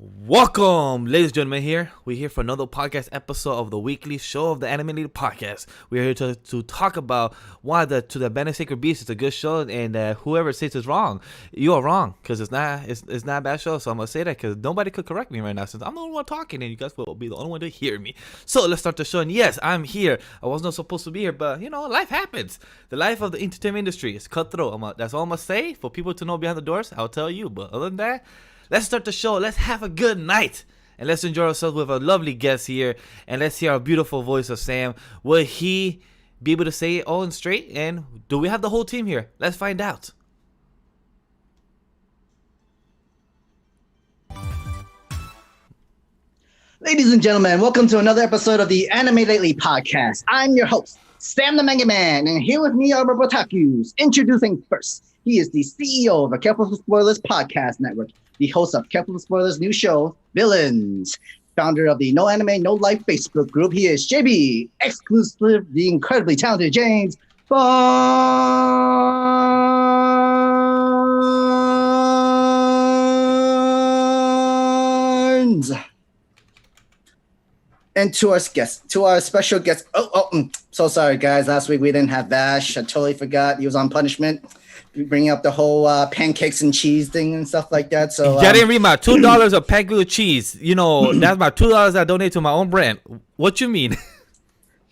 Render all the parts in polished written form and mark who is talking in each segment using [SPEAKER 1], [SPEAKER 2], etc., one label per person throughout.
[SPEAKER 1] Welcome, ladies and gentlemen. We're here for another podcast episode of the weekly show of the Anime Leader Podcast. We're here to talk about why To the Band Sacred Beast is a good show, and whoever says it's wrong, you are wrong, because it's not a bad show. So I'm gonna say that because nobody could correct me right now, since I'm the only one talking, and you guys will be the only one to hear me. So let's start the show. And yes, I'm here. I wasn't supposed to be here, but life happens. The life of the entertainment industry is cutthroat. That's all I'm gonna say. For people to know behind the doors, I'll tell you. But other than that, let's start the show. Let's have a good night. And let's enjoy ourselves with a lovely guest here. And let's hear our beautiful voice of Sam. Will he be able to say it all and straight? And do we have the whole team here? Let's find out.
[SPEAKER 2] Ladies and gentlemen, welcome to another episode of the Anime Lately podcast. I'm your host, Sam the Manga Man. And here with me are my Botakus. Introducing first, he is the CEO of the Careful for Spoilers podcast network, the host of Careful for Spoilers' new show, Villains, founder of the No Anime, No Life Facebook group. He is JB, exclusive, the incredibly talented James Barnes. And to our special guest. So sorry, guys. Last week we didn't have Vash. I totally forgot. He was on punishment, bringing up the whole pancakes and cheese thing and stuff like that. So
[SPEAKER 1] I didn't read my $2 of pancake with cheese. That's my $2 I donate to my own brand. What you mean?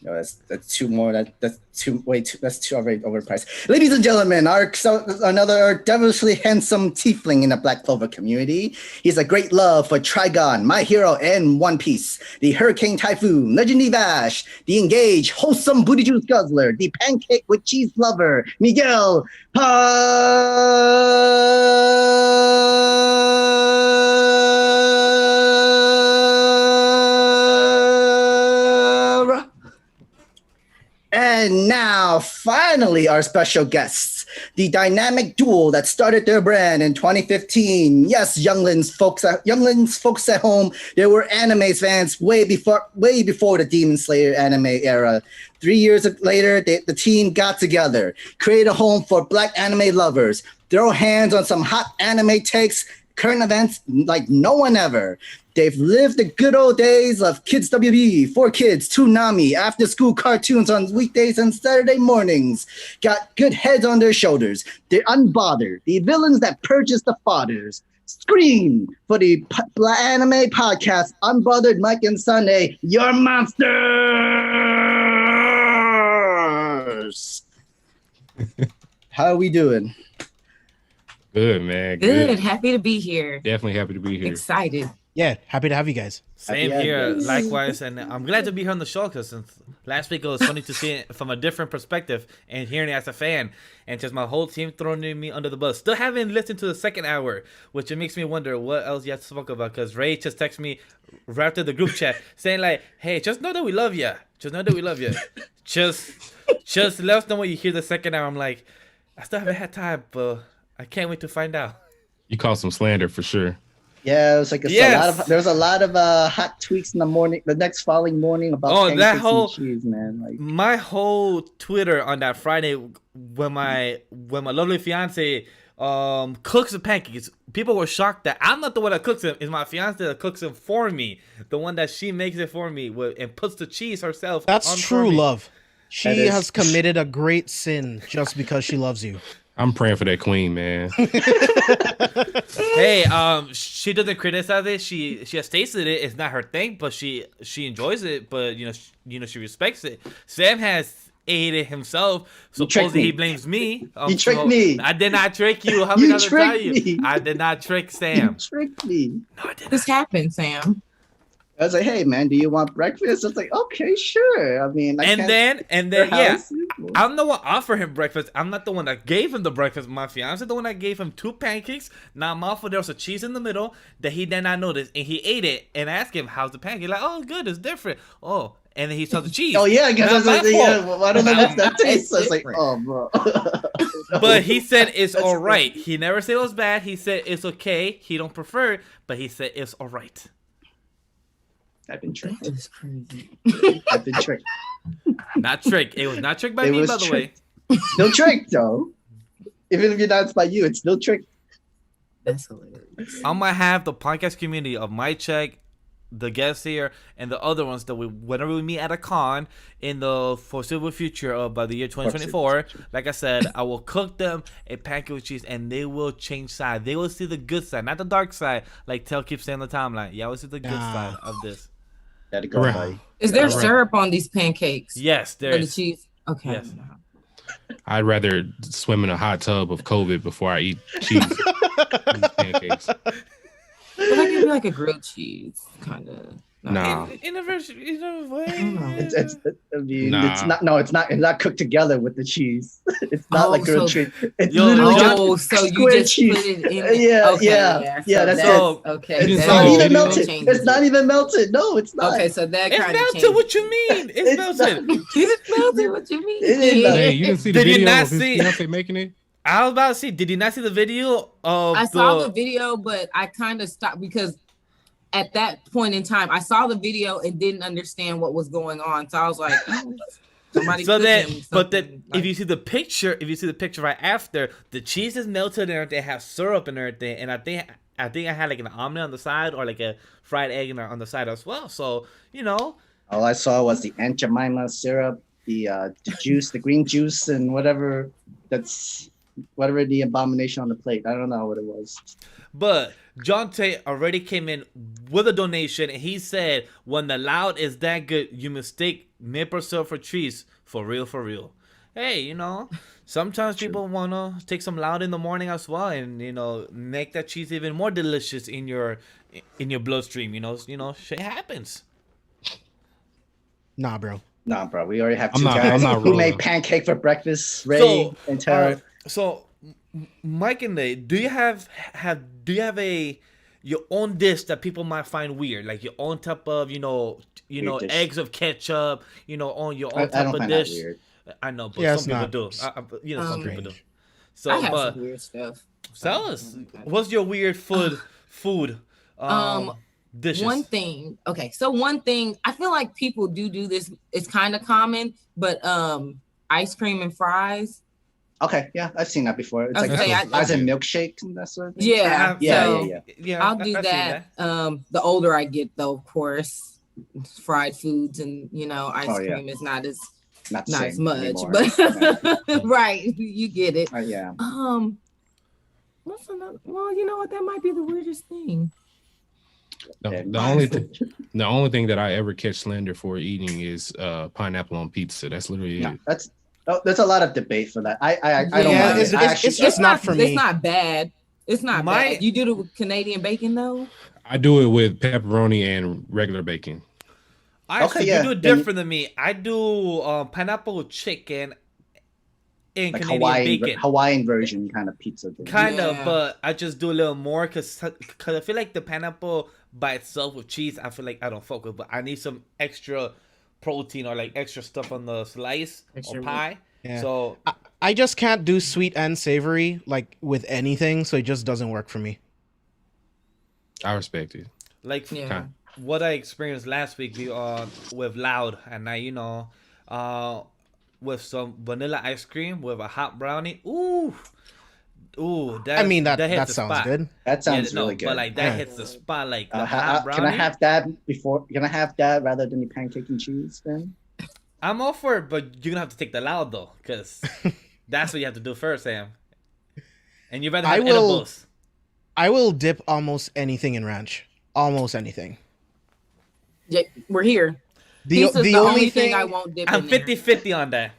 [SPEAKER 2] No, that's too more. That's too already overpriced. Ladies and gentlemen, another devilishly handsome tiefling in the Black Clover community. He's a great love for Trigon, My Hero, and One Piece. The Hurricane Typhoon, Legendary Vash, the engaged, wholesome booty juice guzzler, the pancake with cheese lover, Miguel And now, finally, our special guests, the dynamic duo that started their brand in 2015. Yes, younglings folks at home, they were anime fans way before the Demon Slayer anime era. 3 years later, the team got together, created a home for Black anime lovers, throw hands on some hot anime takes, current events like no one ever. They've lived the good old days of Kids WB, 4Kids, Toonami, after-school cartoons on weekdays and Saturday mornings. Got good heads on their shoulders. They're unbothered. The villains that purchase the fathers. Scream for the anime podcast, Unbothered, Mike and Senae, your monsters! How are we doing?
[SPEAKER 3] Good, man.
[SPEAKER 4] Good. Happy to be here.
[SPEAKER 3] Definitely happy to be here.
[SPEAKER 4] Excited.
[SPEAKER 5] Yeah, happy to have you guys.
[SPEAKER 1] Same here, likewise, and I'm glad to be here on the show because since last week it was funny to see it from a different perspective and hearing it as a fan, and just my whole team throwing me under the bus. Still haven't listened to the second hour, which it makes me wonder what else you have to talk about. Because Ray just texted me right after the group chat saying like, "Hey, just know that we love you. Just know that we love you. just let us know when you hear the second hour." I'm like, I still haven't had time, but I can't wait to find out.
[SPEAKER 3] You caught some slander for sure.
[SPEAKER 2] Yeah, it was like there was a lot of hot tweets in the morning, the next following morning about pancakes and cheese, man. Like
[SPEAKER 1] my whole Twitter on that Friday when my lovely fiance cooks the pancakes, people were shocked that I'm not the one that cooks them. It's my fiance that cooks them for me, the one that she makes it for me and puts the cheese herself.
[SPEAKER 5] That's true love. She has committed a great sin just because she loves you.
[SPEAKER 3] I'm praying for that queen, man.
[SPEAKER 1] Hey, she doesn't criticize it. She has tasted it. It's not her thing, but she enjoys it. But she respects it. Sam has ate it himself. Supposedly he blames me.
[SPEAKER 2] You tricked me.
[SPEAKER 1] I did not trick you. How many times tell you? I did not trick Sam.
[SPEAKER 2] You tricked me.
[SPEAKER 1] No, I didn't.
[SPEAKER 4] This happened, Sam.
[SPEAKER 2] I was like, "Hey, man, do you want breakfast?" I was like, "Okay, sure." I mean,
[SPEAKER 1] and then, yeah, I'm the one offer him breakfast. I'm not the one that gave him the breakfast. My fiance, the one that gave him 2 pancakes. Now I'm off. There was a cheese in the middle that he did not notice, and he ate it. And I asked him, "How's the pancake?" Like, "Oh, good. It's different." Oh, and then he saw the cheese.
[SPEAKER 2] Oh yeah, because I was like, I don't know what that tastes. I was like, "Oh, bro."
[SPEAKER 1] But he said it's all right. He never said it was bad. He said it's okay. He don't prefer it, but he said it's all right.
[SPEAKER 2] I've been tricked.
[SPEAKER 4] That is crazy.
[SPEAKER 2] I've been tricked.
[SPEAKER 1] Not tricked. It was not tricked by me, by the way.
[SPEAKER 2] Still tricked, though. Even if you're not by you, it's still tricked.
[SPEAKER 4] That's hilarious.
[SPEAKER 1] I'm gonna have the podcast community of my check, the guests here, and the other ones that whenever we meet at a con in the foreseeable future of by the year 2024. Like I said, I will cook them a pancake with cheese, and they will change side. They will see the good side, not the dark side. Like Tel keeps saying on the timeline. Yeah, I will see the good side of this.
[SPEAKER 2] Gotta go, buddy.
[SPEAKER 4] Is there syrup on these pancakes?
[SPEAKER 1] Yes, there
[SPEAKER 4] is.
[SPEAKER 1] is.
[SPEAKER 4] The cheese? Okay.
[SPEAKER 1] Yes.
[SPEAKER 3] I'd rather swim in a hot tub of COVID before I eat cheese. Pancakes.
[SPEAKER 4] But that could be like a grilled cheese, kind of.
[SPEAKER 3] Nah.
[SPEAKER 1] In a way.
[SPEAKER 2] It's not. No, it's not. It's not cooked together with the cheese. It's not like grilled cheese. It's literally
[SPEAKER 4] so you just
[SPEAKER 2] cheese.
[SPEAKER 4] put it in.
[SPEAKER 2] Yeah. That's it.
[SPEAKER 4] Okay.
[SPEAKER 2] It's not even melted. It's not even melted. No, it's not.
[SPEAKER 4] Okay, so that
[SPEAKER 1] it's
[SPEAKER 4] kind of
[SPEAKER 1] melted. What you mean? It's melted.
[SPEAKER 4] It's melted. What you mean?
[SPEAKER 2] It is melted.
[SPEAKER 3] Hey, you didn't see the
[SPEAKER 1] Did you
[SPEAKER 3] video
[SPEAKER 1] not
[SPEAKER 3] of his
[SPEAKER 1] see-
[SPEAKER 3] fiance making it?
[SPEAKER 1] I was about to say, did you not see the video of
[SPEAKER 4] I saw the video, but I kind of stopped because at that point in time, I saw the video and didn't understand what was going on. So I was like, somebody.
[SPEAKER 1] So then,
[SPEAKER 4] cooking
[SPEAKER 1] but then,
[SPEAKER 4] something,
[SPEAKER 1] if you see the picture right after, the cheese is melted and everything, has syrup and everything, and I think I had like an omelet on the side or like a fried egg on the side as well. So
[SPEAKER 2] All I saw was the Aunt Jemima syrup, the juice, the green juice, and whatever the abomination on the plate. I don't know what it was.
[SPEAKER 1] But John Tate already came in with a donation, and he said, when the loud is that good, you mistake maple syrup for cheese. For real, for real. Hey, sometimes people want to take some loud in the morning as well, and, make that cheese even more delicious in your bloodstream. Shit happens.
[SPEAKER 5] Nah, bro.
[SPEAKER 2] Nah, bro. We already have
[SPEAKER 3] I'm
[SPEAKER 2] two
[SPEAKER 3] not-
[SPEAKER 2] guys
[SPEAKER 3] I'm not
[SPEAKER 2] who
[SPEAKER 3] rolling.
[SPEAKER 2] made pancake for breakfast, Ray and Tara.
[SPEAKER 1] So, Mike and Nate, do you have your own dish that people might find weird, like your own type of
[SPEAKER 2] Weird dish.
[SPEAKER 1] eggs of ketchup, on your own
[SPEAKER 2] I
[SPEAKER 1] type
[SPEAKER 2] don't
[SPEAKER 1] of
[SPEAKER 2] find
[SPEAKER 1] dish?
[SPEAKER 2] that weird.
[SPEAKER 1] I know, but
[SPEAKER 5] Yeah,
[SPEAKER 1] some
[SPEAKER 5] it's
[SPEAKER 1] people
[SPEAKER 5] not.
[SPEAKER 1] do. Some people do. So,
[SPEAKER 4] I have
[SPEAKER 1] but
[SPEAKER 4] some weird stuff.
[SPEAKER 1] tell us, what's your weird food dishes?
[SPEAKER 4] One thing. Okay, so one thing I feel like people do this. It's kind of common, but ice cream and fries.
[SPEAKER 2] Okay, yeah, I've seen that before. It's
[SPEAKER 4] Okay,
[SPEAKER 2] like
[SPEAKER 4] I-
[SPEAKER 2] as in milkshakes and that sort of thing.
[SPEAKER 4] Yeah,
[SPEAKER 2] Yeah.
[SPEAKER 4] I'll do
[SPEAKER 1] I've seen
[SPEAKER 4] that. The older I get, though, of course, fried foods and ice cream is not as
[SPEAKER 2] Not
[SPEAKER 4] as
[SPEAKER 2] same
[SPEAKER 4] much,
[SPEAKER 2] anymore.
[SPEAKER 4] but right, you get it.
[SPEAKER 2] Yeah.
[SPEAKER 4] What's another? Well, you know what? That might be the weirdest thing.
[SPEAKER 3] No,
[SPEAKER 2] Yeah.
[SPEAKER 3] the only thing that I ever catch slander for eating is pineapple on pizza. That's literally
[SPEAKER 2] No,
[SPEAKER 3] it.
[SPEAKER 2] there's a lot of debate for that. I don't
[SPEAKER 5] Yeah,
[SPEAKER 2] mind it.
[SPEAKER 5] it's just not for me.
[SPEAKER 4] It's not bad. It's not bad. You do it with Canadian bacon though.
[SPEAKER 3] I do it with pepperoni and regular bacon.
[SPEAKER 1] Actually,
[SPEAKER 2] yeah,
[SPEAKER 1] you do it
[SPEAKER 2] then-
[SPEAKER 1] different than me. I do pineapple with chicken and
[SPEAKER 2] like
[SPEAKER 1] Canadian bacon.
[SPEAKER 2] Hawaiian version kind of pizza thing.
[SPEAKER 1] Kind of,
[SPEAKER 4] Yeah.
[SPEAKER 1] but I just do a little more because I feel like the pineapple by itself with cheese, I feel like I don't fuck with, but I need some extra protein or like extra stuff on the slice
[SPEAKER 4] Extra
[SPEAKER 1] or pie.
[SPEAKER 5] Yeah.
[SPEAKER 1] So
[SPEAKER 5] I just can't do sweet and savory like with anything, so it just doesn't work for me.
[SPEAKER 3] I respect it.
[SPEAKER 1] like
[SPEAKER 4] Yeah.
[SPEAKER 1] what I experienced last week with Loud, and with some vanilla ice cream with a hot brownie. Ooh, that
[SPEAKER 5] I mean that
[SPEAKER 1] hits the
[SPEAKER 5] sounds
[SPEAKER 1] spot.
[SPEAKER 5] good.
[SPEAKER 2] That sounds really good.
[SPEAKER 1] But like that
[SPEAKER 5] Yeah.
[SPEAKER 1] hits the spot. Like the hot brownie.
[SPEAKER 2] Can I have that before? Can I have that rather than the pancake and cheese then?
[SPEAKER 1] I'm all for it, but you're gonna have to take the Loud though, because that's what you have to do first, Sam. And you rather have edibles.
[SPEAKER 5] I will dip almost anything in ranch. Almost anything.
[SPEAKER 4] Yeah, we're here.
[SPEAKER 5] The
[SPEAKER 4] Pizza's
[SPEAKER 5] the only thing
[SPEAKER 4] I won't dip
[SPEAKER 1] I'm
[SPEAKER 4] in there.
[SPEAKER 1] 50-50 on that.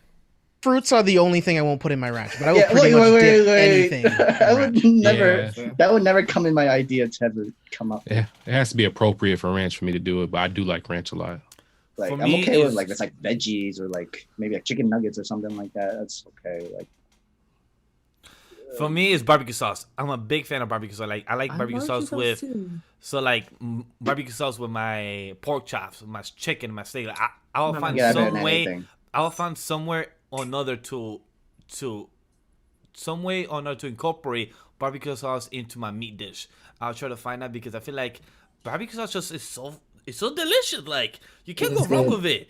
[SPEAKER 5] fruits are the only thing I won't put in my ranch, but I will
[SPEAKER 2] Yeah,
[SPEAKER 5] pretty much dip
[SPEAKER 2] wait.
[SPEAKER 5] anything. in
[SPEAKER 2] I
[SPEAKER 5] ranch.
[SPEAKER 2] would never.
[SPEAKER 3] Yeah.
[SPEAKER 2] That would never come in my idea to ever come up.
[SPEAKER 3] Yeah, it has to be appropriate for ranch for me to do it, but I do like ranch a lot.
[SPEAKER 2] Like
[SPEAKER 1] For
[SPEAKER 2] I'm
[SPEAKER 1] me,
[SPEAKER 2] okay with
[SPEAKER 1] it's-
[SPEAKER 2] like it's like veggies or like maybe like chicken nuggets or something like that. That's okay. Like
[SPEAKER 1] For me, it's barbecue sauce. I'm a big fan of barbecue sauce. Like I like barbecue sauce with barbecue sauce with my pork chops, my chicken, my steak. Like, I will find
[SPEAKER 2] yeah, better
[SPEAKER 1] some
[SPEAKER 2] than
[SPEAKER 1] way.
[SPEAKER 2] anything.
[SPEAKER 1] I will find somewhere or another to some way or another to incorporate barbecue sauce into my meat dish. I'll try to find that because I feel like barbecue sauce just is so delicious. Like you can't go wrong with it.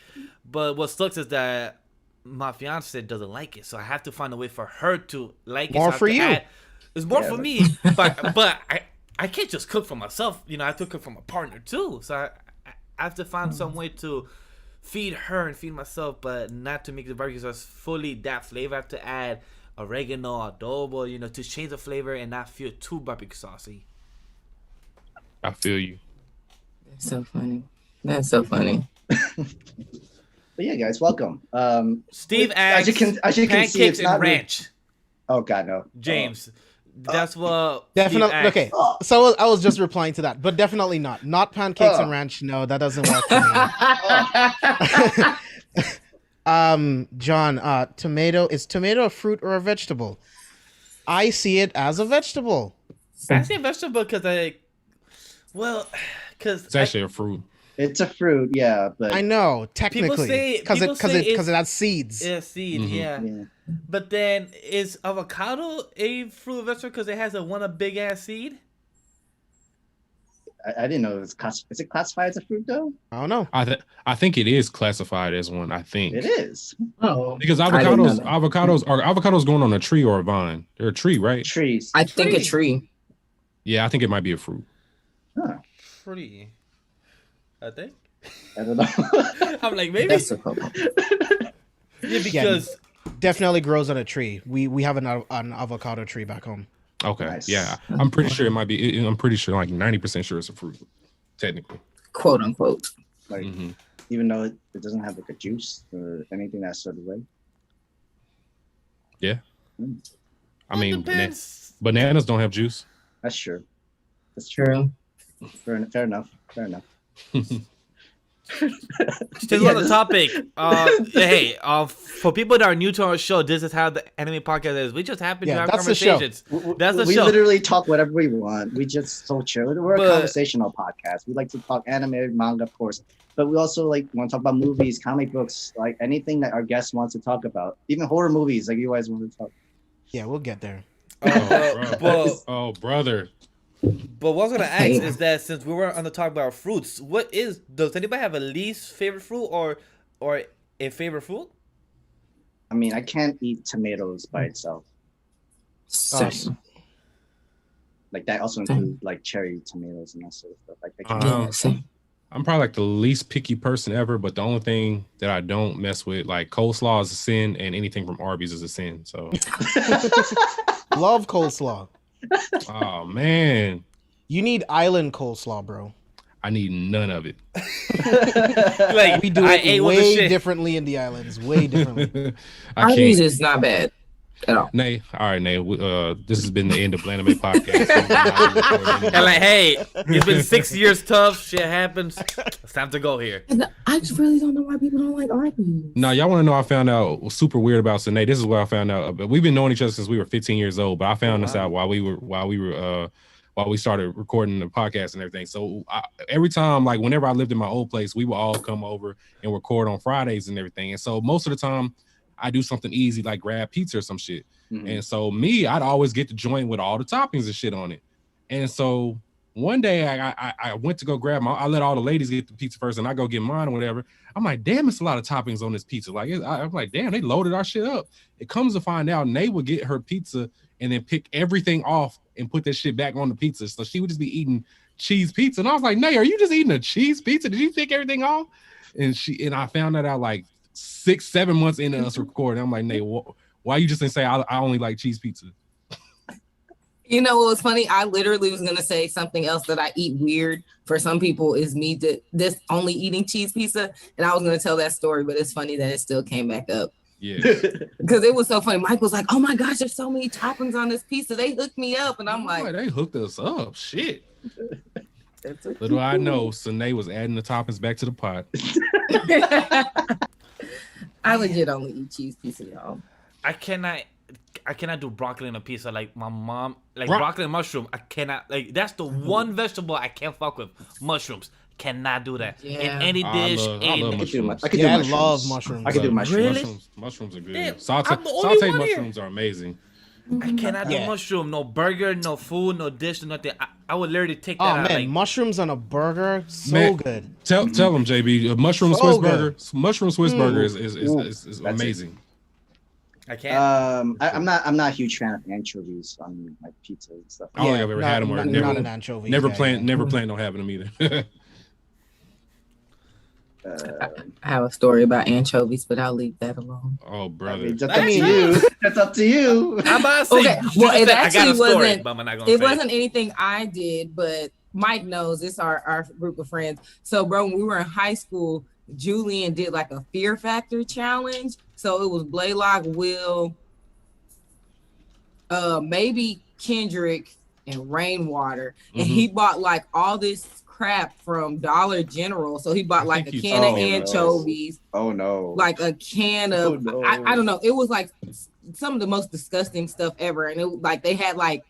[SPEAKER 1] But what sucks is that my fiance doesn't like it, so I have to find a way for her to like it.
[SPEAKER 5] More
[SPEAKER 1] So I have
[SPEAKER 5] for
[SPEAKER 1] to
[SPEAKER 5] you.
[SPEAKER 1] It's more for me, but I can't just cook for myself. You know, I have to cook for my partner too. So I have to find some way to feed her and feed myself, but not to make the barbecue sauce fully that flavor. I have to add oregano, adobo, you know, to change the flavor and not feel too barbecue saucy.
[SPEAKER 3] I feel you.
[SPEAKER 4] That's so funny. That's so funny.
[SPEAKER 2] But yeah, guys, welcome.
[SPEAKER 1] Steve asks,
[SPEAKER 2] as you can see,
[SPEAKER 1] pancakes
[SPEAKER 2] it's not
[SPEAKER 1] and ranch.
[SPEAKER 2] Oh God, no.
[SPEAKER 1] James, that's what
[SPEAKER 5] Definitely.
[SPEAKER 1] Steve asked.
[SPEAKER 5] Okay. So I was just replying to that, but definitely not. Not pancakes and ranch. No, that doesn't work for me. John, tomato, is tomato a fruit or a vegetable? I see it as a vegetable.
[SPEAKER 1] I say vegetable because
[SPEAKER 3] It's actually a fruit.
[SPEAKER 2] It's a fruit, yeah, but
[SPEAKER 5] I know technically because it has seeds.
[SPEAKER 1] Yeah, seed.
[SPEAKER 3] Mm-hmm.
[SPEAKER 1] Yeah. But then is avocado a fruit or vegetable because it has a big ass seed?
[SPEAKER 2] I didn't know is it classified as a fruit though?
[SPEAKER 5] I don't know.
[SPEAKER 3] I think it is classified as one. I think
[SPEAKER 2] It is.
[SPEAKER 4] Oh,
[SPEAKER 3] because avocados going on a tree or a vine. They're a tree, right?
[SPEAKER 2] Trees.
[SPEAKER 4] I think a tree.
[SPEAKER 3] Yeah, I think it might be a fruit.
[SPEAKER 2] Huh.
[SPEAKER 1] Tree. I think.
[SPEAKER 2] I don't know.
[SPEAKER 1] I'm like maybe.
[SPEAKER 4] That's a couple.
[SPEAKER 1] Yeah, because
[SPEAKER 5] Definitely grows on a tree. We have an avocado tree back home.
[SPEAKER 3] Okay,
[SPEAKER 2] Nice.
[SPEAKER 3] yeah, I'm pretty sure it might be. I'm pretty sure, like 90% sure it's a fruit, technically.
[SPEAKER 4] Quote unquote.
[SPEAKER 2] Like
[SPEAKER 3] Mm-hmm.
[SPEAKER 2] even though it doesn't have like a juice or anything that sort of way.
[SPEAKER 3] Yeah, I mean,
[SPEAKER 1] depends.
[SPEAKER 3] bananas don't have juice.
[SPEAKER 2] That's true. That's
[SPEAKER 4] True.
[SPEAKER 2] fair enough. Fair enough.
[SPEAKER 1] Still on the topic. Hey, for people that are new to our show, this is how the anime podcast is. We just happen to have
[SPEAKER 5] that's the show.
[SPEAKER 1] conversations. That's the
[SPEAKER 2] we
[SPEAKER 1] show.
[SPEAKER 2] literally talk whatever we want. We just so chill. We're
[SPEAKER 1] But-
[SPEAKER 2] a conversational podcast. We like to talk anime, manga, of course, but we also like want to talk about movies, comic books, like anything that our guest wants to talk about. Even horror movies, like you guys want to talk.
[SPEAKER 5] Yeah, we'll get there.
[SPEAKER 3] Oh, brother.
[SPEAKER 1] But what I was gonna ask is that since we were on the talk about fruits, does anybody have a least favorite fruit or a favorite fruit?
[SPEAKER 2] I mean, I can't eat tomatoes by itself.
[SPEAKER 4] Same.
[SPEAKER 2] Like that also include like cherry tomatoes and that sort of stuff. Like I can't.
[SPEAKER 4] Yeah, same.
[SPEAKER 3] I'm probably like the least picky person ever, but the only thing that I don't mess with, like coleslaw is a sin, and anything from Arby's is a sin. So,
[SPEAKER 5] Love coleslaw.
[SPEAKER 3] oh man,
[SPEAKER 5] You need island coleslaw, bro.
[SPEAKER 3] I need none of it.
[SPEAKER 1] Like
[SPEAKER 5] We do
[SPEAKER 1] I
[SPEAKER 5] it
[SPEAKER 1] ate with the
[SPEAKER 5] way
[SPEAKER 1] shit.
[SPEAKER 5] differently in the islands. Way differently.
[SPEAKER 3] I
[SPEAKER 4] Arby's
[SPEAKER 3] can't.
[SPEAKER 4] is not bad at all.
[SPEAKER 3] Nay, all right, Nay. This has been the end of Blanime podcast.
[SPEAKER 1] And like, hey, it's been 6 years tough. Shit happens. It's time to go here.
[SPEAKER 4] And I just really don't know why people don't like Arby's.
[SPEAKER 3] No, y'all want to know? I found out super weird about Senae. This is what I found out. But we've been knowing each other since we were 15 years old. But I found this out while we started recording the podcast and everything. So every time, like whenever I lived in my old place, we would all come over and record on Fridays and everything. And so most of the time, I do something easy like grab pizza or some shit.
[SPEAKER 2] Mhm.
[SPEAKER 3] And so I'd always get the joint with all the toppings and shit on it. And so one day I went to go grab I let all the ladies get the pizza first and I go get mine or whatever. I'm like, damn, it's a lot of toppings on this pizza. Like, I'm like, damn, they loaded our shit up. It comes to find out, Nay would get her pizza and then pick everything off and put that shit back on the pizza. So she would just be eating cheese pizza. And I was like, Nay, are you just eating a cheese pizza? Did you pick everything off? And I found that out like 6-7 months into us recording. I'm like, Nay, why you just didn't say I only like cheese pizza?
[SPEAKER 4] You know what was funny? I literally was gonna say something else that I eat weird. For some people, is me this only eating cheese pizza, and I was gonna tell that story, but it's funny that it still came back up
[SPEAKER 3] Yeah.
[SPEAKER 4] because it was so funny. Mike was like, "Oh my gosh, there's so many toppings on this pizza. They hooked me up," and I'm like,
[SPEAKER 3] they hooked us up. Shit.
[SPEAKER 4] That's okay.
[SPEAKER 3] Little I know, Senae was adding the toppings back to the pot.
[SPEAKER 4] I legit only eat cheese pizza, y'all.
[SPEAKER 1] I cannot do broccoli in a pizza like my mom. Like broccoli and mushroom, I cannot. Like that's the one vegetable I can't fuck with. Mushrooms, cannot do that in
[SPEAKER 4] Yeah.
[SPEAKER 1] any dish.
[SPEAKER 3] I love mushrooms.
[SPEAKER 2] I could do
[SPEAKER 5] I
[SPEAKER 2] mushrooms.
[SPEAKER 5] love mushrooms.
[SPEAKER 2] I could do mushrooms.
[SPEAKER 1] Really?
[SPEAKER 3] Mushrooms are good.
[SPEAKER 1] Damn,
[SPEAKER 3] Saute
[SPEAKER 1] I'm the only one here.
[SPEAKER 3] mushrooms are amazing.
[SPEAKER 1] I cannot do
[SPEAKER 5] Yeah.
[SPEAKER 1] mushroom. No burger, no food, no dish, nothing. I would literally take that
[SPEAKER 5] Oh
[SPEAKER 1] out.
[SPEAKER 5] man,
[SPEAKER 1] Like,
[SPEAKER 5] mushrooms on a burger, so
[SPEAKER 3] Man,
[SPEAKER 5] good.
[SPEAKER 3] Tell them, JB, mushroom
[SPEAKER 5] So
[SPEAKER 3] Swiss
[SPEAKER 5] good.
[SPEAKER 3] burger. Mushroom Swiss burger is
[SPEAKER 2] That's
[SPEAKER 3] amazing.
[SPEAKER 1] I can't.
[SPEAKER 2] I'm not a huge fan of anchovies on like pizza and stuff.
[SPEAKER 3] I don't think I've ever had them, or
[SPEAKER 5] not
[SPEAKER 3] never,
[SPEAKER 5] an anchovy.
[SPEAKER 3] never
[SPEAKER 5] guy,
[SPEAKER 3] planned,
[SPEAKER 5] yeah.
[SPEAKER 3] never planned on having them either.
[SPEAKER 4] I have a story about anchovies, but I'll leave that alone.
[SPEAKER 3] Oh,
[SPEAKER 2] I
[SPEAKER 3] brother.
[SPEAKER 2] mean, that's up to you. That's up to you.
[SPEAKER 1] I'm about to say,
[SPEAKER 4] Okay,
[SPEAKER 1] you
[SPEAKER 4] well,
[SPEAKER 1] just
[SPEAKER 4] it
[SPEAKER 1] said, I got
[SPEAKER 4] actually
[SPEAKER 1] a story,
[SPEAKER 4] wasn't.
[SPEAKER 1] but I'm not gonna
[SPEAKER 4] It
[SPEAKER 1] say
[SPEAKER 4] wasn't anything I did, but Mike knows. It's our group of friends. So, bro, when we were in high school, Julian did like a Fear Factor challenge. So it was Blaylock, Will, maybe Kendrick, and Rainwater, and he bought like all this crap from Dollar General. So he bought like a can of anchovies.
[SPEAKER 2] Oh no!
[SPEAKER 4] Like a can of I don't know. It was like some of the most disgusting stuff ever, and it like they had like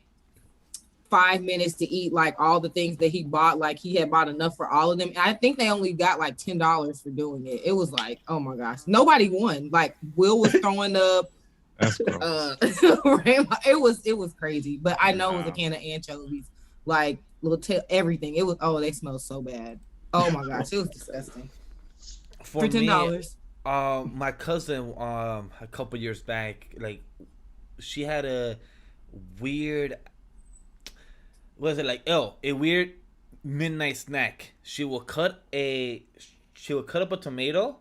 [SPEAKER 4] 5 minutes to eat like all the things that he bought. Like he had bought enough for all of them. And I think they only got like $10 for doing it. It was like, oh my gosh, nobody won. Like Will was throwing up.
[SPEAKER 3] That's gross.
[SPEAKER 4] It was crazy, but I know it was a can of anchovies, like everything. It was they smelled so bad. Oh my gosh, it was disgusting. For $10.
[SPEAKER 1] My cousin, a couple years back, like she had a weird, what is it like? A weird midnight snack. She will cut up a tomato.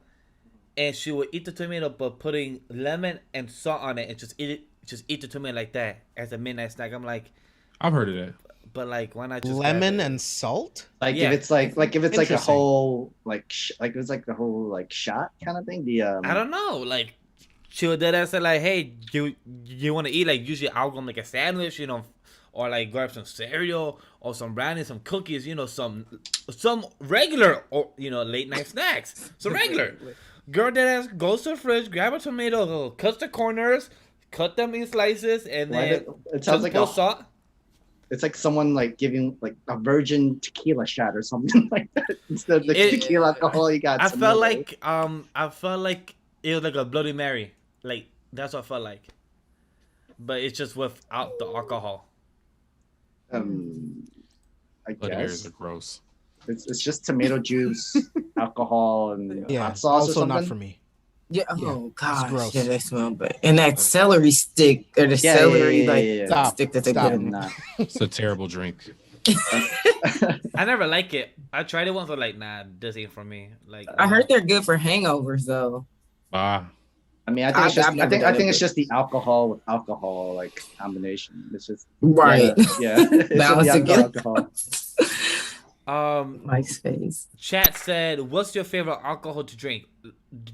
[SPEAKER 1] And she would eat the tomato, but putting lemon and salt on it, and just eat it. Just eat the tomato like that as a midnight snack. I'm like,
[SPEAKER 3] I've heard of that.
[SPEAKER 1] but like, why not just
[SPEAKER 5] Lemon and salt?
[SPEAKER 2] Like
[SPEAKER 1] Yeah.
[SPEAKER 2] if it's like a
[SPEAKER 5] Interesting.
[SPEAKER 2] whole like like it's like the whole like shot kind of thing. The
[SPEAKER 1] I don't know. Like, she would dead ass say like, hey, you want to eat? Like, usually I'll go make a sandwich, you know, or like grab some cereal or some brownies, some cookies, you know, some regular or late night snacks. So regular. Girl dead ass goes to the fridge, grab a tomato, cuts the corners, cut them in slices, and then
[SPEAKER 2] it sounds like
[SPEAKER 1] salt.
[SPEAKER 2] it's like someone like giving like a virgin tequila shot or something like that instead of the tequila alcohol you got.
[SPEAKER 1] I felt like it was like a Bloody Mary, like that's what I felt like, but it's just without the alcohol.
[SPEAKER 2] I
[SPEAKER 3] Bloody Marys
[SPEAKER 2] guess
[SPEAKER 3] are gross.
[SPEAKER 2] it's just tomato juice, alcohol, and
[SPEAKER 5] Yeah,
[SPEAKER 2] hot sauce or
[SPEAKER 5] also
[SPEAKER 2] something.
[SPEAKER 5] not for me.
[SPEAKER 4] Yeah. Oh gosh.
[SPEAKER 5] gross.
[SPEAKER 4] Yeah, they smell bad. And that celery stick or the celery
[SPEAKER 5] Stop.
[SPEAKER 4] stick that they
[SPEAKER 5] Stop.
[SPEAKER 4] put in.
[SPEAKER 2] Nah.
[SPEAKER 3] It's a terrible drink.
[SPEAKER 1] I never like it. I tried it once, but like, nah, this ain't for me. Like,
[SPEAKER 4] I heard they're good for hangovers though.
[SPEAKER 3] Ah,
[SPEAKER 2] I mean, I think it's just
[SPEAKER 4] I've never
[SPEAKER 2] I think
[SPEAKER 4] done it,
[SPEAKER 2] it's
[SPEAKER 4] but-
[SPEAKER 2] just the alcohol with alcohol like combination. It's just
[SPEAKER 4] Right.
[SPEAKER 2] Yeah. It's just
[SPEAKER 4] Balance
[SPEAKER 2] the
[SPEAKER 4] again.
[SPEAKER 2] alcohol.
[SPEAKER 4] Mike's face.
[SPEAKER 1] Chat said, "What's your favorite alcohol to drink? Do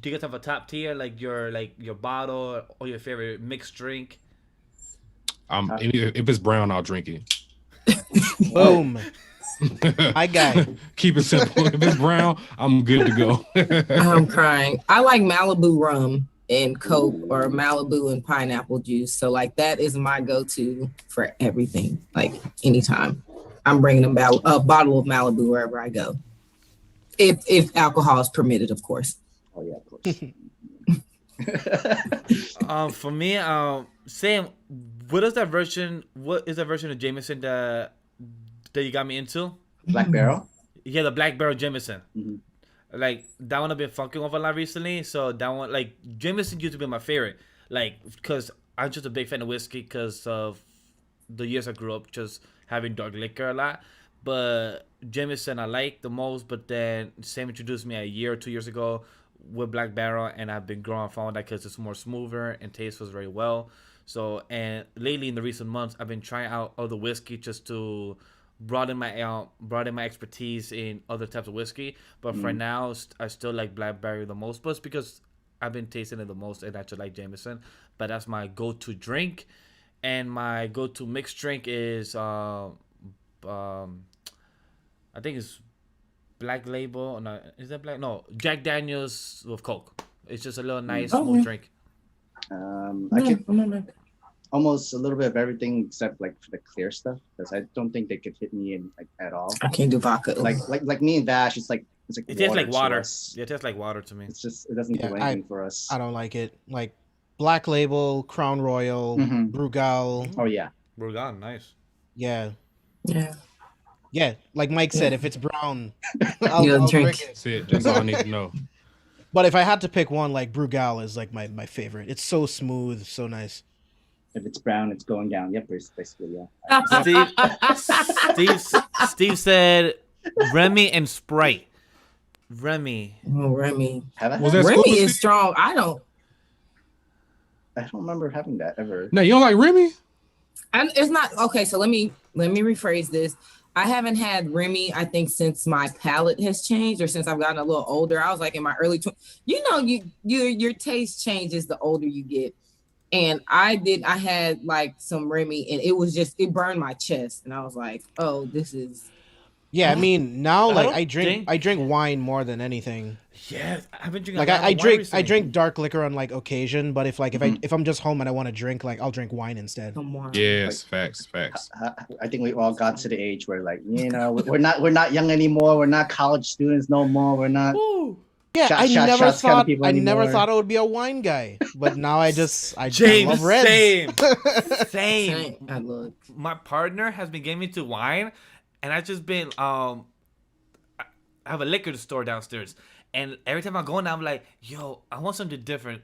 [SPEAKER 1] you guys have a top tier, like your bottle or your favorite mixed drink?"
[SPEAKER 3] if it's brown, I'll drink it.
[SPEAKER 5] Boom. My guy.
[SPEAKER 3] Keep it simple. If it's brown, I'm good to go.
[SPEAKER 4] I'm crying. I like Malibu rum and Coke or Malibu and pineapple juice. So like that is my go-to for everything. Like anytime, I'm bringing a bottle of Malibu wherever I go. If alcohol is permitted, of course.
[SPEAKER 2] Oh yeah, of course.
[SPEAKER 1] For me, Sam, what is that version? What is that version of Jameson that you got me into?
[SPEAKER 2] Black Barrel.
[SPEAKER 1] Yeah, the Black Barrel Jameson.
[SPEAKER 2] Mhm.
[SPEAKER 1] Like that one I've been fucking with a lot recently. So that one, like Jameson, used to be my favorite. Like, because I'm just a big fan of whiskey because of the years I grew up just having dark liquor a lot. But Jameson I like the most. But then Sam introduced me a year or 2 years ago with Black Barrel, and I've been growing fond of that because it's more smoother and tastes very well. So, and lately in the recent months, I've been trying out other whiskey just to broaden my expertise in other types of whiskey. But for now, I still like Blackberry the most, but it's because I've been tasting it the most, and I just like Jameson. But that's my go-to drink, and my go-to mixed drink is I think it's Black Label. No, is that Black? No, Jack Daniels with Coke. It's just a little nice smooth drink.
[SPEAKER 2] I can almost a little bit of everything except like for the clear stuff because I don't think they could hit me in like at all.
[SPEAKER 4] I can't do vodka.
[SPEAKER 2] Like me and Vash, it's like
[SPEAKER 1] It tastes like water.
[SPEAKER 2] to us.
[SPEAKER 1] Yeah, it tastes like water to me.
[SPEAKER 2] It's just it doesn't do anything for us.
[SPEAKER 5] I don't like it. Like Black Label, Crown Royal,
[SPEAKER 2] Mhm.
[SPEAKER 5] Brugal.
[SPEAKER 2] Oh yeah.
[SPEAKER 1] We're gone. Nice.
[SPEAKER 5] Yeah.
[SPEAKER 4] Yeah.
[SPEAKER 5] Yeah. Like Mike said, if it's brown,
[SPEAKER 4] You'll
[SPEAKER 5] I'll
[SPEAKER 4] drink.
[SPEAKER 5] drink it.
[SPEAKER 3] That's it. That's all I need to know.
[SPEAKER 5] But if I had to pick one, like Brugal is like my favorite. It's so smooth, so nice.
[SPEAKER 2] If it's brown, it's going down. Yep, basically, yeah.
[SPEAKER 1] Steve said Remy and Sprite. Remy.
[SPEAKER 4] Oh, Remy.
[SPEAKER 2] Have I
[SPEAKER 3] Was
[SPEAKER 2] had
[SPEAKER 3] that
[SPEAKER 2] that?
[SPEAKER 4] Remy
[SPEAKER 3] Scuba
[SPEAKER 4] is
[SPEAKER 3] Steve?
[SPEAKER 4] strong. I don't.
[SPEAKER 2] I don't remember having that ever.
[SPEAKER 3] No, you don't like Remy?
[SPEAKER 4] And it's not okay. So let me rephrase this. I haven't had Remy, I think, since my palate has changed or since I've gotten a little older. I was like in my early 20s. You know, your taste changes the older you get. And I had like some Remy and it burned my chest. And I was like, oh, this is.
[SPEAKER 5] Yeah, I mean now like
[SPEAKER 1] don't
[SPEAKER 5] I drink
[SPEAKER 1] think-
[SPEAKER 5] wine more than anything.
[SPEAKER 1] Yes, I've been drinking.
[SPEAKER 5] Like
[SPEAKER 1] a lot
[SPEAKER 5] I
[SPEAKER 1] of wine
[SPEAKER 5] drink
[SPEAKER 1] recently.
[SPEAKER 5] dark liquor on like occasion, but if I'm just home and I want to drink, like I'll drink wine instead.
[SPEAKER 4] Come on.
[SPEAKER 3] Yes, facts.
[SPEAKER 2] I think we all got to the age where, like, you know, we're not young anymore. We're not college students no more. We're not.
[SPEAKER 1] Woo.
[SPEAKER 5] Yeah,
[SPEAKER 2] Shot,
[SPEAKER 5] I
[SPEAKER 2] shot,
[SPEAKER 5] never
[SPEAKER 2] shots kind of
[SPEAKER 5] thought
[SPEAKER 2] people
[SPEAKER 5] I never
[SPEAKER 2] anymore.
[SPEAKER 5] thought I would be a wine guy, but now I
[SPEAKER 1] James,
[SPEAKER 5] love reds.
[SPEAKER 1] same.
[SPEAKER 4] I look.
[SPEAKER 1] My partner has been getting me to wine, and I've just been I have a liquor store downstairs, and every time I go in, I'm like, yo, I want something different.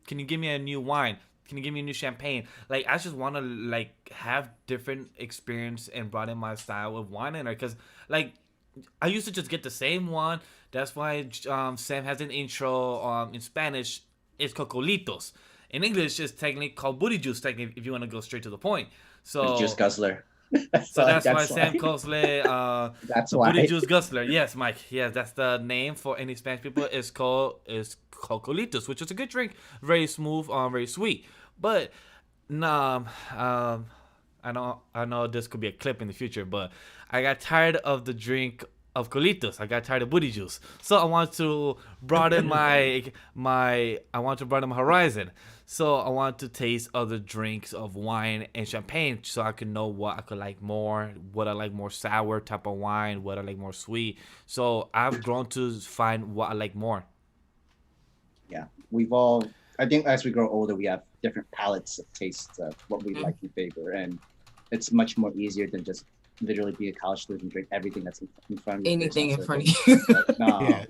[SPEAKER 1] Can you give me a new wine? Can you give me a new champagne? Like, I just want to like have different experience and broaden my style of wine in there, because like I used to just get the same one. That's why Sam has an intro in Spanish. It's cocolitos. In English, it's technically called booty juice. Technically, if you want to go straight to the point. So
[SPEAKER 2] Juice guzzler.
[SPEAKER 1] So that's why Sam calls it
[SPEAKER 2] That's
[SPEAKER 1] the
[SPEAKER 2] why.
[SPEAKER 1] booty juice guzzler. Yes, Mike. Yes, that's the name for any Spanish people. It's called cocolitos, which is a good drink. Very smooth, very sweet. But I know this could be a clip in the future, but I got tired of the drink of colitos. I got tired of booty juice, so I want to broaden my horizon. So I want to taste other drinks of wine and champagne, so I can know what I could like more, what I like more sour type of wine, what I like more sweet. So I've grown to find what I like more.
[SPEAKER 2] Yeah, I think as we grow older, we have different palettes of tastes of what we like and favor, and it's much more easier than just literally be a college student and drink everything that's in front of you.
[SPEAKER 4] Anything in front of you.
[SPEAKER 2] But no,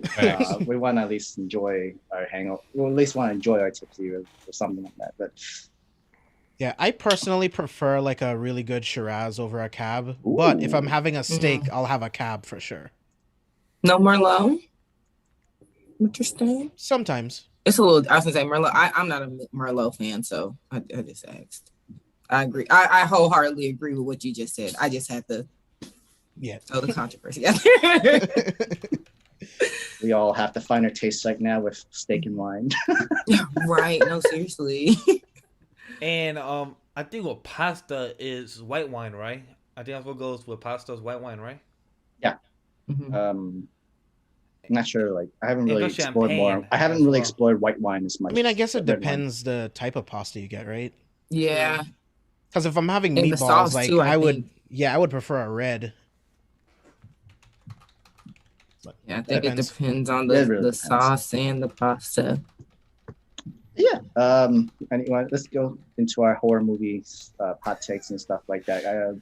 [SPEAKER 2] we want to at least enjoy our hangout. We'll at least want to enjoy our tipsy or something like that. But
[SPEAKER 5] Yeah, I personally prefer like a really good Shiraz over a cab. But if I'm having a steak, I'll have a cab for sure.
[SPEAKER 4] No Merlot. Interesting.
[SPEAKER 5] Sometimes.
[SPEAKER 4] It's a little. I was gonna say Merlot. I'm not a Merlot fan, so I just asked. I agree. I wholeheartedly agree with what you just said. I just had to throw the controversy out there.
[SPEAKER 2] we all have to find our tastes right now with steak and wine.
[SPEAKER 4] Right. No, seriously.
[SPEAKER 1] And I think what pasta is white wine, right? I think that's what goes with pasta is white wine, right?
[SPEAKER 2] Yeah.
[SPEAKER 4] Mhm.
[SPEAKER 2] I'm not sure. Like, I haven't
[SPEAKER 1] And
[SPEAKER 2] really
[SPEAKER 1] the
[SPEAKER 2] explored more.
[SPEAKER 1] champagne
[SPEAKER 2] I haven't
[SPEAKER 1] as
[SPEAKER 2] really
[SPEAKER 1] well.
[SPEAKER 2] explored white wine as much.
[SPEAKER 5] I mean, I guess it
[SPEAKER 2] as red wine.
[SPEAKER 5] depends the type of pasta you get, right?
[SPEAKER 4] Yeah.
[SPEAKER 5] Because if I'm having
[SPEAKER 4] And the
[SPEAKER 5] meatballs,
[SPEAKER 4] sauce,
[SPEAKER 5] like
[SPEAKER 4] too, I
[SPEAKER 5] would,
[SPEAKER 4] think.
[SPEAKER 5] I would prefer a red.
[SPEAKER 4] Yeah, I think
[SPEAKER 5] Depends.
[SPEAKER 4] it depends on
[SPEAKER 2] It really
[SPEAKER 4] the
[SPEAKER 2] depends.
[SPEAKER 4] sauce and the pasta.
[SPEAKER 2] Yeah. Anyway, let's go into our horror movies, hot takes and stuff like that.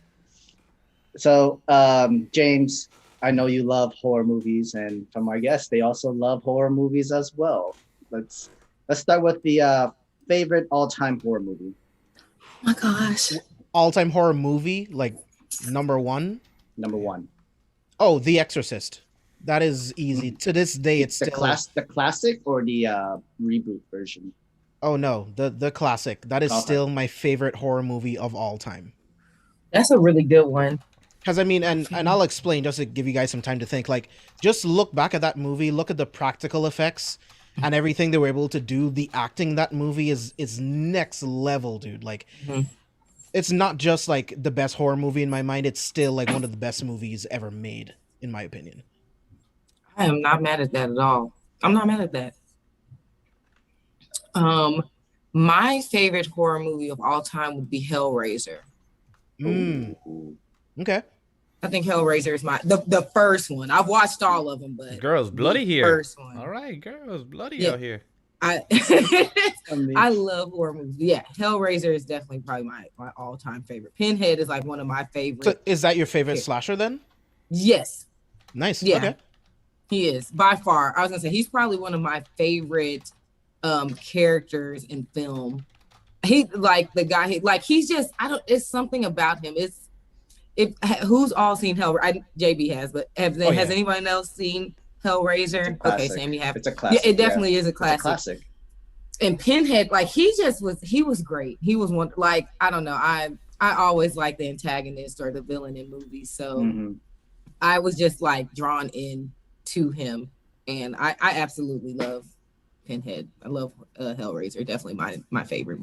[SPEAKER 2] James, I know you love horror movies, and from our guests, they also love horror movies as well. Let's start with the favorite all-time horror movie.
[SPEAKER 4] Oh my gosh.
[SPEAKER 5] All-time horror movie, like number one.
[SPEAKER 2] Number one.
[SPEAKER 5] Oh, The Exorcist. That is easy. To this day, it's
[SPEAKER 2] The
[SPEAKER 5] still.
[SPEAKER 2] the classic or the reboot version?
[SPEAKER 5] Oh no, the classic. That is
[SPEAKER 2] Okay.
[SPEAKER 5] still my favorite horror movie of all time.
[SPEAKER 4] That's a really good one.
[SPEAKER 5] Because I mean, and I'll explain just to give you guys some time to think. Like, just look back at that movie, look at the practical effects and everything they were able to do. The acting in that movie is next level, dude. Like, it's not just like the best horror movie in my mind. It's still like one of the best movies ever made, in my opinion.
[SPEAKER 4] I am not mad at that at all. I'm not mad at that. My favorite horror movie of all time would be Hellraiser.
[SPEAKER 2] Ooh.
[SPEAKER 5] Okay.
[SPEAKER 4] I think Hellraiser is the first one. I've watched all of them, but
[SPEAKER 1] Girls, bloody
[SPEAKER 4] the
[SPEAKER 1] here.
[SPEAKER 4] First one.
[SPEAKER 1] All right, girls, bloody
[SPEAKER 4] Yeah.
[SPEAKER 1] out here.
[SPEAKER 4] I I love horror movies. Yeah, Hellraiser is definitely probably my all-time favorite. Pinhead is like one of my favorites.
[SPEAKER 5] So is that your favorite slasher then?
[SPEAKER 4] Yes.
[SPEAKER 5] Nice.
[SPEAKER 4] Yeah.
[SPEAKER 5] Okay.
[SPEAKER 4] He is by far. I was gonna say he's probably one of my favorite characters in film. He like the guy. He's just. I don't. It's something about him. It's if who's all seen Hellraiser? JB has, but has anyone else seen Hellraiser? Okay, Sam, you have.
[SPEAKER 2] It's a classic.
[SPEAKER 4] Yeah, it definitely is a classic.
[SPEAKER 2] It's a classic.
[SPEAKER 4] And Pinhead, like he was great. He was one. Like I don't know. I always like the antagonist or the villain in movies. So I was just like drawn in to him, and I absolutely love Pinhead. I love Hellraiser. Definitely my favorite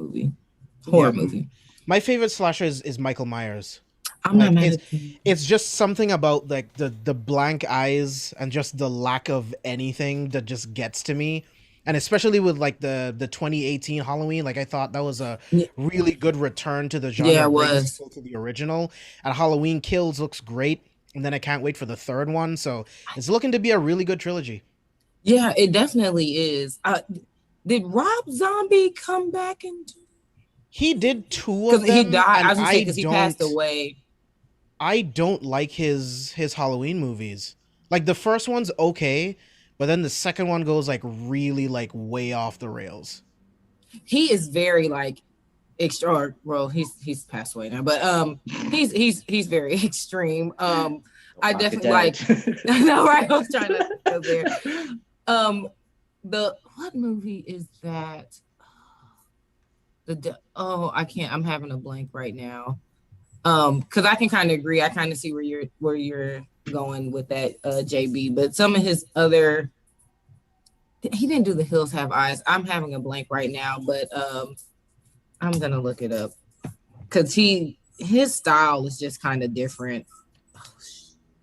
[SPEAKER 4] horror movie.
[SPEAKER 5] My favorite slasher is Michael Myers.
[SPEAKER 4] I'm not mad at him.
[SPEAKER 5] It's just something about like the blank eyes and just the lack of anything that just gets to me. And especially with like the 2018 Halloween, like I thought that was a really good return to the genre.
[SPEAKER 4] Yeah, it was.
[SPEAKER 5] To the original. And Halloween Kills looks great. And then I can't wait for the third one. So it's looking to be a really good trilogy.
[SPEAKER 4] Yeah, it definitely is. Did Rob Zombie come back into?
[SPEAKER 5] He did 2 of them.
[SPEAKER 4] He died. I was gonna say because he passed away.
[SPEAKER 5] I don't like his Halloween movies. Like the first one's okay, but then the second one goes like really like way off the rails.
[SPEAKER 4] He is very like extra. Well, he's passed away now, but he's very extreme. I definitely like. No, right? I was trying to go there. What movie is that? I can't. I'm having a blank right now. Because I can kind of agree. I kind of see where you're going with that, JB. But some of his other, he didn't do The Hills Have Eyes. I'm having a blank right now, but I'm gonna look it up because his style is just kind of different.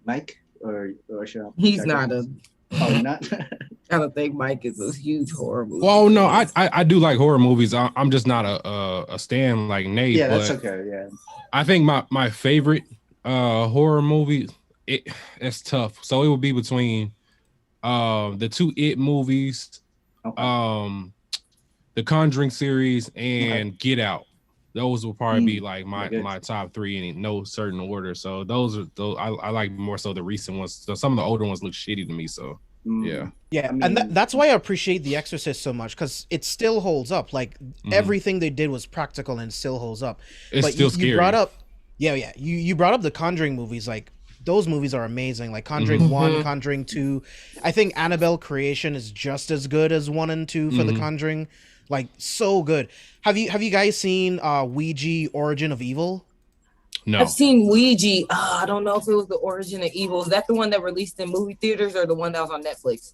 [SPEAKER 2] Mike or should
[SPEAKER 4] he's not a.
[SPEAKER 2] Oh, not.
[SPEAKER 4] I don't think Mike is a huge horror movie.
[SPEAKER 3] Well, no, I do like horror movies. I'm just not a stan like Nate.
[SPEAKER 2] Yeah, that's okay. Yeah.
[SPEAKER 3] I think my favorite horror movie, it's tough. So it would be between the 2 It movies, the Conjuring series, and Get Out. Those will probably be like my top 3 in no certain order. So those I like more so the recent ones. So some of the older ones look shitty to me. So yeah.
[SPEAKER 5] I mean, and that's why I appreciate The Exorcist so much, because it still holds up. Like everything they did was practical and still holds up.
[SPEAKER 3] It's still scary.
[SPEAKER 5] You brought up, you brought up the Conjuring movies. Like those movies are amazing. Like Conjuring 1, Conjuring 2. I think Annabelle Creation is just as good as 1 and 2 for the Conjuring. Like so good. Have you guys seen Ouija Origin of Evil?
[SPEAKER 3] No.
[SPEAKER 4] I've seen Ouija. I don't know if it was the Origin of Evil. Is that the one that released in movie theaters or the one that was on Netflix?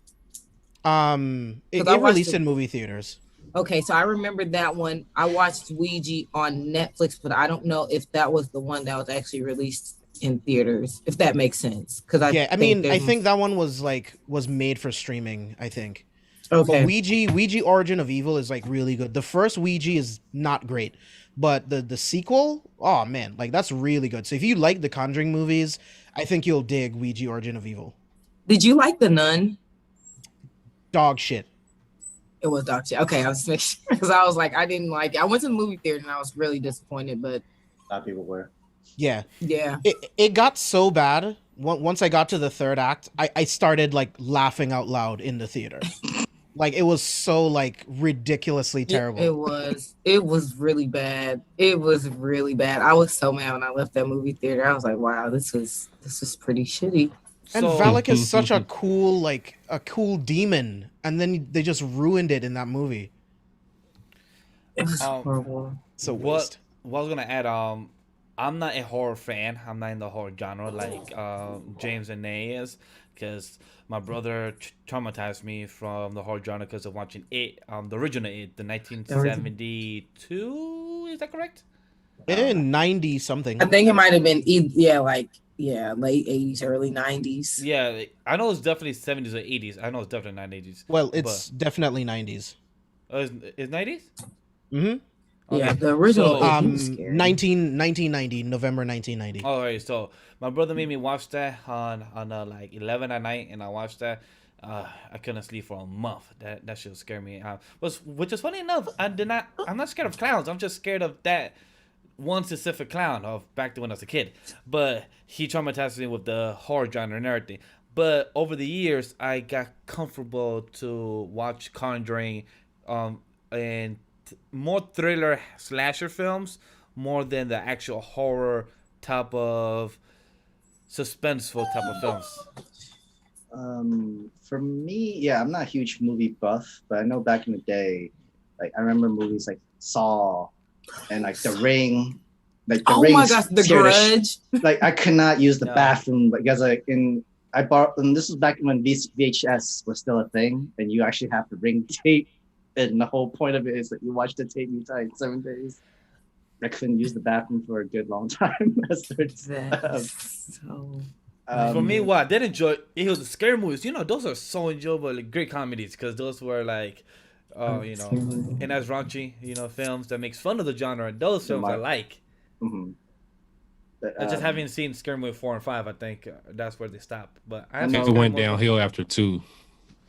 [SPEAKER 5] It released in movie theaters.
[SPEAKER 4] Okay, so I remember that one. I watched Ouija on Netflix, but I don't know if that was the one that was actually released in theaters, if that makes sense. Because I
[SPEAKER 5] think that one was made for streaming, I think. Okay. But Ouija Origin of Evil is like really good. The first Ouija is not great, but the sequel, oh man, like that's really good. So if you like the Conjuring movies, I think you'll dig Ouija Origin of Evil.
[SPEAKER 4] Did you like The Nun?
[SPEAKER 5] Dog shit.
[SPEAKER 4] It was dog shit. Okay, I was making sure because I was like, I didn't like it. I went to the movie theater and I was really disappointed, but
[SPEAKER 2] a lot of people were.
[SPEAKER 5] Yeah.
[SPEAKER 4] Yeah.
[SPEAKER 5] It got so bad. Once I got to the third act, I started like laughing out loud in the theater. Like it was so like ridiculously terrible.
[SPEAKER 4] It was really bad. It was really bad. I was so mad when I left that movie theater. I was like, wow, this is pretty shitty.
[SPEAKER 5] And Valak is such a cool demon, and then they just ruined it in that movie.
[SPEAKER 4] It was horrible.
[SPEAKER 5] So
[SPEAKER 1] what I was gonna add, I'm not a horror fan. I'm not in the horror genre like James and Nay is, because my brother traumatized me from the horror genre because of watching It, the original It, the 1972. Is that correct?
[SPEAKER 5] 90 something.
[SPEAKER 4] I think it might have been late 80s, early 90s.
[SPEAKER 1] Yeah, I know it's definitely 70s or 80s. I know it's definitely 90s.
[SPEAKER 5] Well, it's definitely 90s.
[SPEAKER 1] Is 90s?
[SPEAKER 5] Mm-hmm.
[SPEAKER 4] Okay. Yeah, the original
[SPEAKER 5] 1990, November 1990.
[SPEAKER 1] All right, so my brother made me watch that on like 11 at night, and I watched that. I couldn't sleep for a month. That shit scared me. Which is funny enough. I'm not scared of clowns. I'm just scared of that one specific clown of back to when I was a kid. But he traumatized me with the horror genre and everything. But over the years, I got comfortable to watch Conjuring, and more thriller slasher films more than the actual horror type of suspenseful type of films.
[SPEAKER 2] For me, yeah, I'm not a huge movie buff, but I know back in the day, like I remember movies like Saw and like The Ring. Like The
[SPEAKER 4] Oh
[SPEAKER 2] Ring
[SPEAKER 4] my gosh, The Grudge.
[SPEAKER 2] Like I could not use the
[SPEAKER 1] No.
[SPEAKER 2] bathroom because like I bought, and this was back when VHS was still a thing, and you actually have the ring tape, and the whole point of it is that you watch the tape you tie in 7 days. I couldn't use the bathroom for a good long time.
[SPEAKER 4] That's so.
[SPEAKER 1] For me, what I did enjoy it was the scary movies. You know, those are so enjoyable, like great comedies, because those were like, you know, and as raunchy, you know, films that makes fun of the genre. And those films I like.
[SPEAKER 2] Mm-hmm. But,
[SPEAKER 1] I just haven't seen Scary Movie 4 and 5. I think that's where they stopped. But I
[SPEAKER 3] I
[SPEAKER 1] have
[SPEAKER 3] think
[SPEAKER 1] seen
[SPEAKER 3] it went
[SPEAKER 1] Scary Movie
[SPEAKER 3] downhill after 2.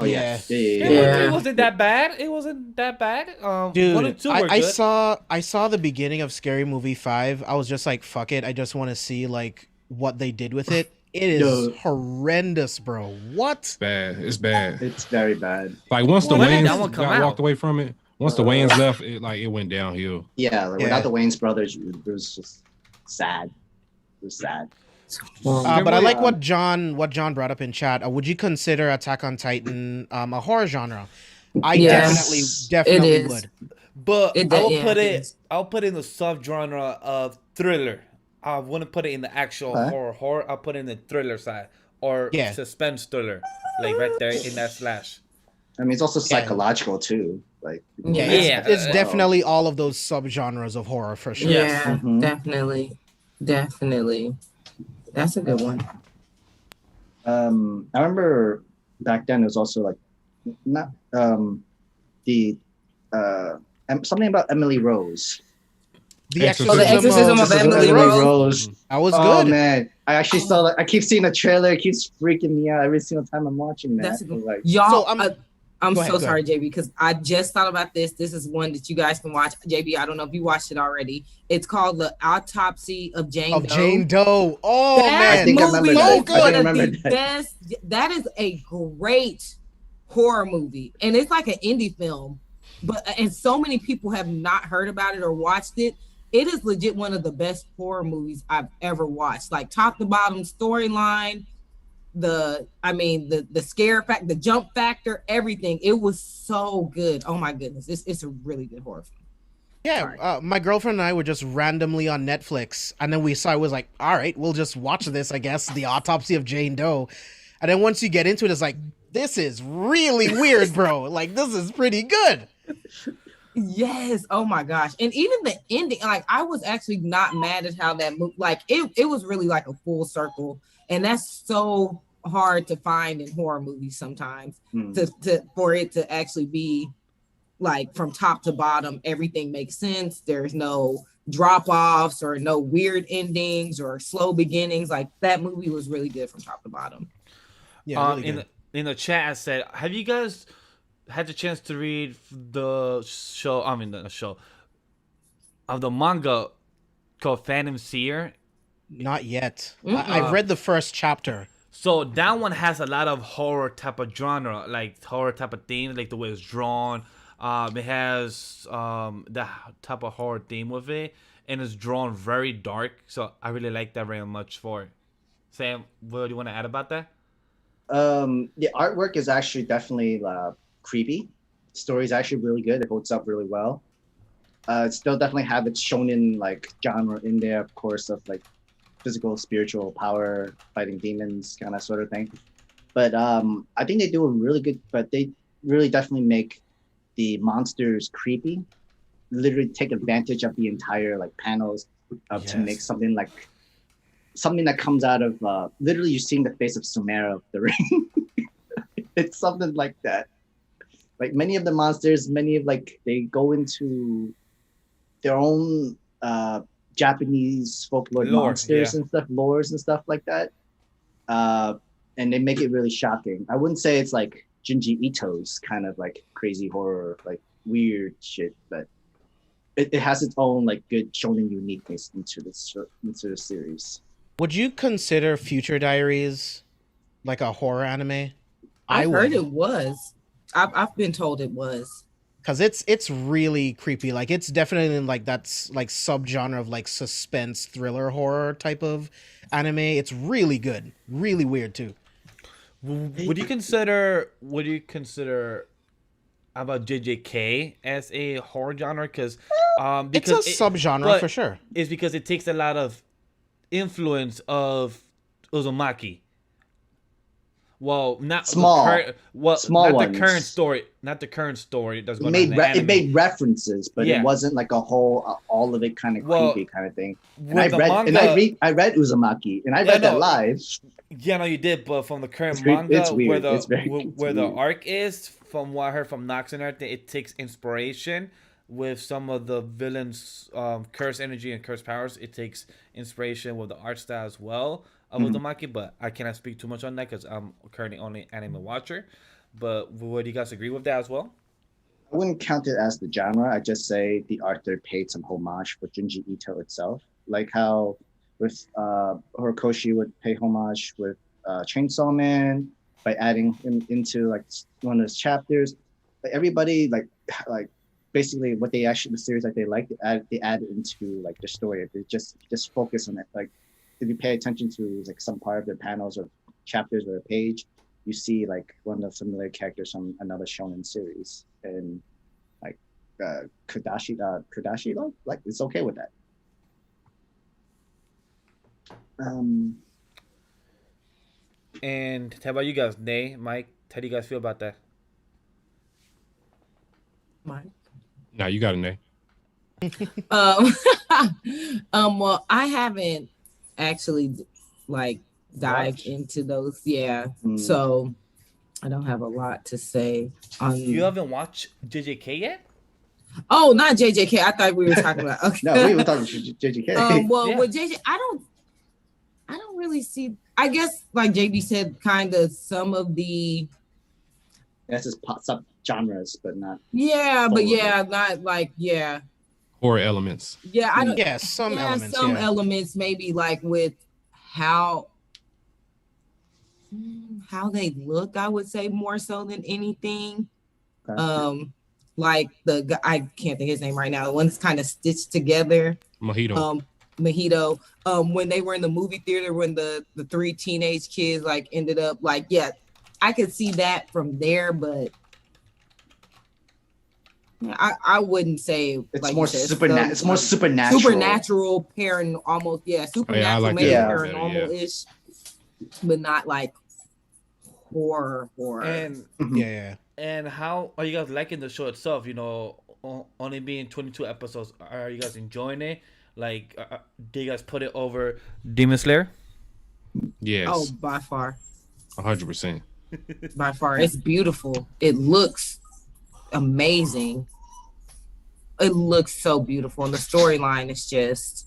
[SPEAKER 2] Oh yeah.
[SPEAKER 1] Scary
[SPEAKER 2] Yeah.
[SPEAKER 1] Movie 3 wasn't that bad. It wasn't that bad. 1 and
[SPEAKER 5] Dude,
[SPEAKER 1] 2 were
[SPEAKER 5] I
[SPEAKER 1] good.
[SPEAKER 5] saw the beginning of Scary Movie 5. I was just like, fuck it. I just want to see like what they did with it. It is
[SPEAKER 2] Yo.
[SPEAKER 5] horrendous, bro. What?
[SPEAKER 3] Bad. It's bad.
[SPEAKER 2] It's very bad.
[SPEAKER 3] Like once the
[SPEAKER 1] When did that
[SPEAKER 3] Wayans
[SPEAKER 1] one come
[SPEAKER 3] got
[SPEAKER 1] out?
[SPEAKER 3] walked away from it, once the Wayans left, it went downhill.
[SPEAKER 2] Yeah, like
[SPEAKER 5] Yeah.
[SPEAKER 2] without the Wayans brothers, it was just sad. It was sad.
[SPEAKER 5] But I like what John brought up in chat. Would you consider Attack on Titan a horror genre? I
[SPEAKER 4] Yes,
[SPEAKER 5] definitely
[SPEAKER 4] it is.
[SPEAKER 5] would.
[SPEAKER 1] But
[SPEAKER 4] It
[SPEAKER 1] I
[SPEAKER 4] does-
[SPEAKER 1] will
[SPEAKER 4] yeah,
[SPEAKER 1] put
[SPEAKER 4] it
[SPEAKER 1] it.
[SPEAKER 4] is.
[SPEAKER 1] I'll put it in the subgenre of thriller. I wouldn't put it in the actual
[SPEAKER 2] Huh?
[SPEAKER 1] horror. I'll put it in the thriller side or
[SPEAKER 5] Yeah.
[SPEAKER 1] suspense thriller, like right there in that slash.
[SPEAKER 2] I mean, it's also psychological too. Like
[SPEAKER 4] Yeah.
[SPEAKER 5] It's
[SPEAKER 1] Yeah.
[SPEAKER 5] definitely all of those subgenres of horror for sure.
[SPEAKER 1] Yes.
[SPEAKER 4] Yeah,
[SPEAKER 2] Mhm.
[SPEAKER 4] definitely. That's a good one.
[SPEAKER 2] I remember back then it was also like not the something about Emily Rose.
[SPEAKER 5] The
[SPEAKER 3] Exorcism
[SPEAKER 4] Exorcism of Emily
[SPEAKER 2] Rose.
[SPEAKER 5] That was
[SPEAKER 2] Oh
[SPEAKER 5] good.
[SPEAKER 2] man, I actually saw that. I keep seeing the trailer. It keeps freaking me out every single time I'm watching that.
[SPEAKER 4] That's a good.
[SPEAKER 2] Like,
[SPEAKER 4] Y'all,
[SPEAKER 5] So, I'm-
[SPEAKER 4] I'm
[SPEAKER 5] Go ahead,
[SPEAKER 4] so
[SPEAKER 5] go
[SPEAKER 4] sorry, JB, because I just thought about this. This is one that you guys can watch. JB, I don't know if you watched it already. It's called The Autopsy of Jane
[SPEAKER 5] Of
[SPEAKER 4] Doe.
[SPEAKER 5] Jane Doe. Oh
[SPEAKER 4] That
[SPEAKER 5] man,
[SPEAKER 2] I think I remember
[SPEAKER 4] movie
[SPEAKER 2] that.
[SPEAKER 4] is
[SPEAKER 2] I think I
[SPEAKER 4] one of
[SPEAKER 2] remember
[SPEAKER 4] the
[SPEAKER 2] that.
[SPEAKER 4] best. That is a great horror movie, and it's like an indie film, and so many people have not heard about it or watched it. It is legit one of the best horror movies I've ever watched. Like top to bottom storyline, the scare factor, the jump factor, everything. It was so good. Oh my goodness, it's a really good horror film.
[SPEAKER 5] yeah. My girlfriend and I were just randomly on Netflix, and then we saw it was like, all right, we'll just watch this. I guess The Autopsy of Jane Doe, and then once you get into it, it's like, this is really weird, bro. Like this is pretty good.
[SPEAKER 4] Yes. Oh my gosh. And even the ending, like I was actually not mad at how that moved. Like it was really like a full circle. And that's so hard to find in horror movies sometimes. For it to actually be like from top to bottom, everything makes sense. There's no drop-offs or no weird endings or slow beginnings. Like that movie was really good from top to bottom.
[SPEAKER 5] Yeah, really good.
[SPEAKER 1] In the chat, I said, have you guys had the chance to read the show? I mean, the show of the manga called Phantom Seer.
[SPEAKER 5] Not yet.
[SPEAKER 4] Mm-mm.
[SPEAKER 5] I've read the first chapter.
[SPEAKER 1] So that one has a lot of horror type of genre, like horror type of theme, like the way it's drawn. It has that type of horror theme with it, and it's drawn very dark. So I really like that very much for it. Sam, what do you want to add about that?
[SPEAKER 2] The artwork is actually definitely creepy. The story is actually really good. It holds up really well. It still definitely have its shonen like genre in there, of course, of like physical, spiritual power, fighting demons, kind of sort of thing. But I think they do a really good. But they really definitely make the monsters creepy. Literally take advantage of the entire like panels to make something that comes out of literally you're seeing the face of Sumer of the Ring. It's something like that. Like many of the monsters, they go into their own Japanese folklore monsters and stuff, lores and stuff like that. And they make it really shocking. I wouldn't say it's like Junji Ito's kind of like crazy horror, like weird shit, but it has its own like good shonen uniqueness into the series.
[SPEAKER 5] Would you consider Future Diaries like a horror anime?
[SPEAKER 4] I heard
[SPEAKER 5] would.
[SPEAKER 4] it was. I've been told it was.
[SPEAKER 5] Because it's really creepy. Like it's definitely like that's like subgenre of like suspense thriller horror type of anime. It's really good, really weird too.
[SPEAKER 1] Would you consider? How about JJK as a horror genre? Because
[SPEAKER 5] It's a subgenre
[SPEAKER 1] but
[SPEAKER 5] for sure.
[SPEAKER 1] It's because it takes a lot of influence of Uzumaki. Well, not
[SPEAKER 2] Small. Small
[SPEAKER 1] not
[SPEAKER 2] ones.
[SPEAKER 1] the current story. Not the current story that's
[SPEAKER 2] It
[SPEAKER 1] going on in
[SPEAKER 2] made
[SPEAKER 1] the
[SPEAKER 2] it
[SPEAKER 1] anime.
[SPEAKER 2] made references, but
[SPEAKER 1] Yeah.
[SPEAKER 2] it wasn't like a whole all of it kind of
[SPEAKER 1] Well,
[SPEAKER 2] creepy kind of thing. And
[SPEAKER 1] with the
[SPEAKER 2] I read Uzumaki, and I
[SPEAKER 1] Yeah,
[SPEAKER 2] read that
[SPEAKER 1] no.
[SPEAKER 2] live.
[SPEAKER 1] Yeah, no, you did, but from the current
[SPEAKER 2] It's weird.
[SPEAKER 1] manga,
[SPEAKER 2] It's weird. It's very-
[SPEAKER 1] where
[SPEAKER 2] it's
[SPEAKER 1] the
[SPEAKER 2] weird.
[SPEAKER 1] arc is, from what I heard from Nox and everything, it takes inspiration with some of the villains' curse energy and curse powers. It takes inspiration with the art style as well of Uzumaki, but I cannot speak too much on that because I'm currently only anime watcher. But would you guys agree with that as well?
[SPEAKER 2] I wouldn't count it as the genre. I just say the author paid some homage for Junji Ito itself, like how with Horikoshi would pay homage with Chainsaw Man by adding him into like one of his chapters. Like everybody like basically what they actually the series that they like they add it into like the story. They just focus on it. Like if you pay attention to like some part of their panels or chapters or a page, you see like one of the familiar characters from another shonen series, and like Kadashi, like it's okay with that.
[SPEAKER 1] And how about you guys, Nay, Mike? How do you guys feel about that?
[SPEAKER 4] Mike.
[SPEAKER 3] No, you got a name.
[SPEAKER 4] Well, I haven't actually like dived into those. Yeah. So I don't have a lot to say on.
[SPEAKER 1] You haven't watched JJK yet?
[SPEAKER 4] Oh, not JJK. I thought we were talking about. Okay.
[SPEAKER 2] No, we were talking JJK.
[SPEAKER 4] Well,
[SPEAKER 1] Yeah.
[SPEAKER 4] with JJ, I don't really see. I guess like JB said, kind of some of the.
[SPEAKER 2] That's just sub genres, but not.
[SPEAKER 4] Yeah,
[SPEAKER 2] All
[SPEAKER 4] but
[SPEAKER 2] of
[SPEAKER 4] yeah, not like yeah.
[SPEAKER 3] Horror elements.
[SPEAKER 4] Yeah, I don't.
[SPEAKER 5] Yeah, some elements.
[SPEAKER 4] Some
[SPEAKER 5] Yeah.
[SPEAKER 4] elements maybe like with how they look. I would say more so than anything.
[SPEAKER 2] Okay.
[SPEAKER 4] Like the guy, I can't think of his name right now. The one that's kind of stitched together.
[SPEAKER 3] Mojito.
[SPEAKER 4] Mojito. When they were in the movie theater, when the three teenage kids like ended up like, yeah, I could see that from there, but I wouldn't say
[SPEAKER 2] It's
[SPEAKER 4] like
[SPEAKER 2] more
[SPEAKER 4] you said,
[SPEAKER 2] supernatural. It's more supernatural.
[SPEAKER 4] supernatural, almost supernatural,
[SPEAKER 3] like
[SPEAKER 4] maybe
[SPEAKER 2] that.
[SPEAKER 4] paranormal-ish, but not like horror.
[SPEAKER 1] And
[SPEAKER 5] Yeah.
[SPEAKER 1] and how are you guys liking the show itself? You know, only being 22 episodes. Are you guys enjoying it? Like, do you guys put it over Demon Slayer?
[SPEAKER 3] Yes.
[SPEAKER 4] Oh, by far,
[SPEAKER 3] 100%.
[SPEAKER 4] by far, it's beautiful. It looks amazing. It looks so beautiful, and the storyline is just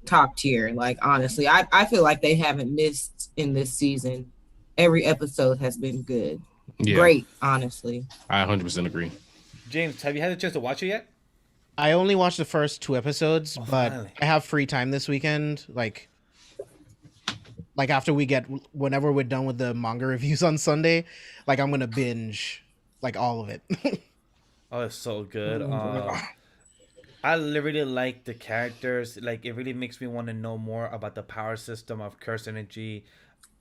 [SPEAKER 4] top tier. Like honestly, I feel like they haven't missed in this season. Every episode has been good.
[SPEAKER 3] Yeah.
[SPEAKER 4] Great, honestly.
[SPEAKER 3] I 100% agree.
[SPEAKER 1] James, have you had a chance to watch it yet?
[SPEAKER 5] I only watched the first 2 episodes, but
[SPEAKER 1] finally.
[SPEAKER 5] I have free time this weekend. Like after whenever we're done with the manga reviews on Sunday, like I'm gonna binge like all of it.
[SPEAKER 1] Oh, it's so good. I really like the characters. Like, it really makes me want to know more about the power system of curse energy,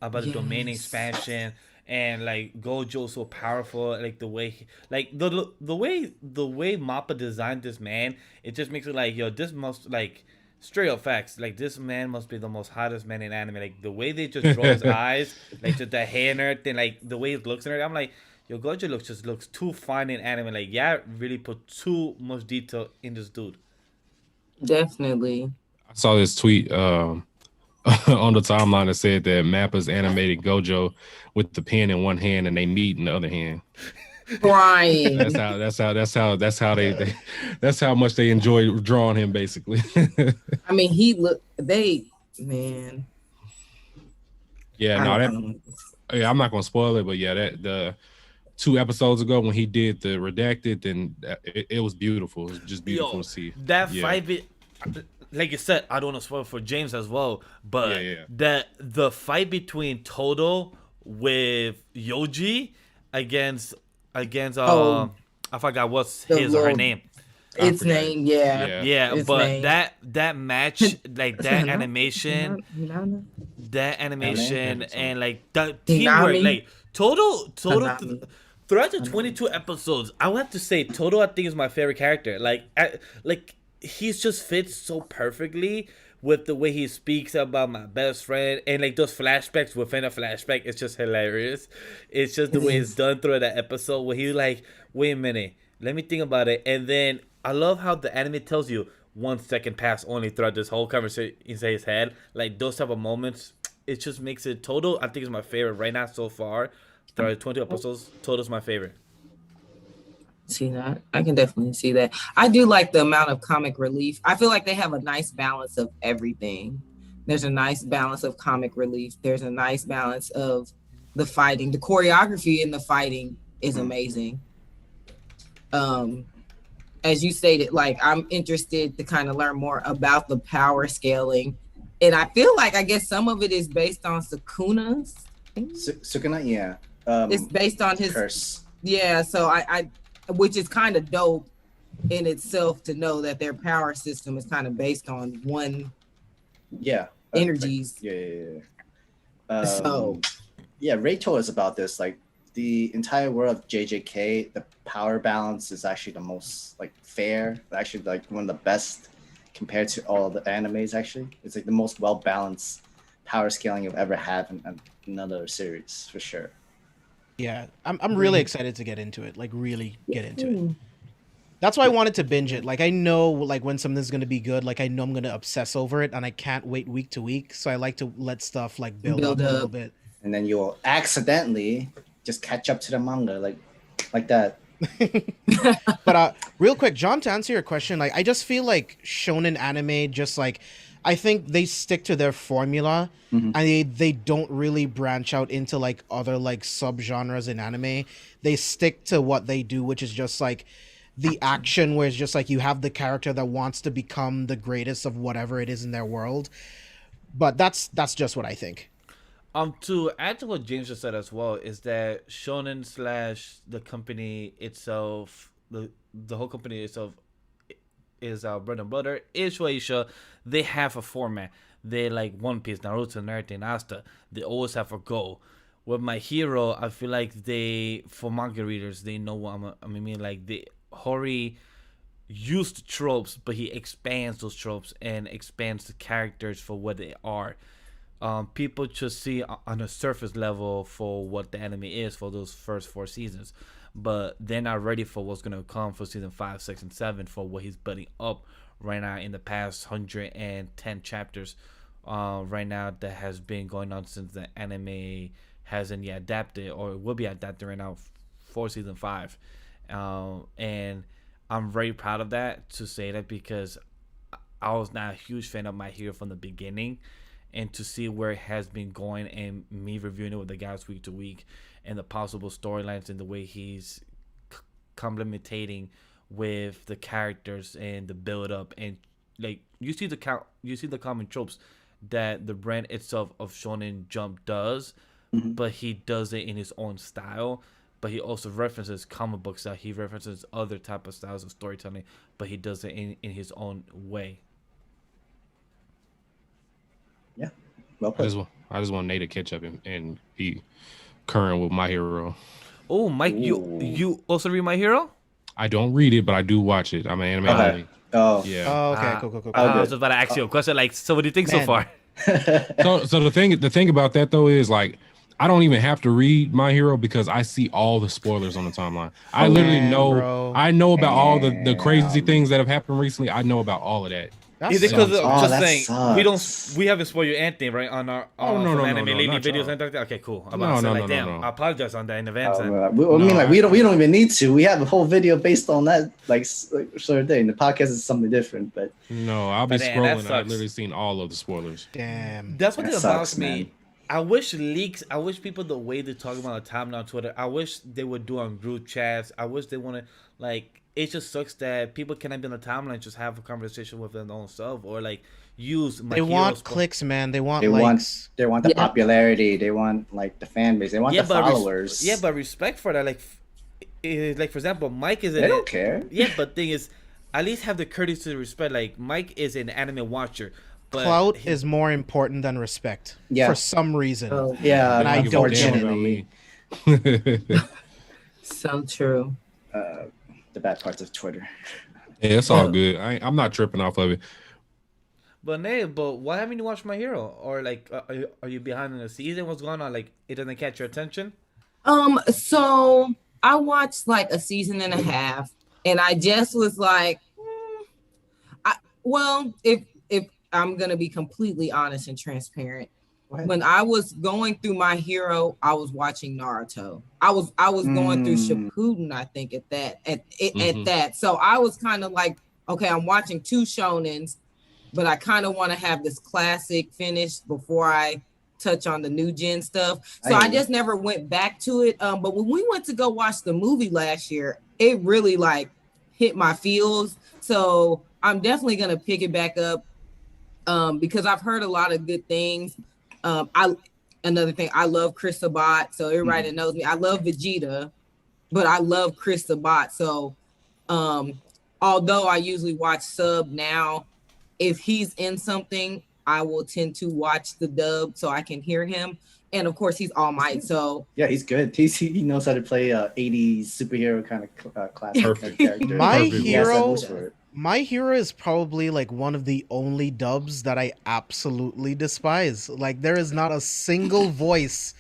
[SPEAKER 1] about the domain expansion, and like Gojo's so powerful. Like the way, the way Mappa designed this man, it just makes it like, yo, this must like straight up facts. Like this man must be the most hottest man in anime. Like the way they just draw his eyes, like just the hair and everything, like the way it looks and everything. I'm like, yo, Gojo looks too fine in anime. Like, yeah, really put too much detail in this dude.
[SPEAKER 4] Definitely.
[SPEAKER 3] I saw this tweet on the timeline that said that Mappa's animated Gojo with the pen in one hand and they meet in the other hand.
[SPEAKER 4] Crying.
[SPEAKER 3] That's how much they enjoy drawing him, basically.
[SPEAKER 4] I mean, man.
[SPEAKER 3] Yeah, I'm not gonna spoil it, but yeah, that the 2 episodes ago when he did the redacted, then it was beautiful. It was just beautiful to see.
[SPEAKER 1] That
[SPEAKER 3] Yeah.
[SPEAKER 1] fight, like you said, I don't want to spoil for James as well, but
[SPEAKER 3] Yeah.
[SPEAKER 1] the fight between Todo with Yoji against
[SPEAKER 4] Oh.
[SPEAKER 1] I forgot what's
[SPEAKER 4] The
[SPEAKER 1] his or her
[SPEAKER 4] little-
[SPEAKER 1] name.
[SPEAKER 4] Its name, yeah.
[SPEAKER 1] Yeah,
[SPEAKER 4] Its
[SPEAKER 1] but
[SPEAKER 4] name.
[SPEAKER 1] that match, like that animation,
[SPEAKER 4] Hinami?
[SPEAKER 1] and like the teamwork,
[SPEAKER 4] Hinami?
[SPEAKER 1] like Todo
[SPEAKER 4] Hanami.
[SPEAKER 1] throughout the 22 episodes, I would have to say Todo I think is my favorite character. Like he's just fits so perfectly with the way he speaks about my best friend and like those flashbacks within a flashback. It's just hilarious. It's just the way it's done throughout that episode where he's like, wait a minute, let me think about it. And then I love how the anime tells you 1 second pass only throughout this whole conversation inside his head. Like those type of moments, it just makes it Todo. I think is my favorite right now so far. Throughout 20 episodes, Todo's my favorite.
[SPEAKER 4] See that? I can definitely see that. I do like the amount of comic relief. I feel like they have a nice balance of everything. There's a nice balance of comic relief. There's a nice balance of the fighting. The choreography in the fighting is amazing. As you stated, like I'm interested to kind of learn more about the power scaling. And I feel like I guess some of it is based on Sukuna's.
[SPEAKER 2] Sukuna, yeah.
[SPEAKER 4] It's based on his
[SPEAKER 2] curse.
[SPEAKER 4] Yeah, so I which is kind of dope in itself to know that their power system is kind of based on one energies.
[SPEAKER 2] So Ray told us about this. Like the entire world of JJK, the power balance is actually the most like fair, actually like one of the best compared to all the animes. Actually, it's like the most well balanced power scaling you've ever had in another series for sure.
[SPEAKER 5] Yeah, I'm really excited to get into it. Like really get into it. That's why I wanted to binge it. Like I know like when something's gonna be good, like I know I'm gonna obsess over it and I can't wait week to week. So I like to let stuff like build up a little bit.
[SPEAKER 2] And then you'll accidentally just catch up to the manga like that.
[SPEAKER 5] But real quick, John, to answer your question, like I just feel like shonen anime just like I think they stick to their formula and they don't really branch out into like other like subgenres in anime. They stick to what they do, which is just like the action where it's just like you have the character that wants to become the greatest of whatever it is in their world. But that's just what I think.
[SPEAKER 1] To add to what James just said as well is that Shonen / the company itself, the whole company itself is our bread and butter. Is Shueisha. They have a format. They like One Piece, Naruto, and everything. Asta. They always have a goal. With My Hero, I feel like for manga readers, they know what I mean. Like Hori used tropes, but he expands those tropes and expands the characters for what they are. People just see on a surface level for what the anime is for those first 4 seasons, but they're not ready for what's gonna come for season 5, 6, and 7 for what he's building up right now in the past 110 chapters. Right now that has been going on since the anime hasn't yet adapted or will be adapted right now for season 5, and I'm very proud of that to say that because I was not a huge fan of My Hero from the beginning. And to see where it has been going and me reviewing it with the guys week to week and the possible storylines and the way he's complementing with the characters and the build up and like you see the common tropes that the brand itself of Shonen Jump does, but he does it in his own style. But he also references comic book style. He references other type of styles of storytelling, but he does it in his own way.
[SPEAKER 2] Yeah, well put.
[SPEAKER 3] I just want Nate to catch up and be current with My Hero.
[SPEAKER 1] Oh, Mike, you also read My Hero?
[SPEAKER 3] I don't read it, but I do watch it. I'm an anime heavy.
[SPEAKER 2] Oh,
[SPEAKER 3] yeah.
[SPEAKER 5] Oh, okay, cool.
[SPEAKER 1] I was about to ask you a question. Like, so what do you think so far?
[SPEAKER 3] So the thing about that though is like I don't even have to read My Hero because I see all the spoilers on the timeline. I literally know.
[SPEAKER 5] Bro.
[SPEAKER 3] I know about all the crazy things that have happened recently. I know about all of that.
[SPEAKER 1] Is it because just
[SPEAKER 2] that
[SPEAKER 1] saying
[SPEAKER 2] sucks.
[SPEAKER 1] we haven't spoiled you anything right on our
[SPEAKER 3] no,
[SPEAKER 1] anime lately
[SPEAKER 3] not
[SPEAKER 1] videos
[SPEAKER 3] y'all.
[SPEAKER 1] and like that? Okay, cool. I'm
[SPEAKER 3] No,
[SPEAKER 1] about to say,
[SPEAKER 3] no,
[SPEAKER 1] like,
[SPEAKER 3] no,
[SPEAKER 1] damn,
[SPEAKER 3] no.
[SPEAKER 1] I apologize on that in advance.
[SPEAKER 2] I mean, like we don't even need to. We have a whole video based on that, like sort of thing. The podcast is something different, but
[SPEAKER 3] No, I'll be
[SPEAKER 1] But damn, that
[SPEAKER 3] scrolling. I've
[SPEAKER 1] sucks.
[SPEAKER 3] literally seen all of the spoilers.
[SPEAKER 5] Damn.
[SPEAKER 1] That's what
[SPEAKER 2] That
[SPEAKER 1] it
[SPEAKER 2] sucks,
[SPEAKER 1] about me.
[SPEAKER 2] man.
[SPEAKER 1] I wish people the way they talk about the timeline on Twitter. I wish they would do on group chats. I wish they want to like it just sucks that people cannot be on the timeline just have a conversation with their own self or like use my
[SPEAKER 5] They want
[SPEAKER 1] heroes.
[SPEAKER 5] clicks, man. They want
[SPEAKER 2] They
[SPEAKER 5] likes.
[SPEAKER 2] want the
[SPEAKER 4] Yeah.
[SPEAKER 2] popularity. They want like the fan base. They want
[SPEAKER 1] Yeah,
[SPEAKER 2] the
[SPEAKER 1] but
[SPEAKER 2] followers.
[SPEAKER 1] yeah, but respect for that. Like for example, Mike is in
[SPEAKER 2] they
[SPEAKER 1] it.
[SPEAKER 2] don't care.
[SPEAKER 1] Yeah, but thing is, at least have the courtesy to respect. Like Mike is an anime watcher, but
[SPEAKER 5] Clout is more important than respect
[SPEAKER 2] Yeah.
[SPEAKER 5] for some reason.
[SPEAKER 4] So,
[SPEAKER 2] Yeah,
[SPEAKER 5] And I
[SPEAKER 3] give a
[SPEAKER 5] don't
[SPEAKER 3] damn
[SPEAKER 5] get
[SPEAKER 3] about
[SPEAKER 2] unfortunately,
[SPEAKER 3] me.
[SPEAKER 4] so true.
[SPEAKER 2] the bad parts of Twitter.
[SPEAKER 3] Yeah, it's all good. I'm not tripping off of it.
[SPEAKER 1] but why haven't you watched My Hero? Or like, are you behind in the season? What's going on? Like, it doesn't catch your attention?
[SPEAKER 4] So I watched like a season and a half, and I just was like, well, if I'm gonna be completely honest and transparent, when I was going through My Hero, I was watching Naruto. I was going through Shippuden, I think at that. So I was kind of like, okay, I'm watching two shonens, but I kind of want to have this classic finished before I touch on the new gen stuff. So I just never went back to it. But when we went to go watch the movie last year, it really like hit my feels. So I'm definitely gonna pick it back up because I've heard a lot of good things. Another thing, I love Chris Sabat. So everybody that knows me, I love Vegeta, but I love Chris Sabat. So although I usually watch sub now, if he's in something, I will tend to watch the dub so I can hear him. And of course, he's All Might. So
[SPEAKER 2] Yeah, he's good. He knows how to play 80s superhero kind of classic
[SPEAKER 3] Perfect.
[SPEAKER 2] character.
[SPEAKER 5] My
[SPEAKER 3] Perfect.
[SPEAKER 2] He has that
[SPEAKER 5] Hero,
[SPEAKER 2] moves for it.
[SPEAKER 5] My Hero is probably like one of the only dubs that I absolutely despise. Like there is not a single voice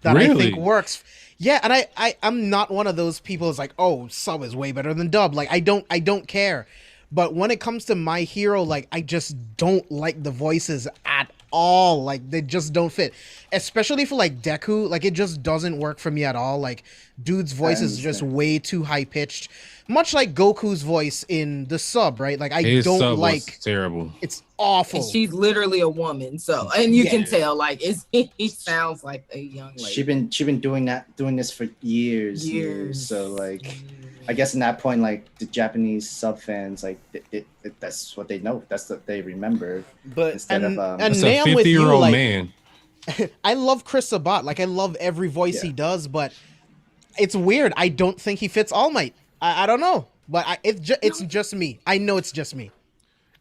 [SPEAKER 5] that I
[SPEAKER 3] Really?
[SPEAKER 5] think works. Yeah, and I'm not one of those people who's like, oh, sub is way better than dub. Like I don't care. But when it comes to My Hero, like I just don't like the voices at all. Like they just don't fit. Especially for like Deku, like it just doesn't work for me at all. Like dude's voice is just
[SPEAKER 2] understand.
[SPEAKER 5] way too high pitched. Much like Goku's voice in the sub, right? Like I
[SPEAKER 3] His
[SPEAKER 5] don't
[SPEAKER 3] sub
[SPEAKER 5] like
[SPEAKER 3] was terrible.
[SPEAKER 5] it's awful.
[SPEAKER 4] and she's literally a woman. So and you
[SPEAKER 5] Yeah.
[SPEAKER 4] can tell like he sounds like a young lady.
[SPEAKER 2] She been doing this for years. So like, I guess in that point, like the Japanese sub fans, like that's what they know. That's what they remember.
[SPEAKER 1] But
[SPEAKER 2] Instead
[SPEAKER 5] and-
[SPEAKER 2] of
[SPEAKER 5] and
[SPEAKER 3] It's
[SPEAKER 5] Nay,
[SPEAKER 3] a
[SPEAKER 5] I'm with you,
[SPEAKER 3] 50-year-old
[SPEAKER 5] like-
[SPEAKER 3] man.
[SPEAKER 5] I love Chris Sabat. Like I love every voice
[SPEAKER 2] Yeah.
[SPEAKER 5] he does, but it's weird. I don't think he fits All Might. I don't know, but it's just me. I know it's just me.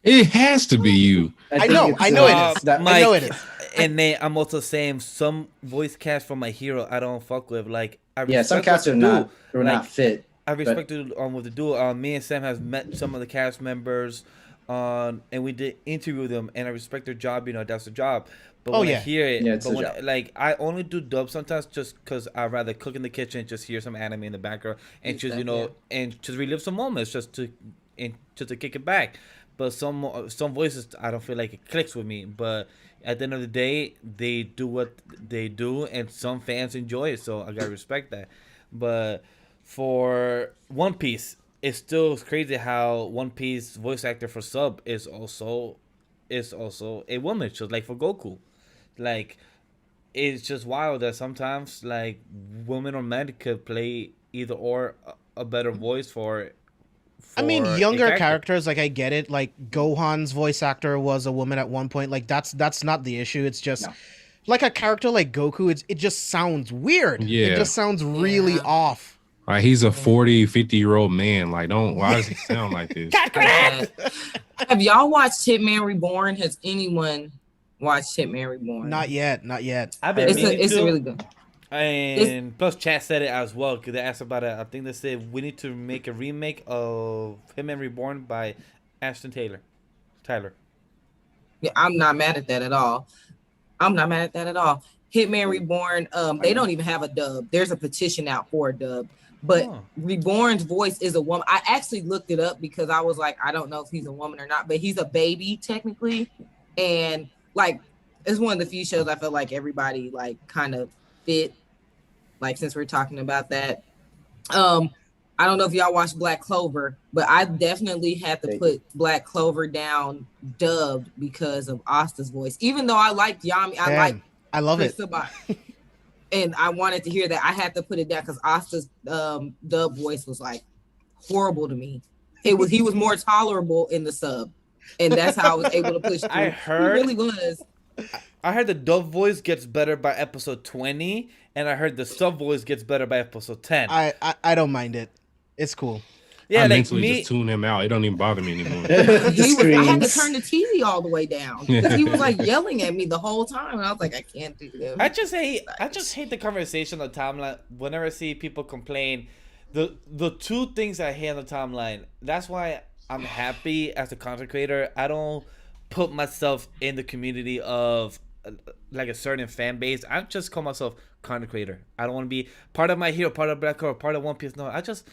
[SPEAKER 3] It has to be you.
[SPEAKER 5] I know it is. I know it is.
[SPEAKER 1] And then I'm also saying some voice cast from My Hero I don't fuck with. Like I
[SPEAKER 2] Yeah, some
[SPEAKER 1] respect
[SPEAKER 2] cats
[SPEAKER 1] what
[SPEAKER 2] are
[SPEAKER 1] they
[SPEAKER 2] not
[SPEAKER 1] do.
[SPEAKER 2] not
[SPEAKER 1] Like,
[SPEAKER 2] fit.
[SPEAKER 1] I respect with the duo. Me and Sam has met some of the cast members, and we did interview them, and I respect their job. You know, that's their job. But
[SPEAKER 5] Oh,
[SPEAKER 1] when
[SPEAKER 5] yeah.
[SPEAKER 1] I hear it,
[SPEAKER 2] Yeah, it's
[SPEAKER 1] but
[SPEAKER 2] their
[SPEAKER 1] when
[SPEAKER 2] job.
[SPEAKER 1] like I only do dub sometimes just because I rather cook in the kitchen, and just hear some anime in the background, and just and just relive some moments, just to kick it back. But some voices I don't feel like it clicks with me. But at the end of the day, they do what they do, and some fans enjoy it, so I gotta respect that. But for One Piece, it's still crazy how One Piece voice actor for sub is also a woman, just like for Goku. Like it's just wild that sometimes like women or men could play either or a better voice for
[SPEAKER 5] I mean,
[SPEAKER 1] a
[SPEAKER 5] younger
[SPEAKER 1] character.
[SPEAKER 5] characters, like I get it. Like Gohan's voice actor was a woman at one point. Like that's not the issue. It's just
[SPEAKER 2] No.
[SPEAKER 5] like a character like Goku. It just sounds weird.
[SPEAKER 3] Yeah.
[SPEAKER 5] It just sounds really
[SPEAKER 4] Yeah.
[SPEAKER 5] off.
[SPEAKER 3] Like he's a 40, 50-year-old man. Like, why does he sound like this?
[SPEAKER 4] Have y'all watched Hitman Reborn? Has anyone watched Hitman Reborn?
[SPEAKER 5] Not yet. Not yet.
[SPEAKER 1] I've been
[SPEAKER 4] It's
[SPEAKER 1] meaning
[SPEAKER 4] it's
[SPEAKER 1] to.
[SPEAKER 4] really good.
[SPEAKER 1] And plus, chat said it as well because they asked about it. I think they said we need to make a remake of Hitman Reborn by Ashton Tyler.
[SPEAKER 4] Yeah, I'm not mad at that at all. Hitman Reborn, they don't even have a dub. There's a petition out for a dub. But
[SPEAKER 1] Oh.
[SPEAKER 4] Reborn's voice is a woman. I actually looked it up because I was like, I don't know if he's a woman or not, but he's a baby technically. And like, it's one of the few shows I feel like everybody like kind of fit. Like, since we're talking about that, I don't know if y'all watched Black Clover, but I definitely had to put Black Clover down dubbed because of Asta's voice. Even though I liked Yami,
[SPEAKER 5] I love
[SPEAKER 4] Chris
[SPEAKER 5] it.
[SPEAKER 4] Sabat. And I wanted to hear that. I had to put it down because Asta's dub voice was like horrible to me. He was more tolerable in the sub, and that's how I was able to push through.
[SPEAKER 1] I heard-
[SPEAKER 4] He really was.
[SPEAKER 1] I heard the dub voice gets better by episode 20, and I heard the sub voice gets better by episode 10.
[SPEAKER 5] I don't mind it. It's cool.
[SPEAKER 1] Yeah,
[SPEAKER 3] I
[SPEAKER 1] like
[SPEAKER 3] mentally
[SPEAKER 1] me.
[SPEAKER 3] just tune him out. It don't even bother me anymore.
[SPEAKER 4] I had to turn the TV all the way down because he was like yelling at me the whole time, and I was like, I can't do this.
[SPEAKER 1] I just hate the conversation on the timeline. Whenever I see people complain, the two things I hate on the timeline. That's why I'm happy as a content creator. I don't put myself in the community of like a certain fan base. I just call myself content creator. I don't want to be part of My Hero, part of Black Clover, part of One Piece. No, I just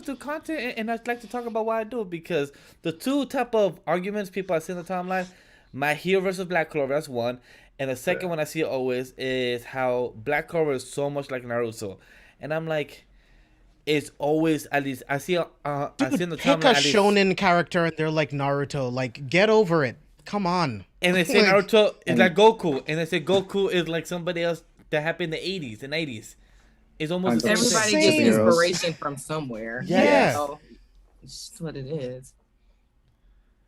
[SPEAKER 1] do content, and I like to talk about what I do, because the two type of arguments people I see in the timeline, My Hero versus Black Clover, that's one, and the second one I see always is how Black Clover is so much like Naruto, and I'm like, it's always, at least I see I see in the
[SPEAKER 5] Pick
[SPEAKER 1] timeline
[SPEAKER 5] a shonen character and they're like Naruto. Like, get over it. Come on.
[SPEAKER 1] and they say
[SPEAKER 5] Like-
[SPEAKER 1] Naruto is like Goku, and they say Goku is like somebody else that happened in the 80s and 90s. It's almost the same
[SPEAKER 4] Everybody
[SPEAKER 1] thing.
[SPEAKER 4] gets
[SPEAKER 5] Same.
[SPEAKER 4] inspiration from somewhere.
[SPEAKER 5] Yeah.
[SPEAKER 4] So it's just what it is.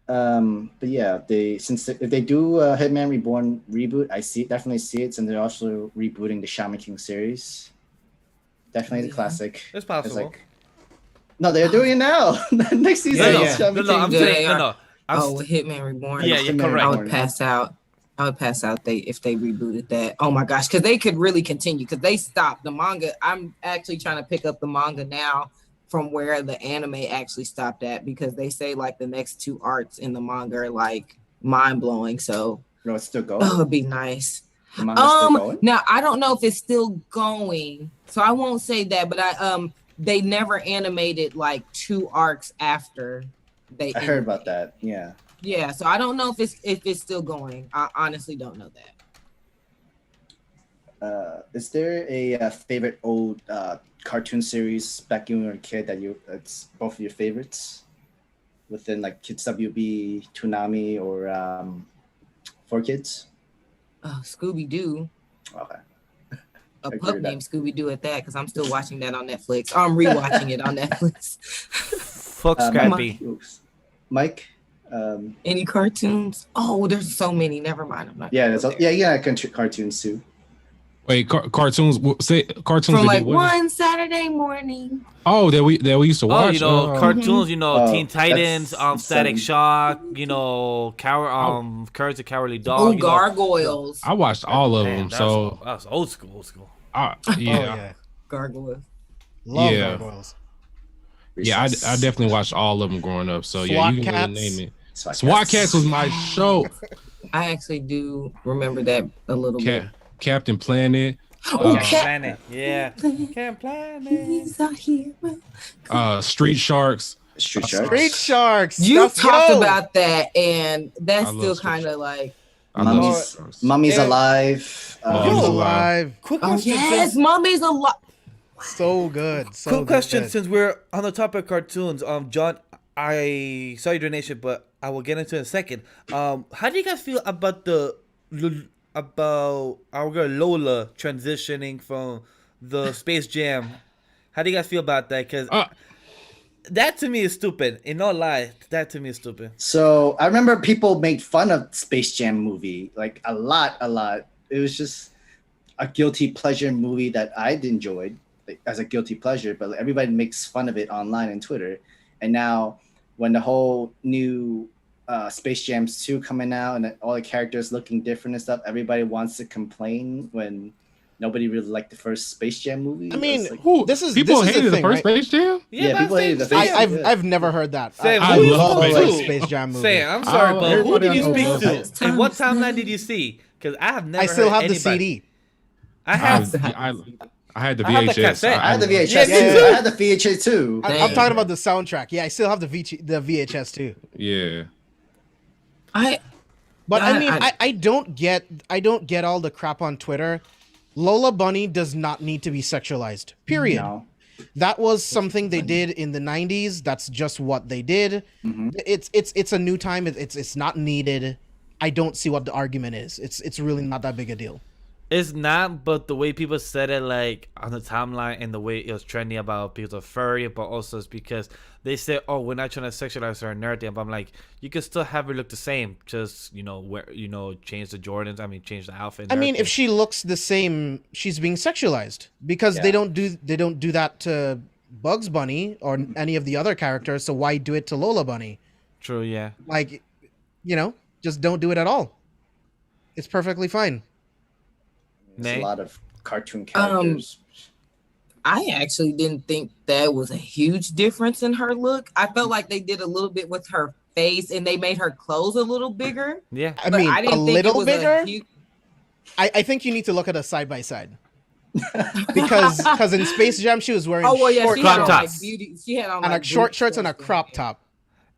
[SPEAKER 2] But yeah, if they do Hitman Reborn reboot, definitely see it, and they're also rebooting the Shaman King series. Definitely the classic.
[SPEAKER 1] It's possible.
[SPEAKER 2] No, they're doing it now. Next season,
[SPEAKER 1] No,
[SPEAKER 2] is Shaman
[SPEAKER 1] no, I'm
[SPEAKER 2] King.
[SPEAKER 1] saying, no.
[SPEAKER 4] With Hitman Reborn.
[SPEAKER 1] Yeah, you're correct.
[SPEAKER 4] I would pass out. If they rebooted that. Oh my gosh, because they could really continue, because they stopped the manga. I'm actually trying to pick up the manga now from where the anime actually stopped at, because they say like the next two arcs in the manga are like mind blowing. So
[SPEAKER 2] No, it's still going.
[SPEAKER 4] it'd be nice.
[SPEAKER 2] The manga's still going.
[SPEAKER 4] Now I don't know if it's still going, so I won't say that. But they never animated like two arcs after they.
[SPEAKER 2] I heard about that. Yeah.
[SPEAKER 4] Yeah, so I don't know if it's still going. I honestly don't know that.
[SPEAKER 2] Is there a favorite old cartoon series back when you were a kid that's both of your favorites within like Kids WB, Toonami, or 4Kids?
[SPEAKER 4] Oh, Scooby Doo.
[SPEAKER 2] Okay.
[SPEAKER 4] A
[SPEAKER 2] agree
[SPEAKER 4] pup
[SPEAKER 2] with that.
[SPEAKER 4] named Scooby Doo at that, because I'm still watching that on Netflix. I'm rewatching it on Netflix.
[SPEAKER 1] Fuck Scrappy.
[SPEAKER 2] Mike.
[SPEAKER 4] Any cartoons? Oh, there's so many. Never mind. I'm not.
[SPEAKER 2] Yeah,
[SPEAKER 4] gonna go there.
[SPEAKER 2] yeah, cartoons too.
[SPEAKER 3] Wait, cartoons. Say cartoons.
[SPEAKER 4] From
[SPEAKER 3] that
[SPEAKER 4] like
[SPEAKER 3] did what?
[SPEAKER 4] one Saturday morning.
[SPEAKER 3] Oh, that we used to watch.
[SPEAKER 1] Cartoons, Teen
[SPEAKER 2] that's
[SPEAKER 1] Titans, Static
[SPEAKER 2] seven.
[SPEAKER 1] Shock, Courage the Cowardly Dog.
[SPEAKER 4] Oh, Gargoyles.
[SPEAKER 3] I watched all of
[SPEAKER 1] Damn,
[SPEAKER 3] them.
[SPEAKER 1] that's
[SPEAKER 3] So
[SPEAKER 1] that's old school.
[SPEAKER 3] yeah,
[SPEAKER 5] Oh, yeah.
[SPEAKER 4] Gargoyles.
[SPEAKER 5] Love
[SPEAKER 3] Yeah.
[SPEAKER 5] gargoyles.
[SPEAKER 3] yeah, I definitely watched all of them growing up. So yeah,
[SPEAKER 5] SWAT
[SPEAKER 3] you can
[SPEAKER 5] Cats.
[SPEAKER 3] really name it.
[SPEAKER 2] SWAT
[SPEAKER 3] SWAT Cats was my show.
[SPEAKER 4] I actually do remember that a little bit.
[SPEAKER 3] Captain Planet.
[SPEAKER 4] Oh,
[SPEAKER 1] Can't plan it. Yeah. Can't plan it.
[SPEAKER 4] He's a hero.
[SPEAKER 3] Street Sharks.
[SPEAKER 2] Street Sharks.
[SPEAKER 5] Street Sharks.
[SPEAKER 4] You
[SPEAKER 5] Let's
[SPEAKER 4] talked
[SPEAKER 5] go.
[SPEAKER 4] about that, and that's
[SPEAKER 3] I love
[SPEAKER 4] still
[SPEAKER 3] Street
[SPEAKER 4] kind of like,
[SPEAKER 3] I love
[SPEAKER 2] Mummy's-
[SPEAKER 3] Street Sharks.
[SPEAKER 2] Mummy's
[SPEAKER 1] Yeah.
[SPEAKER 2] Alive.
[SPEAKER 3] Mummy's
[SPEAKER 5] You're
[SPEAKER 3] alive.
[SPEAKER 5] alive.
[SPEAKER 1] Quick
[SPEAKER 4] oh
[SPEAKER 1] question.
[SPEAKER 4] yes, Mommy's a lot.
[SPEAKER 5] So good. So
[SPEAKER 1] Quick
[SPEAKER 5] good.
[SPEAKER 1] question, since we're on the topic of cartoons, John, I saw your donation, but I will get into it in a second. How do you guys feel about about our girl Lola transitioning from the Space Jam? How do you guys feel about that? Because that to me is stupid. In no lie, that to me is stupid.
[SPEAKER 2] So I remember people made fun of Space Jam movie, like a lot. It was just a guilty pleasure movie that I enjoyed, like, as a guilty pleasure, but everybody makes fun of it online and Twitter. And now when the whole new Space Jams 2 coming out and all the characters looking different and stuff, everybody wants to complain when nobody really liked the first Space Jam movie.
[SPEAKER 5] I mean,
[SPEAKER 2] It's like,
[SPEAKER 3] Who?
[SPEAKER 5] This is-
[SPEAKER 3] people
[SPEAKER 5] this is the
[SPEAKER 3] hated the
[SPEAKER 5] thing,
[SPEAKER 3] first
[SPEAKER 5] right?
[SPEAKER 3] Space Jam.
[SPEAKER 2] Yeah,
[SPEAKER 1] but
[SPEAKER 2] people hated the
[SPEAKER 1] Space
[SPEAKER 2] first-
[SPEAKER 1] Jam.
[SPEAKER 5] I've never heard that.
[SPEAKER 1] Sam,
[SPEAKER 5] I
[SPEAKER 3] who you
[SPEAKER 5] love
[SPEAKER 3] speak
[SPEAKER 5] the
[SPEAKER 3] to?
[SPEAKER 5] Space Jam movie.
[SPEAKER 1] Sam, I'm sorry,
[SPEAKER 3] Oh,
[SPEAKER 1] but who
[SPEAKER 3] everybody
[SPEAKER 1] did you
[SPEAKER 3] knows
[SPEAKER 1] speak
[SPEAKER 3] that.
[SPEAKER 1] to? And what timeline did you see? Because I have never.
[SPEAKER 5] I still
[SPEAKER 1] heard
[SPEAKER 5] have the
[SPEAKER 1] anybody.
[SPEAKER 5] CD.
[SPEAKER 1] I have.
[SPEAKER 3] I had the
[SPEAKER 1] I have the
[SPEAKER 3] VHS.
[SPEAKER 1] cassette.
[SPEAKER 2] I had the VHS
[SPEAKER 1] Yeah,
[SPEAKER 2] too.
[SPEAKER 1] me too.
[SPEAKER 2] I had the VHS too.
[SPEAKER 5] I'm
[SPEAKER 4] Dang.
[SPEAKER 5] talking about the soundtrack. Yeah, I still have the VHS too.
[SPEAKER 3] Yeah.
[SPEAKER 5] But I
[SPEAKER 4] I-
[SPEAKER 5] mean,
[SPEAKER 4] I-
[SPEAKER 5] I don't get all the crap on Twitter. Lola Bunny does not need to be sexualized. Period.
[SPEAKER 2] No.
[SPEAKER 5] That was something they did in the 90s. That's just what they did.
[SPEAKER 2] Mhm.
[SPEAKER 5] It's a new time. It's not needed. I don't see what the argument is. It's really not that big a deal.
[SPEAKER 1] It's not, but the way people said it, like on the timeline, and the way it was trending about people are furry, but also it's because they said, "Oh, we're not trying to sexualize her and everything." But I'm like, you can still have her look the same, just change the Jordans. I mean, change the outfit.
[SPEAKER 5] I mean, if she looks the same, she's being sexualized because they don't do that to Bugs Bunny or any of the other characters. So why do it to Lola Bunny?
[SPEAKER 1] True, yeah.
[SPEAKER 5] Like, just don't do it at all. It's perfectly fine.
[SPEAKER 2] There's a lot of cartoon characters.
[SPEAKER 4] I actually didn't think that was a huge difference in her look. I felt like they did a little bit with her face and they made her clothes a little bigger.
[SPEAKER 1] Yeah.
[SPEAKER 5] I mean, a little bigger? I think you need to look at a side by side. Because in Space Jam she was wearing short
[SPEAKER 1] crop tops.
[SPEAKER 4] She had on
[SPEAKER 5] and short shorts and a crop top.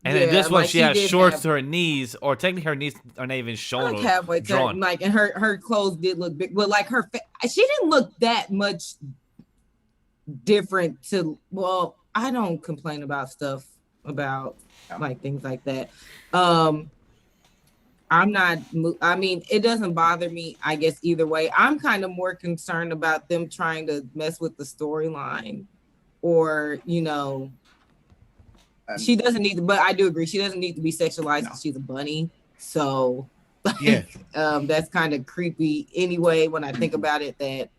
[SPEAKER 1] And in this one, she has shorts to her knees, or technically her knees are not even shown.
[SPEAKER 4] Like halfway drawn. Like, and her clothes did look big, but like she didn't look that much different. Well, I don't complain about stuff about like things like that. I'm not. I mean, it doesn't bother me. I guess either way, I'm kind of more concerned about them trying to mess with the storyline, or she doesn't need to, but I do agree. She doesn't need to be sexualized because she's a bunny. So
[SPEAKER 5] yeah,
[SPEAKER 4] that's kind of creepy anyway when I think about it, that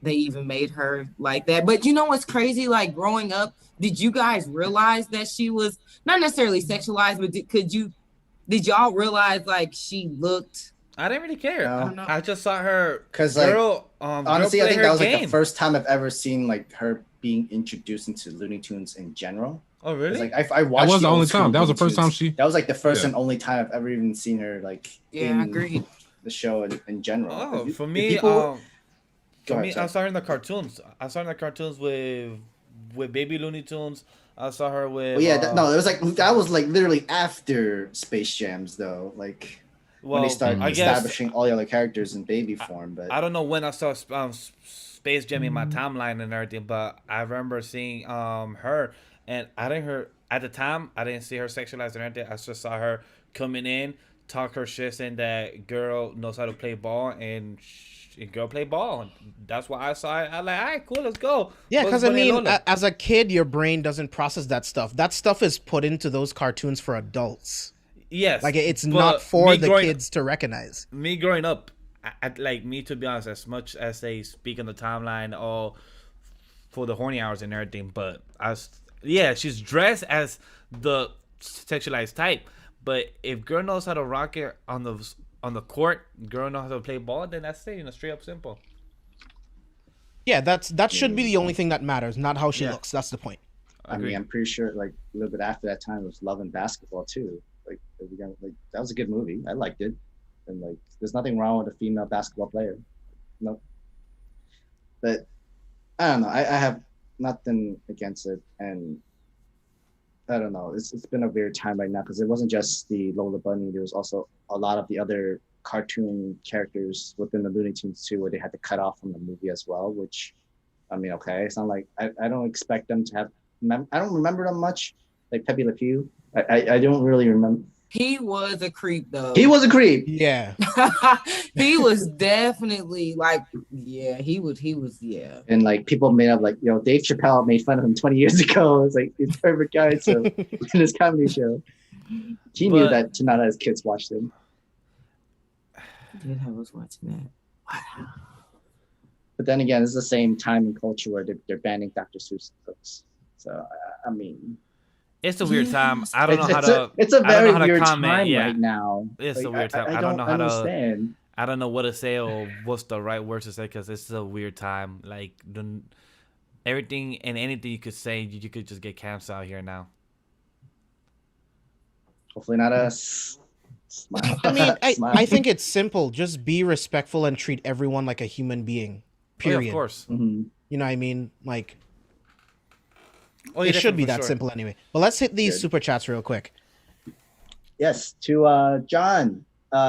[SPEAKER 4] they even made her like that. But you know what's crazy? Like growing up, did you guys realize that she was not necessarily sexualized, but did y'all realize like she looked?
[SPEAKER 1] I didn't really care.
[SPEAKER 2] No.
[SPEAKER 1] I just saw her
[SPEAKER 2] because honestly, I think that was like the first time I've ever seen like her being introduced into Looney Tunes in general.
[SPEAKER 1] Oh really?
[SPEAKER 2] Like I watched.
[SPEAKER 3] That was the only time. That was the
[SPEAKER 2] Looney
[SPEAKER 3] first time
[SPEAKER 2] Tunes. That was like the first and only time I've ever even seen her like.
[SPEAKER 4] Yeah, I agree.
[SPEAKER 2] The show in general.
[SPEAKER 1] Oh, for me, I saw her in the cartoons. I saw her in the cartoons with Baby Looney Tunes. I saw her with.
[SPEAKER 2] Well, yeah, that was like literally after Space Jams though, like. When they start establishing all the other characters in baby form, but
[SPEAKER 1] I don't know when I saw Space Jam in my timeline and everything, but I remember seeing her, and I didn't see her sexualized or anything. I just saw her coming in, talk her shit, saying that girl knows how to play ball, and girl play ball. And that's what I saw. I like, all right, cool, let's go.
[SPEAKER 5] Yeah, because I mean, as a kid, your brain doesn't process that stuff. That stuff is put into those cartoons for adults.
[SPEAKER 1] Yes,
[SPEAKER 5] like it's not for the kids to recognize.
[SPEAKER 1] Me growing up, like me, to be honest, as much as they speak on the timeline, all for the horny hours and everything, but she's dressed as the sexualized type. But if girl knows how to rock it on the court, girl knows how to play ball, then that's it. Straight up simple.
[SPEAKER 5] Yeah, that should be the only thing that matters, not how she looks. That's the point.
[SPEAKER 2] I mean, I'm pretty sure like a little bit after that time it was Love and Basketball too. Like that was a good movie. I liked it, and like there's nothing wrong with a female basketball player. No, but I don't know. I have nothing against it, and I don't know. It's been a weird time right now because it wasn't just the Lola Bunny. There was also a lot of the other cartoon characters within the Looney Tunes too, where they had to cut off from the movie as well. Which, I mean, okay, it's not like I don't expect them to have. I don't remember them much, like Pepe Le Pew. I don't really remember.
[SPEAKER 4] He was a creep though.
[SPEAKER 2] He was a creep.
[SPEAKER 5] Yeah.
[SPEAKER 4] He was definitely like, yeah, he was, yeah.
[SPEAKER 2] And like people made up like, Dave Chappelle made fun of him 20 years ago. It's like he's a perfect guy. So in his comedy show, he knew that not as kids watched him.
[SPEAKER 4] Yeah, I was watching that. Wow.
[SPEAKER 2] But then again, it's the same time and culture where they're banning Dr. Seuss books. So I mean,
[SPEAKER 1] it's a weird time. I don't know how to.
[SPEAKER 2] It's a very weird
[SPEAKER 1] time
[SPEAKER 2] right now.
[SPEAKER 1] It's a weird time. I don't know how to. I don't know what to say or what's the right words to say because it's a weird time. Like everything and anything you could say, you could just get canceled out here now.
[SPEAKER 2] Hopefully not us. Smile.
[SPEAKER 5] I mean, I think it's simple. Just be respectful and treat everyone like a human being. Period.
[SPEAKER 1] Oh, yeah, of course.
[SPEAKER 2] Mm-hmm.
[SPEAKER 5] You know what I mean? Like.
[SPEAKER 1] Oh, yeah,
[SPEAKER 5] it should be that simple anyway. But let's hit these super chats real quick.
[SPEAKER 2] Yes, to John.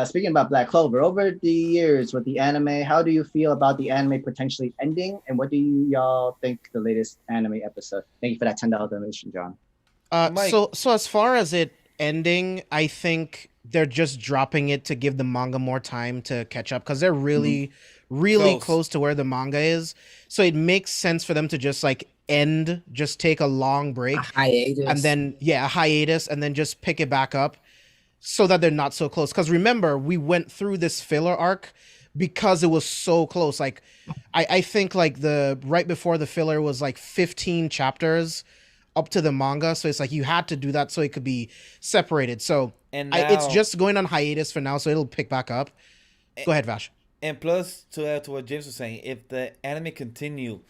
[SPEAKER 2] Speaking about Black Clover, over the years with the anime, how do you feel about the anime potentially ending? And what do y'all think the latest anime episode? Thank you for that $10 donation, John.
[SPEAKER 5] So as far as it ending, I think they're just dropping it to give the manga more time to catch up because they're really, really close to where the manga is. So it makes sense for them to just like just take a long
[SPEAKER 4] A
[SPEAKER 5] break
[SPEAKER 4] hiatus.
[SPEAKER 5] and then a hiatus and then just pick it back up so that they're not so close. Because remember, we went through this filler arc because it was so close. Like I think like the right before the filler was like 15 chapters up to the manga, so it's like you had to do that so it could be separated. So
[SPEAKER 1] And
[SPEAKER 5] it's
[SPEAKER 1] now-
[SPEAKER 5] just going on hiatus for now, so it'll pick back up. Go ahead, Vash.
[SPEAKER 1] And plus, to add to what James was saying, if the anime continue,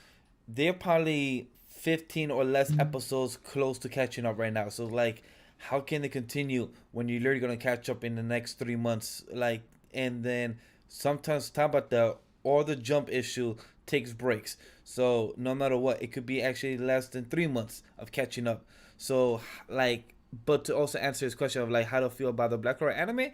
[SPEAKER 1] they're probably 15 or less episodes close to catching up right now. So, like, how can they continue when you're literally going to catch up in the next 3 months? Like, and then sometimes talk about the jump issue takes breaks. So, no matter what, it could be actually less than 3 months of catching up. So, like, but to also answer his question of, like, how to feel about the Black Clover anime,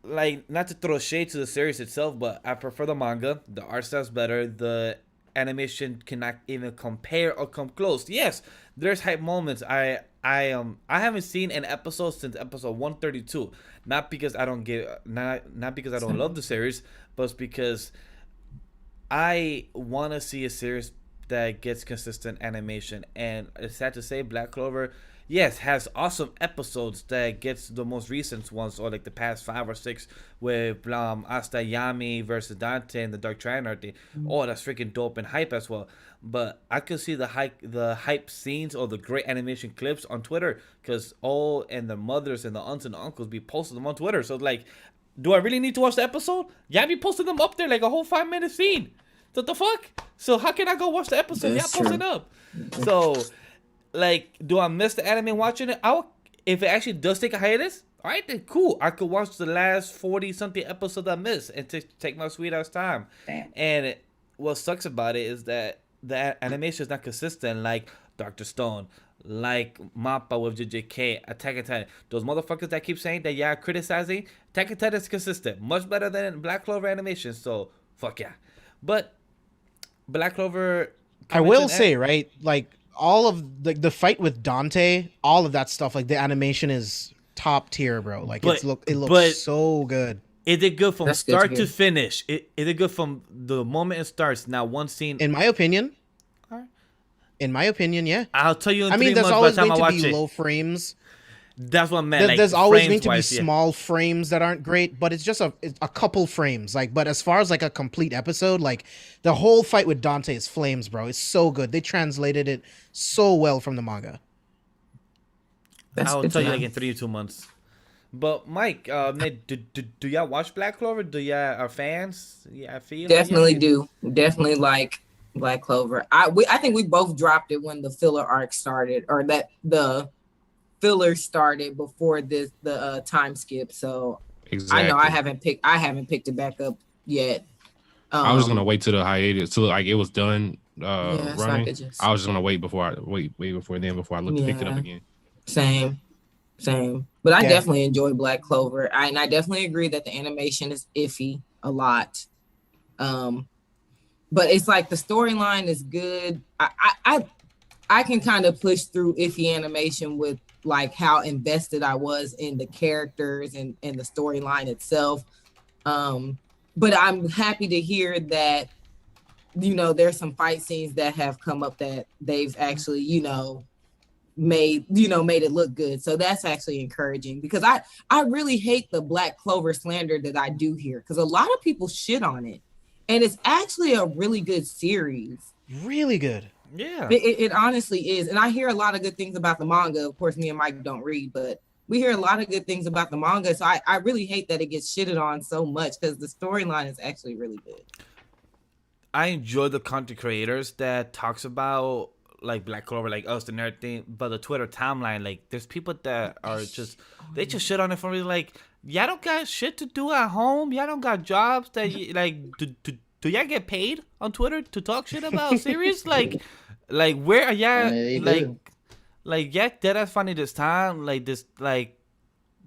[SPEAKER 1] like, not to throw shade to the series itself, but I prefer the manga. The art style's better. The animation cannot even compare or come close. Yes, there's hype moments. I haven't seen an episode since episode 132. Not because I don't not because I don't love the series, but it's because I want to see a series that gets consistent animation. And it's sad to say, Black Clover, yes, has awesome episodes that gets the most recent ones, or like the past 5 or 6 with Asta Yami versus Dante and the Dark Trianarchy. Oh, that's freaking dope and hype as well. But I could see the hype scenes or the great animation clips on Twitter, because all and the mothers and the aunts and the uncles be posting them on Twitter. So like, do I really need to watch the episode? Yeah, I be posting them up there like a whole 5-minute scene. What the fuck? So how can I go watch the episode?
[SPEAKER 4] That's
[SPEAKER 1] Yeah, posting up. So, like, do I miss the anime watching it? If it actually does take a hiatus, all right, then cool. I could watch the last 40-something episodes I missed and take my sweet ass time.
[SPEAKER 2] Damn.
[SPEAKER 1] And what sucks about it is that the animation is not consistent, like Dr. Stone, like Mappa with JJK, Attack on Titan. Those motherfuckers that keep saying that, criticizing, Attack on Titan is consistent. Much better than Black Clover animation, so fuck yeah. But Black Clover...
[SPEAKER 5] I will say, right, like all of the fight with Dante, all of that stuff, like the animation is top tier, bro. Like it looks so good.
[SPEAKER 1] It did good from
[SPEAKER 4] That's good
[SPEAKER 1] start
[SPEAKER 4] to
[SPEAKER 1] to
[SPEAKER 4] hear.
[SPEAKER 1] finish. It did good from the moment it starts. Now, one scene...
[SPEAKER 5] In my opinion,
[SPEAKER 1] Alright.
[SPEAKER 5] yeah.
[SPEAKER 1] I'll tell you in
[SPEAKER 5] I
[SPEAKER 1] 3
[SPEAKER 5] mean, there's
[SPEAKER 1] months by
[SPEAKER 5] always
[SPEAKER 1] the time
[SPEAKER 5] going
[SPEAKER 1] I
[SPEAKER 5] to
[SPEAKER 1] watch
[SPEAKER 5] be
[SPEAKER 1] it.
[SPEAKER 5] low frames.
[SPEAKER 1] That's what I meant.
[SPEAKER 5] There's always going to be
[SPEAKER 1] frames-wise, yeah.
[SPEAKER 5] small frames that aren't great, but it's just a couple frames. Like, but as far as like a complete episode, like the whole fight with Dante is flames, bro. It's so good. They translated it so well from the manga.
[SPEAKER 4] That's
[SPEAKER 1] I'll
[SPEAKER 4] good
[SPEAKER 1] tell
[SPEAKER 4] to
[SPEAKER 1] you
[SPEAKER 4] know.
[SPEAKER 1] like in 3 or 2 months. But Mike, Nate, do y'all watch Black Clover? Do y'all are fans? Yeah, I feel
[SPEAKER 4] Definitely
[SPEAKER 1] like y'all-
[SPEAKER 4] do. Definitely like Black Clover. I think we both dropped it when the filler arc started, or that the filler started before the time skip. So
[SPEAKER 3] Exactly.
[SPEAKER 4] I know I haven't picked it back up yet.
[SPEAKER 3] I was just gonna wait till the hiatus till like it was done
[SPEAKER 4] so I
[SPEAKER 3] running.
[SPEAKER 4] could just-
[SPEAKER 3] I was just gonna wait before I looked to pick it up
[SPEAKER 4] Yeah.
[SPEAKER 3] again.
[SPEAKER 4] Same. But I
[SPEAKER 5] Yeah.
[SPEAKER 4] definitely enjoy Black Clover. And I definitely agree that the animation is iffy a lot. But it's like the storyline is good. I can kind of push through iffy animation with like how invested I was in the characters and the storyline itself. But I'm happy to hear that, there's some fight scenes that have come up that they've actually, made it look good. So that's actually encouraging, because I really hate the Black Clover slander that I do hear, because a lot of people shit on it, and it's actually a really good series.
[SPEAKER 5] Really good.
[SPEAKER 1] Yeah.
[SPEAKER 4] It honestly is. And I hear a lot of good things about the manga. Of course, me and Mike don't read, but we hear a lot of good things about the manga. So I really hate that it gets shitted on so much, because the storyline is actually really good.
[SPEAKER 1] I enjoy the content creators that talks about like Black Clover, like us and everything, but the Twitter timeline, like there's people that are just shit on it for me. Like, y'all don't got shit to do at home. Y'all don't got jobs that like do y'all get paid on Twitter to talk shit about series? like where are y'all?
[SPEAKER 2] Yeah, you do.
[SPEAKER 1] Dead ass funny this time. Like this, like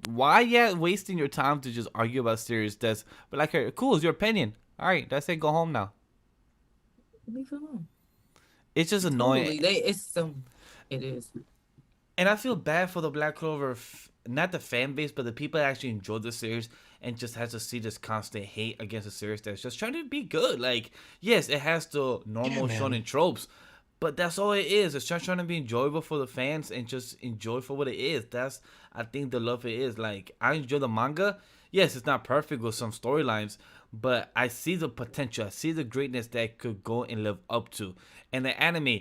[SPEAKER 1] why y'all wasting your time to just argue about series? But like, hey, cool, it's your opinion. All right, that's it. Go home now.
[SPEAKER 4] Leave it alone.
[SPEAKER 1] It's just annoying.
[SPEAKER 4] Totally. It is.
[SPEAKER 1] And I feel bad for the Black Clover not the fan base, but the people that actually enjoy the series and just has to see this constant hate against a series that's just trying to be good. Like, yes, it has the normal
[SPEAKER 5] man.
[SPEAKER 1] shonen tropes, but that's all it is. It's just trying to be enjoyable for the fans and just enjoy for what it is. That's, I think, the love it is. Like, I enjoy the manga. Yes, it's not perfect with some storylines, but I see the potential. I see the greatness that it could go and live up to. And the anime,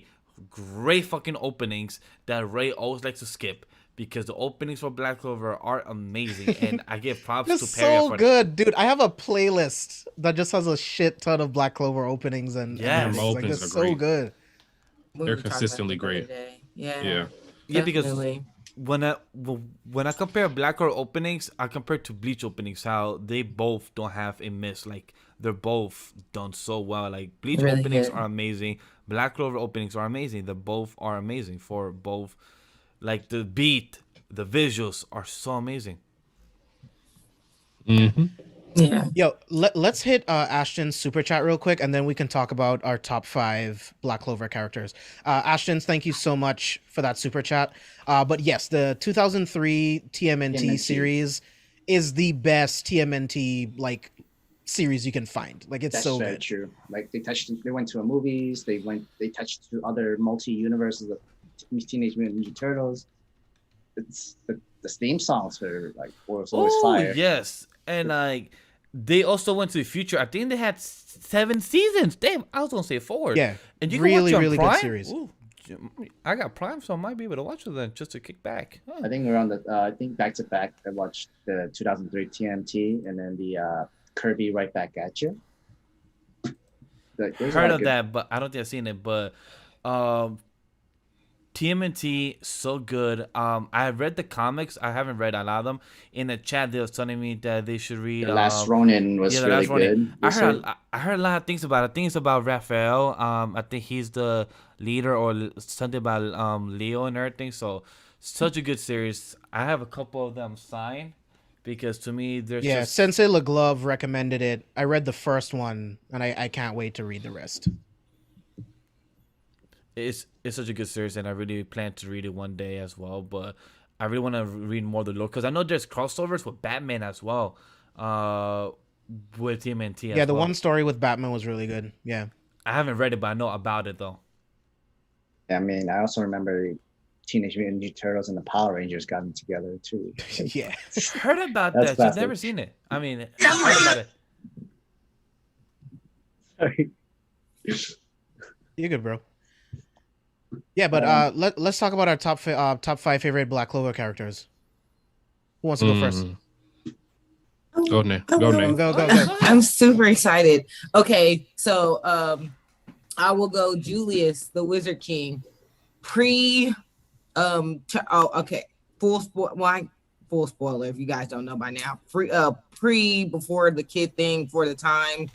[SPEAKER 1] great fucking openings that Ray always likes to skip, because the openings for Black Clover are amazing, and I give props
[SPEAKER 5] It's
[SPEAKER 1] to Perry
[SPEAKER 5] so
[SPEAKER 1] for
[SPEAKER 5] good, dude. I have a playlist that just has a shit ton of Black Clover openings and
[SPEAKER 1] Yes.
[SPEAKER 5] and
[SPEAKER 1] Them
[SPEAKER 5] like,
[SPEAKER 3] openings
[SPEAKER 5] that's
[SPEAKER 3] are
[SPEAKER 5] so
[SPEAKER 3] great.
[SPEAKER 5] good.
[SPEAKER 4] We
[SPEAKER 3] They're
[SPEAKER 4] were talking about
[SPEAKER 3] consistently
[SPEAKER 4] that the other
[SPEAKER 3] great.
[SPEAKER 4] day. Yeah.
[SPEAKER 3] Yeah.
[SPEAKER 1] because
[SPEAKER 4] Definitely.
[SPEAKER 1] when I compare Black Clover openings, I compare to Bleach openings, how they both don't have a miss. Like, they're both done so well. Like, Bleach
[SPEAKER 4] Really
[SPEAKER 1] openings
[SPEAKER 4] good.
[SPEAKER 1] are amazing, Black Clover openings are amazing. They both are amazing for both. Like, the beat, the visuals are so amazing.
[SPEAKER 3] Mm-hmm.
[SPEAKER 4] Yeah.
[SPEAKER 5] Yo, let's hit Ashton's super chat real quick, and then we can talk about our top 5 Black Clover characters. Ashton's, thank you so much for that super chat. But yes, the 2003 TMNT
[SPEAKER 2] TMNT.
[SPEAKER 5] series is the best TMNT like series you can find. Like, it's
[SPEAKER 2] That's
[SPEAKER 5] so
[SPEAKER 2] very
[SPEAKER 5] good.
[SPEAKER 2] true. Like they went to movies, they touched to other multi-universes of Teenage Mutant Ninja Turtles. It's the theme songs was always
[SPEAKER 1] Oh
[SPEAKER 2] fire.
[SPEAKER 1] yes, and like, they also went to the future. I think they had 7 seasons. Damn, I was gonna say 4.
[SPEAKER 5] Yeah,
[SPEAKER 1] and you
[SPEAKER 5] really,
[SPEAKER 1] can watch it on
[SPEAKER 5] really good
[SPEAKER 1] Prime?
[SPEAKER 5] series.
[SPEAKER 1] Ooh, I got Prime, so I might be able to watch it then, just to kick back. Huh.
[SPEAKER 2] I think around I think back to back, I watched the 2003 TMT and then the Kirby Right Back at You.
[SPEAKER 1] Heard of that, but I don't think I've seen it. But TMNT, so good. I read the comics. I haven't read a lot of them. In the chat, they was telling me that they should read.
[SPEAKER 2] The Last Ronin was
[SPEAKER 1] The
[SPEAKER 2] really
[SPEAKER 1] Last Ronin.
[SPEAKER 2] good.
[SPEAKER 1] I heard a lot of things about it. I think it's about Raphael. I think he's the leader, or something about Leo and everything. So, such a good series. I have a couple of them signed, because to me, there's just
[SPEAKER 5] Sensei LeGlove recommended it. I read the first one, and I can't wait to read the rest.
[SPEAKER 1] it's such a good series, and I really plan to read it one day as well. But I really want to read more of the lore, because I know there's crossovers with Batman as well, with TMNT.
[SPEAKER 5] Yeah, the one story with Batman was really good. Yeah.
[SPEAKER 1] I haven't read it, but I know about it though.
[SPEAKER 2] I mean, I also remember Teenage Mutant Ninja Turtles and the Power Rangers got together too.
[SPEAKER 5] Yeah.
[SPEAKER 1] Heard about
[SPEAKER 2] That's
[SPEAKER 1] that. I've
[SPEAKER 2] classic.
[SPEAKER 1] never seen it. I mean, I heard about it.
[SPEAKER 5] You're good, bro. Yeah, but let's talk about our top 5 favorite Black Clover characters. Who wants to go first?
[SPEAKER 3] Go, Nate. Go, Nate.
[SPEAKER 5] Go.
[SPEAKER 4] I'm super excited. Okay, so I will go Julius, the Wizard King. Okay. Full spoiler if you guys don't know by now. Before the kid thing, for the time,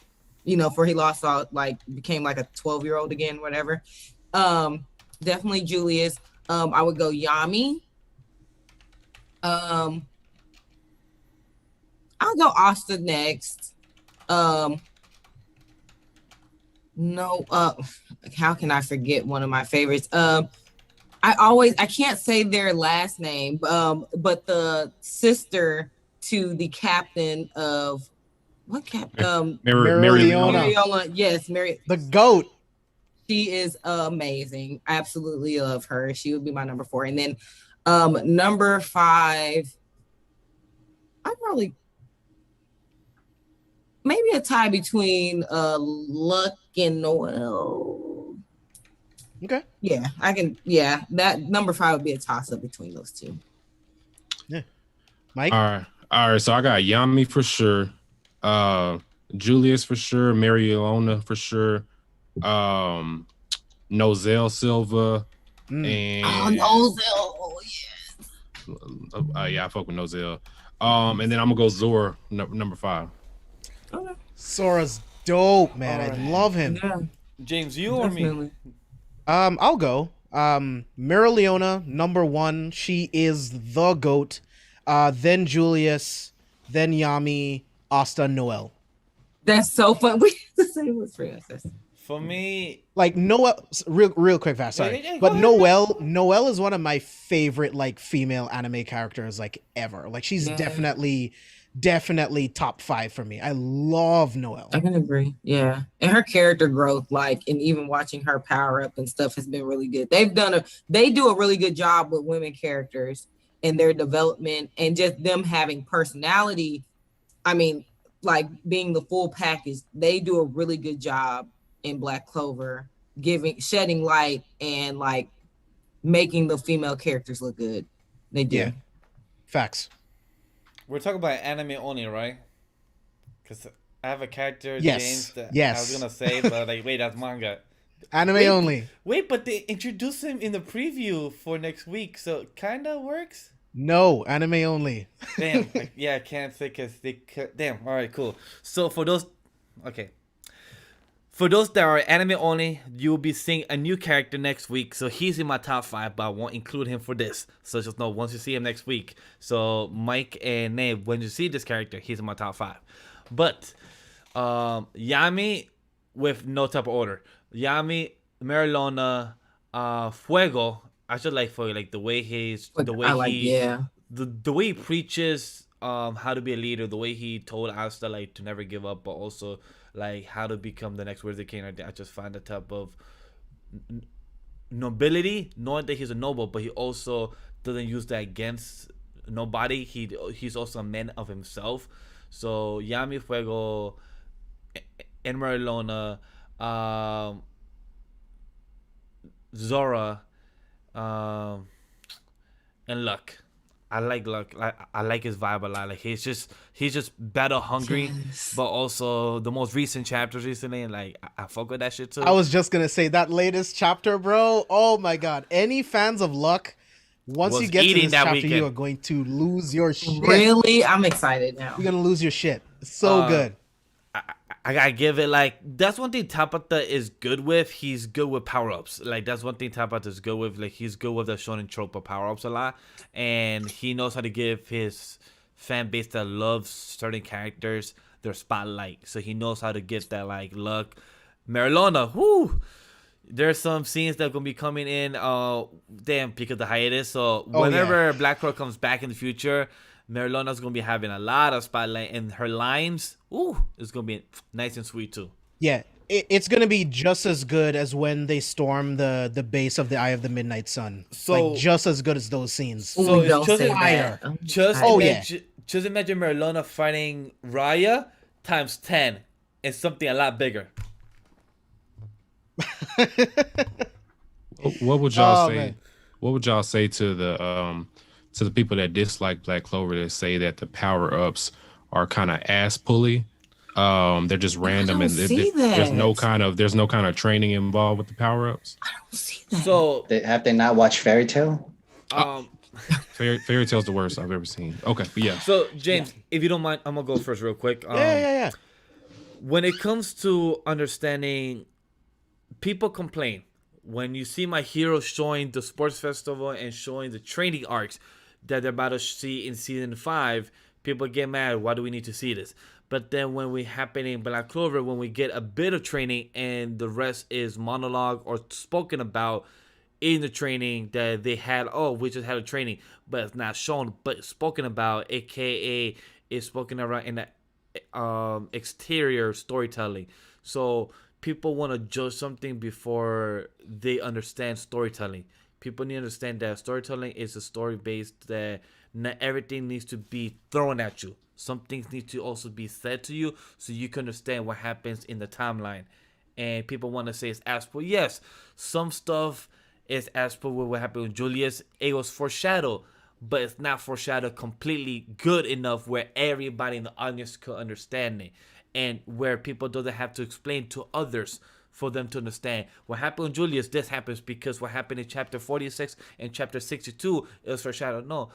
[SPEAKER 4] for he lost all, like, became like a 12-year-old again, whatever. Definitely Julius. I would go Yami. I'll go Asta next. How can I forget one of my favorites? I can't say their last name, but the sister to the captain of what captain?
[SPEAKER 3] Mary
[SPEAKER 5] Leona.
[SPEAKER 4] Mariola. Yes, Mary.
[SPEAKER 5] The GOAT.
[SPEAKER 4] She is amazing. I absolutely love her. She would be my number 4. And then number 5, I probably maybe a tie between Luck and Noel.
[SPEAKER 5] Okay.
[SPEAKER 4] Yeah, I can. Yeah, that number 5 would be a toss up between those two.
[SPEAKER 5] Yeah. Mike?
[SPEAKER 3] All right. So I got Yami for sure. Julius for sure. Mariona for sure. Nozel Silva. And
[SPEAKER 4] Oh,
[SPEAKER 3] yeah, I fuck with Nozel. And then I'm gonna go Zora, number 5.
[SPEAKER 4] Okay.
[SPEAKER 5] Sora's dope, man. I love him.
[SPEAKER 4] Yeah,
[SPEAKER 1] James, you or me?
[SPEAKER 4] definitely.
[SPEAKER 5] I'll go. Marileona, number 1. She is the GOAT. Then Julius, then Yami, Asta, Noel.
[SPEAKER 4] That's so fun. We have the same with princess.
[SPEAKER 1] For me,
[SPEAKER 5] Like Noelle, real quick, fast. Sorry,
[SPEAKER 1] yeah, go
[SPEAKER 5] but
[SPEAKER 1] ahead,
[SPEAKER 5] Noelle is one of my favorite like female anime characters like ever. Like she's
[SPEAKER 4] Yeah.
[SPEAKER 5] definitely top 5 for me. I love Noelle.
[SPEAKER 4] I can agree. Yeah. And her character growth, like, and even watching her power up and stuff has been really good. They do a really good job with women characters and their development and just them having personality. I mean, like being the full package, they do a really good job in Black Clover, shedding light and like making the female characters look good. They do.
[SPEAKER 5] Yeah. Facts.
[SPEAKER 1] we're talking about anime only, right? Because I have a character,
[SPEAKER 5] Yes.
[SPEAKER 1] James, that I
[SPEAKER 5] Yes.
[SPEAKER 1] was gonna say, but like, wait, that's manga.
[SPEAKER 5] Anime
[SPEAKER 1] Wait.
[SPEAKER 5] only.
[SPEAKER 1] Wait, but they introduced him in the preview for next week, so it kind of works.
[SPEAKER 5] No, anime only.
[SPEAKER 1] Damn, yeah, I can't say because damn. All right, cool. So for those that are anime only, you'll be seeing a new character next week. So he's in my top 5, but I won't include him for this. So just know once you see him next week. So Mike and Nate, when you see this character, he's in my top 5. But Yami, with no type of order. Yami, Marilona, Fuego. I should like Fuego, like the way the way he preaches how to be a leader, the way he told Asta like to never give up, but also like how to become the next Wizard King. I just find the type of nobility, knowing that he's a noble, but he also doesn't use that against nobody. He's also a man of himself. So Yami, Fuego, and Marilona, Zora, and Luck. I like Luck. I like his vibe a lot. Like he's just battle hungry, but also the most recent chapters recently, and like I fuck with that shit too.
[SPEAKER 5] I was just gonna say that latest chapter, bro. Oh my god! Any fans of Luck, once you get to this chapter, you are going to lose your shit.
[SPEAKER 4] Really, I'm excited now.
[SPEAKER 5] You're gonna lose your shit. It's so good.
[SPEAKER 1] I gotta give it like that's one thing Tabata is good with. He's good with power ups. Like that's one thing Tabata is good with. Like he's good with the shonen trope of power ups a lot, and he knows how to give his fan base that loves certain characters their spotlight. So he knows how to get that like Luck, Marilona. Whoo! There's some scenes that are gonna be coming in. Damn, because of the hiatus. So whenever Black Crow comes back in the future, Marilona's gonna be having a lot of spotlight, and her lines, it's gonna be nice and sweet too.
[SPEAKER 5] Yeah, it's gonna be just as good as when they storm the base of the Eye of the Midnight Sun.
[SPEAKER 1] So
[SPEAKER 5] like just as good as those scenes.
[SPEAKER 1] So
[SPEAKER 4] don't
[SPEAKER 1] just
[SPEAKER 4] say
[SPEAKER 1] imagine,
[SPEAKER 4] that.
[SPEAKER 1] just imagine Marilona fighting Raya times 10 and something a lot bigger.
[SPEAKER 3] What would y'all say?
[SPEAKER 5] Man.
[SPEAKER 3] What would y'all say to the people that dislike Black Clover that say that the power ups are kind of ass pulley? They're just random and there's no kind of training involved with the power ups.
[SPEAKER 4] I don't see that.
[SPEAKER 1] So
[SPEAKER 2] Have they not watched Fairy Tail?
[SPEAKER 3] Fairy Tail's the worst I've ever seen. Okay, but yeah.
[SPEAKER 1] So James, if you don't mind, I'm gonna go first real quick.
[SPEAKER 5] Yeah.
[SPEAKER 1] When it comes to understanding, people complain when you see my hero showing the sports festival and showing the training arcs that they're about to see in season 5. People get mad. Why do we need to see this? But then when we happen in Black Clover, when we get a bit of training and the rest is monologue or spoken about in the training that they had, we just had a training, but it's not shown, but spoken about, aka is spoken around in the exterior storytelling. So people want to judge something before they understand storytelling. People need to understand that storytelling is a story based, that not everything needs to be thrown at you. Some things need to also be said to you so you can understand what happens in the timeline. And people want to say it's as per. Yes, some stuff is as per with what happened with Julius. It was foreshadowed, but it's not foreshadowed completely good enough where everybody in the audience could understand it. And where people doesn't have to explain to others for them to understand what happened with Julius. This happens because what happened in chapter 46 and chapter 62 is foreshadowed. No,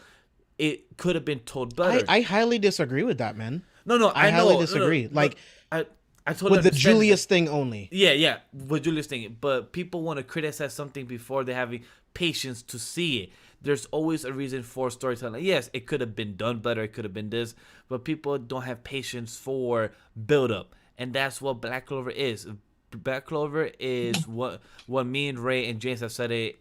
[SPEAKER 1] it could have been told better.
[SPEAKER 5] I highly disagree with that, man.
[SPEAKER 1] No,
[SPEAKER 5] I highly disagree. Like,
[SPEAKER 1] I totally
[SPEAKER 5] with the
[SPEAKER 1] understand
[SPEAKER 5] Julius thing only.
[SPEAKER 1] Yeah, with Julius thing. But people want to criticize something before they have patience to see it. There's always a reason for storytelling. Yes, it could have been done better. It could have been this. But people don't have patience for build-up. And that's what Black Clover is. Black Clover is what me and Ray and James have said it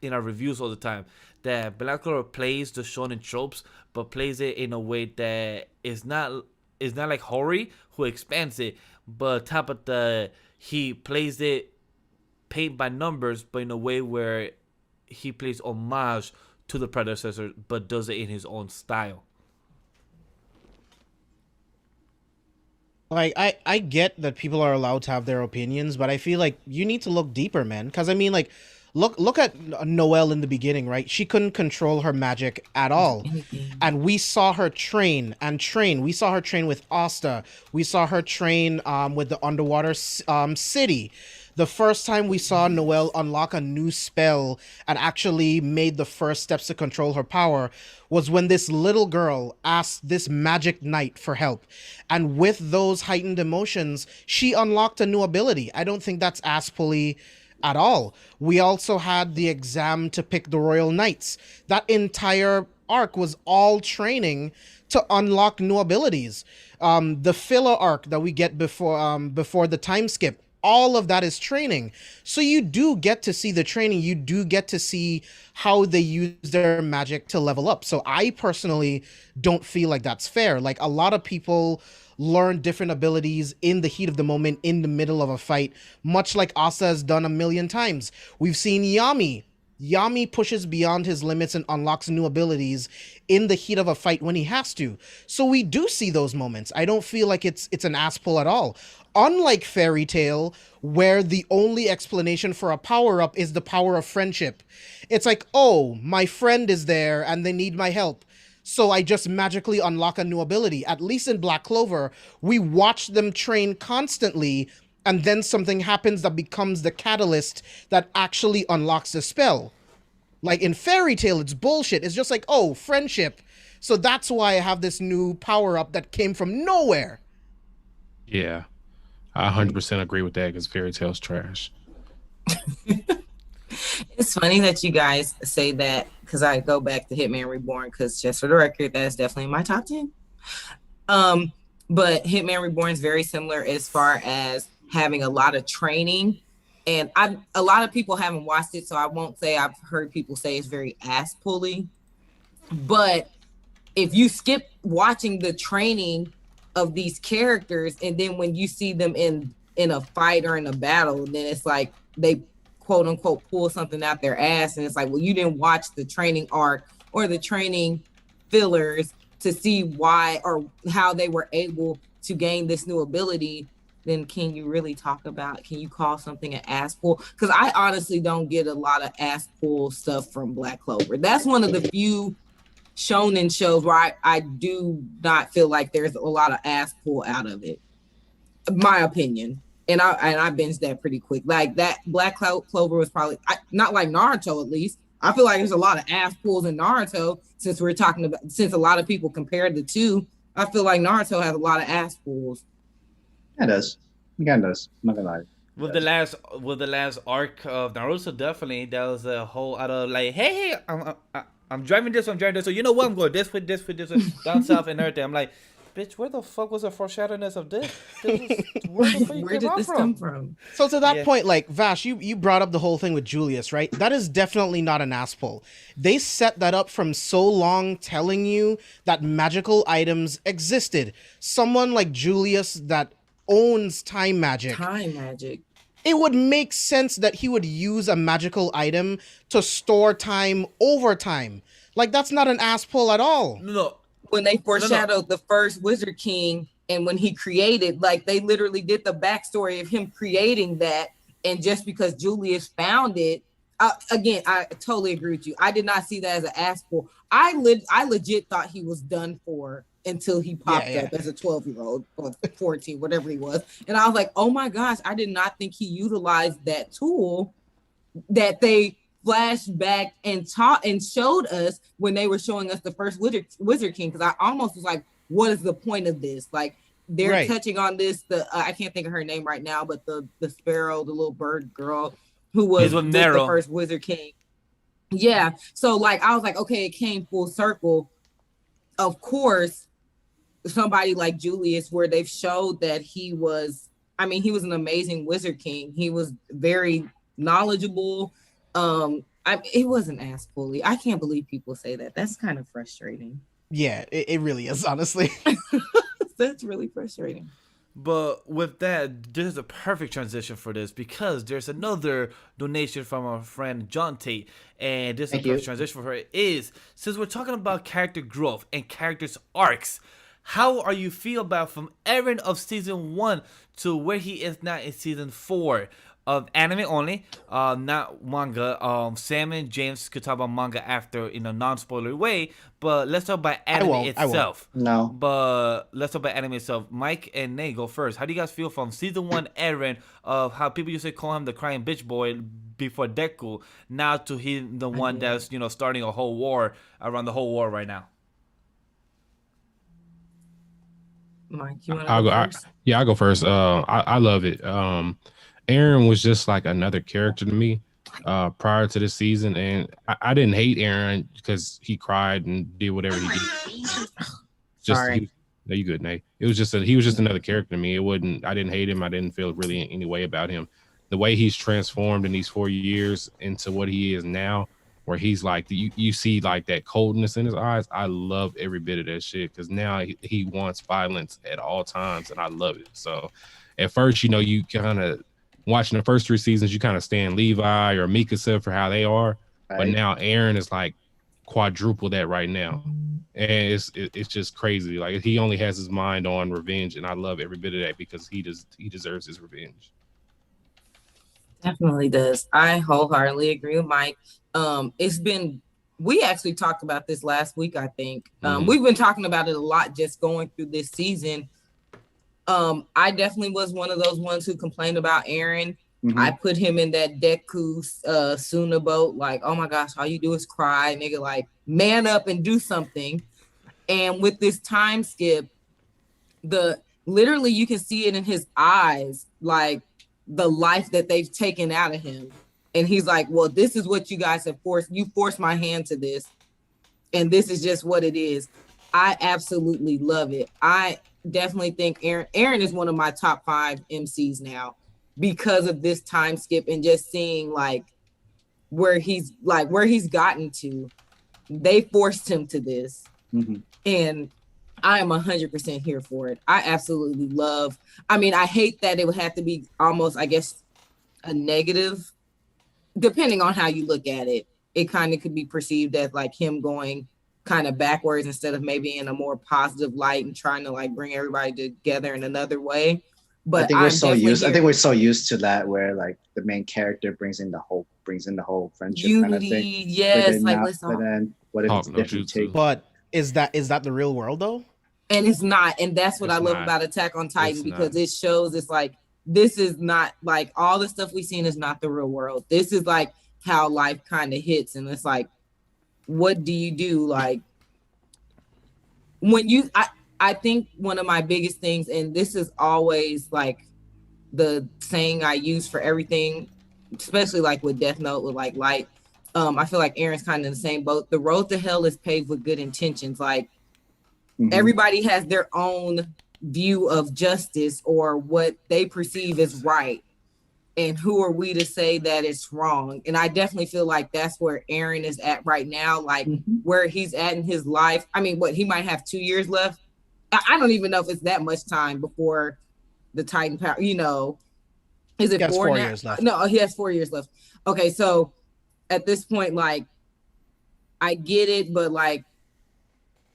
[SPEAKER 1] in our reviews all the time, that Black Clover plays the shonen tropes, but plays it in a way that is not like Hori, who expands it, but top of he plays it paint by numbers, but in a way where he plays homage to the predecessor, but does it in his own style.
[SPEAKER 5] Like I get that people are allowed to have their opinions, but I feel like you need to look deeper, man. Because I mean, like, look at Noelle in the beginning, right? She couldn't control her magic at all, and we saw her train and train. We saw her train with Asta. We saw her train with the underwater city. The first time we saw Noelle unlock a new spell and actually made the first steps to control her power was when this little girl asked this magic knight for help. And with those heightened emotions, she unlocked a new ability. I don't think that's ass-pully at all. We also had the exam to pick the Royal Knights. That entire arc was all training to unlock new abilities. The filler arc that we get before the time skip, all of that is training. So you do get to see the training. You do get to see how they use their magic to level up. So I personally don't feel like that's fair. Like, a lot of people learn different abilities in the heat of the moment, in the middle of a fight, much like Asa has done a million times. We've seen Yami. Yami pushes beyond his limits and unlocks new abilities in the heat of a fight when he has to. So we do see those moments. I don't feel like it's an ass pull at all. Unlike Fairy Tail, where the only explanation for a power-up is the power of friendship. It's like, oh, my friend is there and they need my help, so I just magically unlock a new ability. At least in Black Clover, we watch them train constantly, and then something happens that becomes the catalyst that actually unlocks the spell. Like in Fairy Tail, it's bullshit. It's just like, oh, friendship. So that's why I have this new power-up that came from nowhere.
[SPEAKER 3] Yeah, I 100% agree with that, because Fairy Tail's trash.
[SPEAKER 4] It's funny that you guys say that, because I go back to Hitman Reborn, because just for the record, that is definitely in my top 10. But Hitman Reborn is very similar as far as having a lot of training. And a lot of people haven't watched it, so I won't say I've heard people say it's very ass-pully. But if you skip watching the training of these characters, and then when you see them in a fight or in a battle, then it's like they quote unquote pull something out their ass, and it's like, well, you didn't watch the training arc or the training fillers to see why or how they were able to gain this new ability. Then can you call something an ass pull? Because I honestly don't get a lot of ass pull stuff from Black Clover. That's one of the few shonen shows where I do not feel like there's a lot of ass pull out of it, my opinion. And I binged that pretty quick. Like, that Black Clover was probably not like Naruto, at least. I feel like there's a lot of ass pulls in Naruto, since a lot of people compared the two. I feel like Naruto has a lot of ass pulls.
[SPEAKER 2] It does. Again, does. I'm not gonna lie.
[SPEAKER 1] With the last arc of Naruto, definitely that was a whole out of like, hey, I'm driving this, so you know what, I'm going this with down south and everything. I'm like, bitch, where the fuck was the foreshadowiness of this?
[SPEAKER 4] Where did this come from?
[SPEAKER 5] So to that point, like, Vash, you brought up the whole thing with Julius, right? That is definitely not an ass pull. They set that up from so long, telling you that magical items existed. Someone like Julius that owns time magic. It would make sense that he would use a magical item to store time over time. Like, that's not an ass pull at all.
[SPEAKER 1] No.
[SPEAKER 4] When they foreshadowed the first Wizard King, and when he created, like, they literally did the backstory of him creating that, and just because Julius found it, again, I totally agree with you. I did not see that as an ass pull. I legit thought he was done for until he popped up as a 12-year-old or 14, whatever he was. And I was like, oh my gosh, I did not think he utilized that tool that they flashed back and taught and showed us when they were showing us the first Wizard King. Because I almost was like, what is the point of this? Like, they're touching on this. I can't think of her name right now, but the sparrow, the little bird girl who was the first Wizard King. Yeah. So, like, I was like, okay, it came full circle. Of course, somebody like Julius, where they've showed that he was, I mean, he was an amazing Wizard King. He was very knowledgeable. It wasn't as fully. I can't believe people say that. That's kind of frustrating.
[SPEAKER 5] Yeah, it really is, honestly.
[SPEAKER 4] That's really frustrating.
[SPEAKER 1] But with that, there's a perfect transition for this because there's another donation from our friend John Tate, and this is a perfect transition for her. Is since we're talking about character growth and characters arcs, how are you feel about from Eren of season 1 to where he is now in season 4 of anime only, not manga. Sam and James could talk about manga after in a non-spoiler way, but let's talk about anime itself.
[SPEAKER 2] No.
[SPEAKER 1] But let's talk about anime itself. Mike and Nate, go first. How do you guys feel from season 1 Eren of how people used to call him the crying bitch boy before Deku, now to him the one that's starting a whole war around the whole war right now?
[SPEAKER 4] Mike, you want to
[SPEAKER 3] I'll
[SPEAKER 4] go
[SPEAKER 3] go.
[SPEAKER 4] first?
[SPEAKER 3] I'll go first. I love it. Eren was just like another character to me prior to this season, and I didn't hate Eren because he cried and did whatever he did.
[SPEAKER 4] Sorry.
[SPEAKER 3] No, you good, Nate. It was just he was just another character to me. I didn't hate him. I didn't feel really any way about him. The way he's transformed in these 4 years into what he is now, where he's like you see like that coldness in his eyes. I love every bit of that shit because now he wants violence at all times, and I love it. So at first, you kind of watching the first 3 seasons, you kind of stand Levi or Mikasa for how they are, but now Eren is like quadruple that right now, and it's just crazy. Like he only has his mind on revenge, and I love every bit of that because he deserves his revenge.
[SPEAKER 4] Definitely does. I wholeheartedly agree with Mike. We actually talked about this last week, I think. We've been talking about it a lot just going through this season. I definitely was one of those ones who complained about Eren. I put him in that Deku Suna boat, like, oh my gosh, all you do is cry, nigga, like, man up and do something. And with this time skip, literally you can see it in his eyes, like the life that they've taken out of him. And he's like, well, this is what you guys have forced. You forced my hand to this. And this is just what it is. I absolutely love it. I definitely think Eren is one of my top 5 MCs now because of this time skip and just seeing like where he's gotten to. They forced him to this. And I am 100% here for it. I absolutely love. I mean, I hate that it would have to be almost, I guess, a negative, depending on how you look at it. It kind of could be perceived as like him going kind of backwards instead of maybe in a more positive light and trying to like bring everybody together in another way. But
[SPEAKER 2] I think we're so used to that where like the main character brings in the whole friendship
[SPEAKER 4] unity,
[SPEAKER 2] kind of thing.
[SPEAKER 4] yes, like
[SPEAKER 2] but then what if it's a different take?
[SPEAKER 5] But is that the real world though?
[SPEAKER 4] And it's not, and that's what I love about Attack on Titan because it shows it's like this is not like all the stuff we've seen is not the real world. This is like how life kind of hits, and it's like, what do you do? Like when I think one of my biggest things, and this is always like the saying I use for everything, especially like with Death Note, with like Light. I feel like Eren's kind of in the same boat. The road to hell is paved with good intentions. Like everybody has their own view of justice or what they perceive as right. And who are we to say that it's wrong? And I definitely feel like that's where Eren is at right now, like where he's at in his life. I mean, he might have 2 years left. I don't even know if it's that much time before the Titan power, is it 4
[SPEAKER 5] years left?
[SPEAKER 4] No, he has 4 years left. Okay, so at this point, like, I get it, but like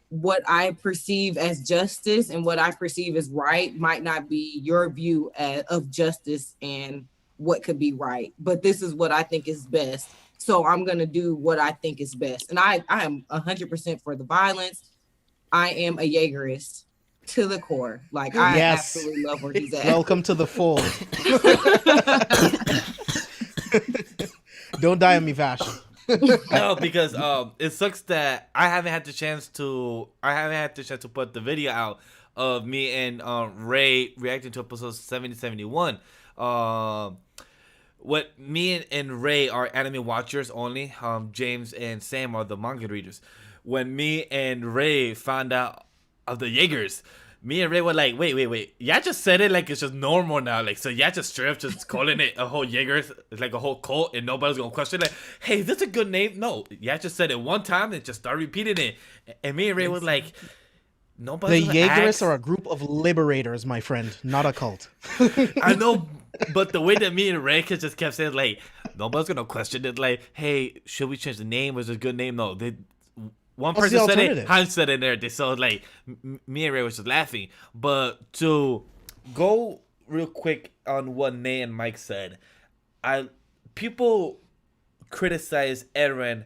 [SPEAKER 4] what I perceive as justice and what I perceive as right might not be your view of justice and what could be right. But this is what I think is best. So I'm going to do what I think is best. And I am 100% for the violence. I am a Jaegerist to the core. Like, I absolutely love where he's at.
[SPEAKER 5] Welcome to the fold. Don't die on me, Vash.
[SPEAKER 1] No, because it sucks that I haven't had the chance to put the video out of me and Ray reacting to episode 70-71. What me and Ray are anime watchers only. James and Sam are the manga readers. When me and Ray found out of the Jaegers, me and Ray were like, wait. Yeah, just said it like it's just normal now. Like, so yeah, just straight up just calling it a whole Jaeger, like a whole cult, and nobody's gonna question it. Like, hey, is this a good name? No, yeah, just said it one time and just start repeating it. And me and Ray was like,
[SPEAKER 5] The
[SPEAKER 1] nobody's gonna
[SPEAKER 5] Jaegerists
[SPEAKER 1] ask.
[SPEAKER 5] are a group of liberators, my friend, not a cult.
[SPEAKER 1] I know, but the way that me and Ray just kept saying, like, nobody's gonna question it. Like, hey, should we change the name? Was it a good name? No, one
[SPEAKER 5] What's
[SPEAKER 1] person
[SPEAKER 5] the
[SPEAKER 1] said it,
[SPEAKER 5] alternative?
[SPEAKER 1] Hans said it there. So like, me and Ray was just laughing. But to go real quick on what Nay and Mike said, people criticize Eren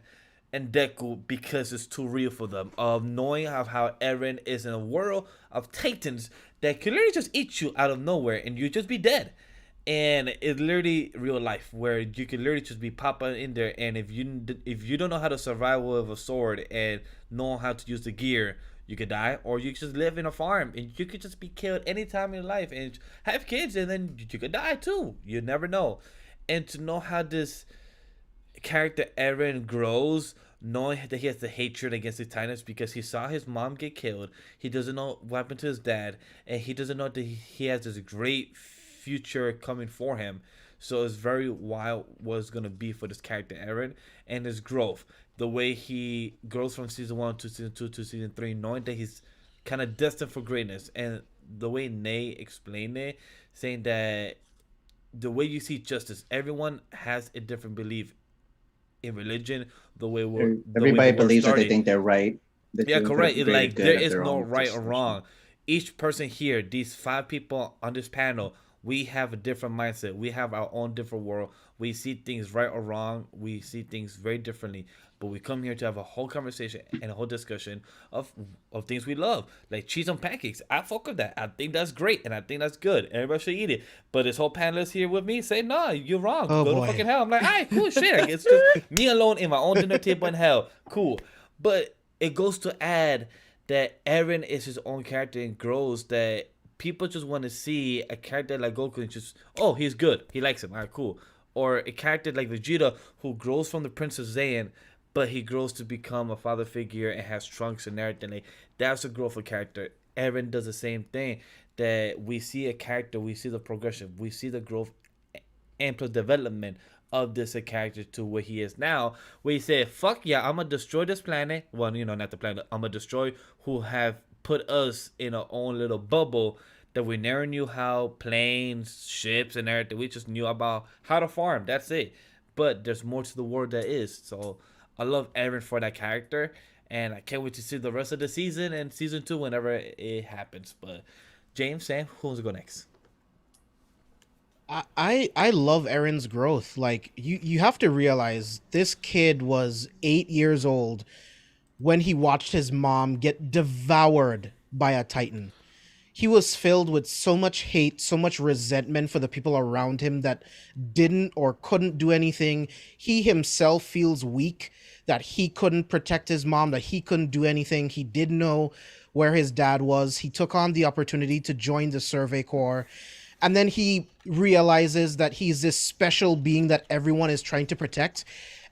[SPEAKER 1] and Deku because it's too real for them. Of knowing how Eren is in a world of titans that could literally just eat you out of nowhere and you just be dead. And it's literally real life where you can literally just be popping in there, and if you don't know how to survive with a sword and know how to use the gear, you could die, or you could just live in a farm and you could just be killed anytime in your life and have kids, and then you could die too. You never know. And to know how this character Eren grows, knowing that he has the hatred against the Titans because he saw his mom get killed, he doesn't know what happened to his dad, and he doesn't know that he has this great future coming for him. So it's very wild what's gonna be for this character Eren and his growth. The way he grows from season 1 to season 2 to season 3, knowing that he's kind of destined for greatness, and the way Nay explained it, saying that the way you see justice, everyone has a different belief in religion.
[SPEAKER 2] Everybody believes that they think they're right.
[SPEAKER 1] Yeah, correct. It's like there is no right or wrong. Each person here, these 5 people on this panel, we have a different mindset. We have our own different world. We see things right or wrong. We see things very differently. But we come here to have a whole conversation and a whole discussion of things we love. Like cheese on pancakes. I fuck with that. I think that's great and I think that's good. Everybody should eat it. But this whole panelist here with me say, nah, you're wrong.
[SPEAKER 5] Oh,
[SPEAKER 1] Go
[SPEAKER 5] boy.
[SPEAKER 1] to fucking hell. I'm like, all right, cool, shit. It's just me alone in my own dinner table in hell. Cool. But it goes to add that Eren is his own character and grows, that people just want to see a character like Goku and just, oh, he's good. He likes him. All right, cool. Or a character like Vegeta who grows from the Princess Saiyan, but he grows to become a father figure and has trunks and everything. Like, that's a growth of character. Eren does the same thing. That we see a character, we see the progression, we see the growth and plus development of this character to where he is now, where he said, fuck yeah, I'm gonna destroy this planet. Well, not the planet. I'm gonna destroy who have put us in our own little bubble that we never knew how planes, ships, and everything. We just knew about how to farm. That's it. But there's more to the world that is. So I love Eren for that character, and I can't wait to see the rest of the season and season 2 whenever it happens. But James, Sam, who's gonna go next?
[SPEAKER 5] I love Eren's growth. Like you have to realize this kid was 8 years old when he watched his mom get devoured by a Titan. He was filled with so much hate, so much resentment for the people around him that didn't or couldn't do anything. He himself feels weak that he couldn't protect his mom, that he couldn't do anything. He didn't know where his dad was. He took on the opportunity to join the Survey Corps. And then he realizes that he's this special being that everyone is trying to protect.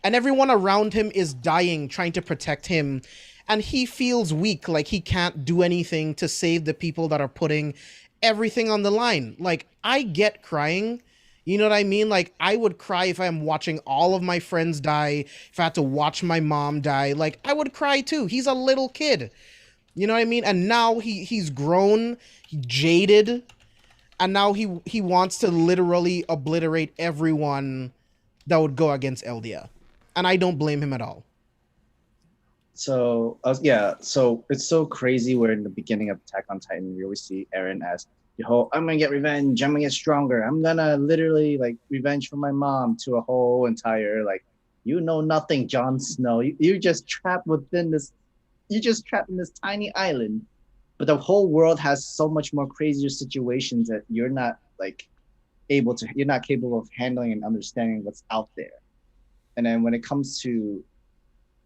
[SPEAKER 5] And everyone around him is dying, trying to protect him. And he feels weak, like he can't do anything to save the people that are putting everything on the line. Like, I get crying. You know what I mean? Like, I would cry if I'm watching all of my friends die, if I had to watch my mom die. Like, I would cry too. He's a little kid. You know what I mean? And now he's grown, jaded, and now he wants to literally obliterate everyone that would go against Eldia. And I don't blame him at all.
[SPEAKER 2] So so it's so crazy where in the beginning of Attack on Titan, we always see Eren as the whole, I'm gonna get revenge, I'm gonna get stronger, I'm gonna literally like revenge for my mom, to a whole entire like, you know nothing, Jon Snow. You're just trapped within this, you're just trapped in this tiny island. But the whole world has so much more crazier situations that you're not like you're not capable of handling and understanding what's out there. And then when it comes to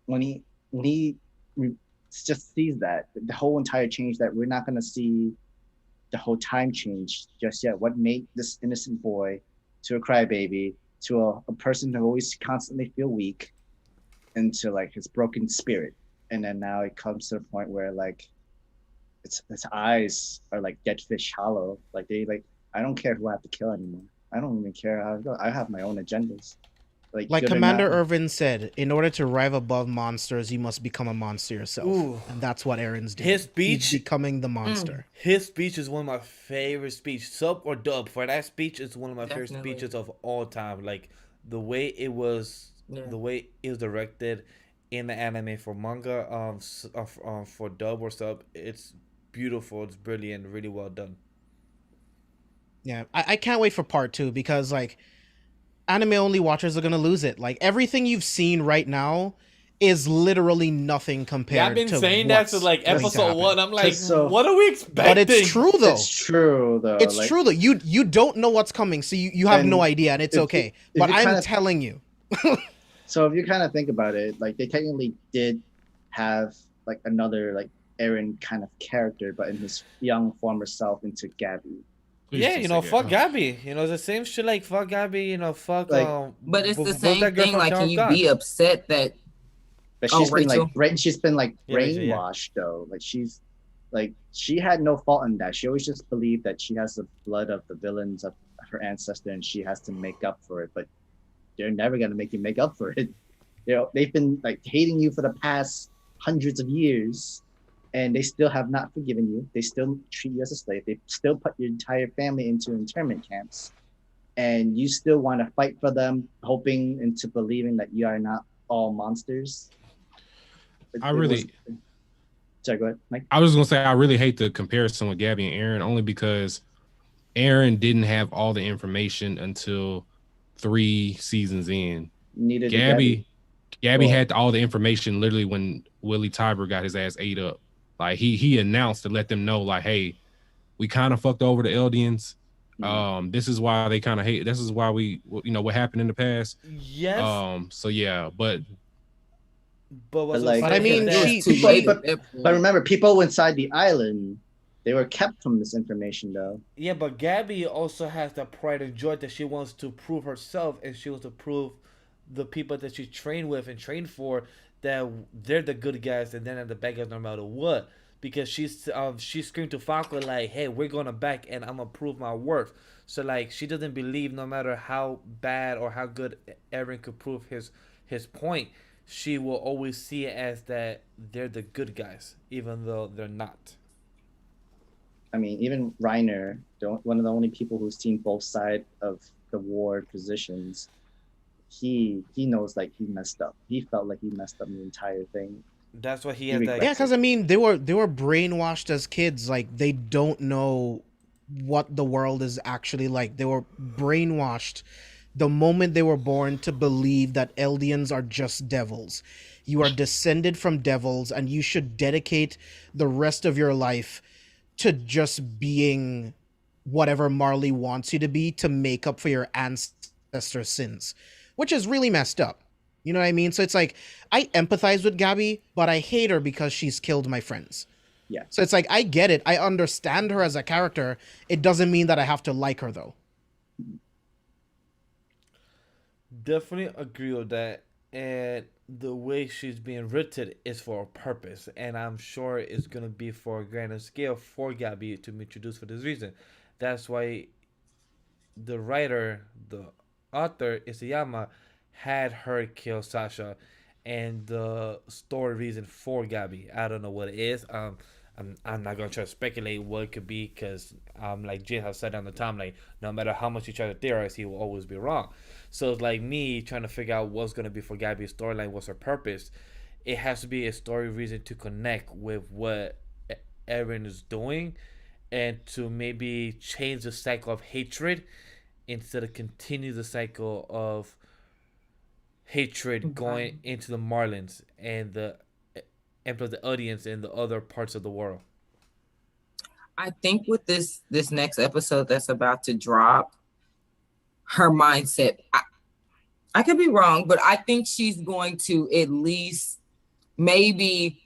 [SPEAKER 2] when he just sees that the whole entire change, that we're not going to see the whole time change just yet. What made this innocent boy to a crybaby, to a person who always constantly feel weak, into like his broken spirit. And then now it comes to the point where like its eyes are like dead fish hollow. Like they like I don't care who I have to kill anymore. I don't even care how I go. I have my own agendas.
[SPEAKER 5] Like
[SPEAKER 2] good or
[SPEAKER 5] Commander
[SPEAKER 2] not.
[SPEAKER 5] Irvin said, in order to rise above monsters, you must become a monster yourself.
[SPEAKER 1] Ooh.
[SPEAKER 5] And that's what Eren's doing.
[SPEAKER 1] His speech-
[SPEAKER 5] He's becoming the monster.
[SPEAKER 1] His speech is one of my favorite speech, sub or dub. For that speech, is one of my favorite
[SPEAKER 4] Definitely.
[SPEAKER 1] speeches of all time. Like the way it was,
[SPEAKER 4] Yeah.
[SPEAKER 1] the way it was directed in the anime for manga, for dub or sub, it's beautiful. It's brilliant, really well done.
[SPEAKER 5] Yeah, I can't wait for part 2 because like anime only watchers are gonna lose it. Like everything you've seen right now is literally nothing compared.
[SPEAKER 1] Yeah, I've been
[SPEAKER 5] to
[SPEAKER 1] saying that
[SPEAKER 5] what's
[SPEAKER 1] to like
[SPEAKER 5] going to
[SPEAKER 1] episode
[SPEAKER 5] happen.
[SPEAKER 1] 1. I'm like,
[SPEAKER 2] So-
[SPEAKER 1] what are we expecting?
[SPEAKER 5] But it's true though.
[SPEAKER 2] It's true though.
[SPEAKER 5] It's
[SPEAKER 2] like,
[SPEAKER 5] true though. You don't know what's coming, so you have
[SPEAKER 2] And
[SPEAKER 5] no idea, and it's
[SPEAKER 2] if-
[SPEAKER 5] okay.
[SPEAKER 2] if
[SPEAKER 5] But
[SPEAKER 2] you
[SPEAKER 5] I'm
[SPEAKER 2] kinda-
[SPEAKER 5] telling you.
[SPEAKER 2] So if you kind of think about it, like they technically did have like another like Eren kind of character, but in his young former self into Gabby.
[SPEAKER 3] Please
[SPEAKER 1] Yeah,
[SPEAKER 3] don't
[SPEAKER 1] you know,
[SPEAKER 3] say
[SPEAKER 1] fuck
[SPEAKER 3] that.
[SPEAKER 1] Gabby. You know, the same shit like fuck Gabby. You know, fuck.
[SPEAKER 2] Like-
[SPEAKER 4] But it's the
[SPEAKER 1] what's
[SPEAKER 4] same
[SPEAKER 1] that girl
[SPEAKER 4] thing.
[SPEAKER 1] from
[SPEAKER 4] Like,
[SPEAKER 1] Tower
[SPEAKER 4] can
[SPEAKER 1] of
[SPEAKER 4] you
[SPEAKER 1] God?
[SPEAKER 4] be upset that
[SPEAKER 2] But
[SPEAKER 4] Oh,
[SPEAKER 2] she's been
[SPEAKER 4] Rachel?
[SPEAKER 2] like she's been like
[SPEAKER 1] Yeah, Rachel, yeah.
[SPEAKER 2] brainwashed though. Like she had no fault in that. She always just believed that she has the blood of the villains of her ancestor and she has to make up for it. But they're never gonna make you make up for it. You know, they've been like hating you for the past hundreds of years, and they still have not forgiven you. They still treat you as a slave. They still put your entire family into internment camps, and you still want to fight for them, hoping into believing that you are not all monsters. Sorry, go ahead, Mike.
[SPEAKER 3] I was gonna say I really hate the comparison with Gabby and Eren only because Eren didn't have all the information until 3 seasons in.
[SPEAKER 2] Neither did
[SPEAKER 3] Gabby
[SPEAKER 2] Well-
[SPEAKER 3] had all the information literally when Willie Tiber got his ass ate up. Like he announced to let them know, like, hey, we kind of fucked over the Eldians. This is why they kind of hate. This is why we, you know, what happened in the past.
[SPEAKER 1] Yes,
[SPEAKER 3] So yeah, but
[SPEAKER 1] but what's
[SPEAKER 2] like-
[SPEAKER 5] But I mean,
[SPEAKER 4] it was
[SPEAKER 5] she-
[SPEAKER 4] too
[SPEAKER 5] she-
[SPEAKER 4] late
[SPEAKER 2] but-
[SPEAKER 4] at that point.
[SPEAKER 2] But remember, people inside the island, they were kept from this information though.
[SPEAKER 1] Yeah, but Gabby also has the pride and joy that she wants to prove herself, and she wants to prove the people that she trained with and trained for that they're the good guys and they're not the bad guys no matter what. Because she screamed to Falco like, "Hey, we're gonna back, and I'm gonna prove my worth." So like, she doesn't believe no matter how bad or how good Eren could prove his point, she will always see it as that they're the good guys, even though they're not.
[SPEAKER 2] I mean, even Reiner, one of the only people who's seen both sides of the war positions, he knows like he messed up. He felt like he messed up the entire thing.
[SPEAKER 1] That's why he
[SPEAKER 2] He
[SPEAKER 1] has that.
[SPEAKER 2] regrets
[SPEAKER 5] Yeah, because I mean, they were brainwashed as kids. Like they don't know what the world is actually like. They were brainwashed the moment they were born to believe that Eldians are just devils. You are descended from devils, and you should dedicate the rest of your life to just being whatever Marley wants you to be to make up for your ancestors' sins, which is really messed up. You know what I mean? So it's like, I empathize with Gabby, but I hate her because she's killed my friends.
[SPEAKER 2] Yeah.
[SPEAKER 5] So it's like, I get it. I understand her as a character. It doesn't mean that I have to like her, though.
[SPEAKER 1] Definitely agree with that. And the way she's being written is for a purpose. And I'm sure it's going to be for a grander scale for Gabby to be introduced for this reason. That's why the writer, the author, Isayama, had her kill Sasha. And the story reason for Gabby, I don't know what it is. I'm not gonna try to speculate what it could be because like Jin has said on the time, like no matter how much you try to theorize, he will always be wrong. So it's like me trying to figure out what's gonna be for Gabby's storyline, what's her purpose. It has to be a story reason to connect with what Eren is doing, and to maybe change the cycle of hatred instead of continue the cycle of hatred going into the Marlins and the the audience in the other parts of the world.
[SPEAKER 4] I think with this next episode that's about to drop, her mindset, I could be wrong, but I think she's going to at least maybe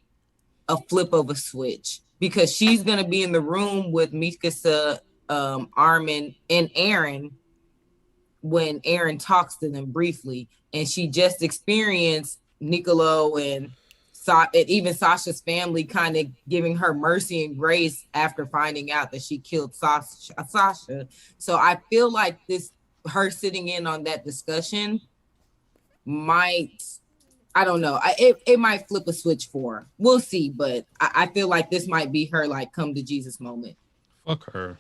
[SPEAKER 4] a flip of a switch, because she's going to be in the room with Mikasa, Armin, and Eren when Eren talks to them briefly, and she just experienced Niccolo and even Sasha's family kind of giving her mercy and grace after finding out that she killed Sasha. So I feel like her sitting in on that discussion might, I don't know, it might flip a switch for her. We'll see, but I feel like this might be her like come to Jesus moment.
[SPEAKER 3] Fuck her.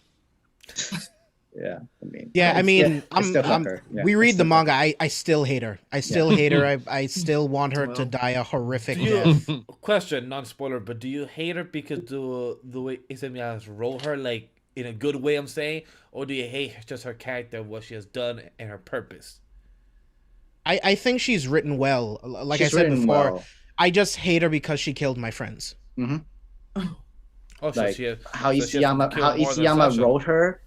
[SPEAKER 2] Yeah, I mean,
[SPEAKER 5] Yeah, I mean, we read the
[SPEAKER 2] fuck
[SPEAKER 5] manga. I still hate her. I still hate her. I still want her to die a horrific death.
[SPEAKER 1] Question, non-spoiler, but do you hate her because the way Isekai wrote her, like in a good way, I'm saying, or do you hate just her character, what she has done, and her purpose?
[SPEAKER 5] I think she's written well. Like
[SPEAKER 2] She's
[SPEAKER 5] I said
[SPEAKER 2] written
[SPEAKER 5] before,
[SPEAKER 2] well.
[SPEAKER 5] I just hate her because she killed my friends.
[SPEAKER 2] Mm-hmm.
[SPEAKER 1] Oh, so
[SPEAKER 2] Like
[SPEAKER 1] she has,
[SPEAKER 2] how
[SPEAKER 1] so she has to
[SPEAKER 2] Isayama,
[SPEAKER 1] kill
[SPEAKER 2] how
[SPEAKER 1] more than
[SPEAKER 2] Isayama
[SPEAKER 1] Sasha.
[SPEAKER 2] wrote her.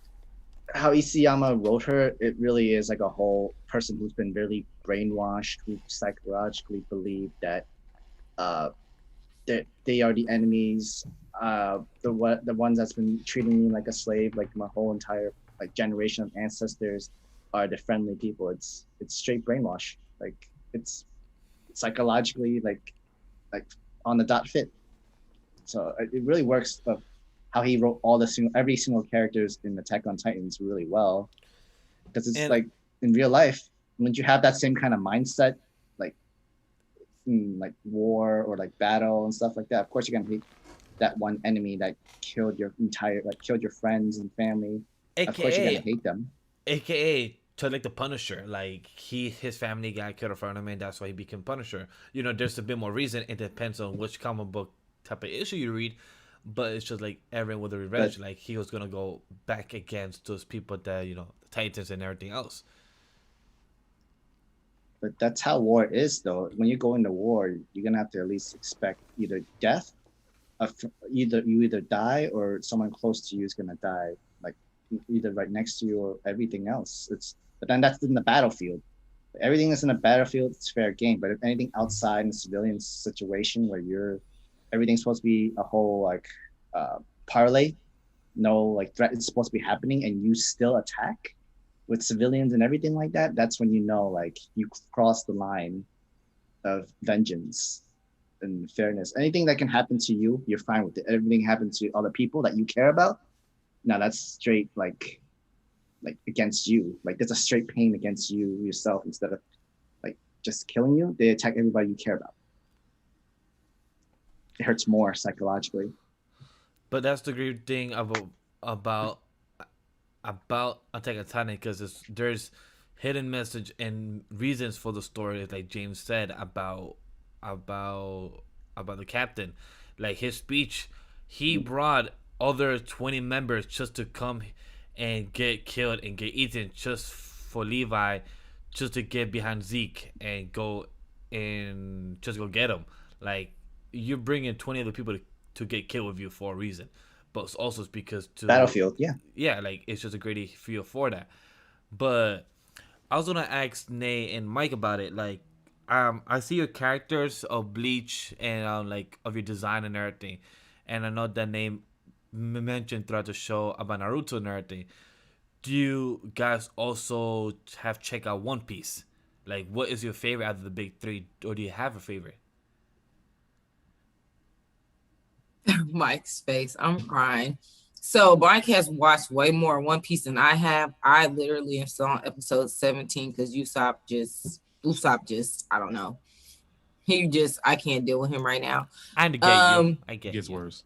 [SPEAKER 2] How Isayama wrote her, it really is like a whole person who's been really brainwashed, who psychologically believe that that they are the enemies, the ones that's been treating me like a slave, like my whole entire like generation of ancestors are the friendly people. It's straight brainwash. Like it's psychologically like on the dot fit. So it really works. How he wrote every single characters in Attack on Titans really well, because it's like in real life, when you have that same kind of mindset, like like war or like battle and stuff like that, of course you're gonna hate that one enemy that killed your friends and family. Of course you're gonna hate them.
[SPEAKER 1] AKA to like the Punisher, like his family got killed in front of him, and that's why he became Punisher. You know, there's a bit more reason. It depends on which comic book type of issue you read. But it's just like Eren with the revenge, like he was gonna go back against those people that, you know, the Titans and everything else.
[SPEAKER 2] But that's how war is, though. When you go into war, you're gonna have to at least expect either death, you either die or someone close to you is gonna die, like either right next to you or everything else. But then that's in the battlefield. Everything that's in the battlefield, it's fair game. But if anything outside in a civilian situation where everything's supposed to be a whole like parlay, no like threat is supposed to be happening, and you still attack with civilians and everything like that, that's when you know like you cross the line of vengeance and fairness. Anything that can happen to you, you're fine with it. Everything happens to other people that you care about, now that's straight like against you. Like there's a straight pain against you yourself. Instead of like just killing you, they attack everybody you care about. It hurts more psychologically.
[SPEAKER 1] But that's the great thing about Attack on Titan, because there's hidden message and reasons for the story, like James said about the captain. Like his speech, he brought other 20 members just to come and get killed and get eaten just for Levi, just to get behind Zeke and go get him. Like you're bringing 20 other people to get killed with you for a reason, but it's also because
[SPEAKER 2] battlefield,
[SPEAKER 1] like it's just a great feel for that. But I was gonna ask Nate and Mike about it. Like, I see your characters of Bleach and like of your design and everything, and I know that name mentioned throughout the show about Naruto and everything. Do you guys also have checked out One Piece? Like, what is your favorite out of the big three, or do you have a favorite?
[SPEAKER 4] Mike's face, I'm crying. So Mike has watched way more One Piece than I have. I literally am still on episode 17 because Usopp just I don't know. I can't deal with him right now.
[SPEAKER 1] I get you. I get
[SPEAKER 3] it gets
[SPEAKER 1] you.
[SPEAKER 3] worse.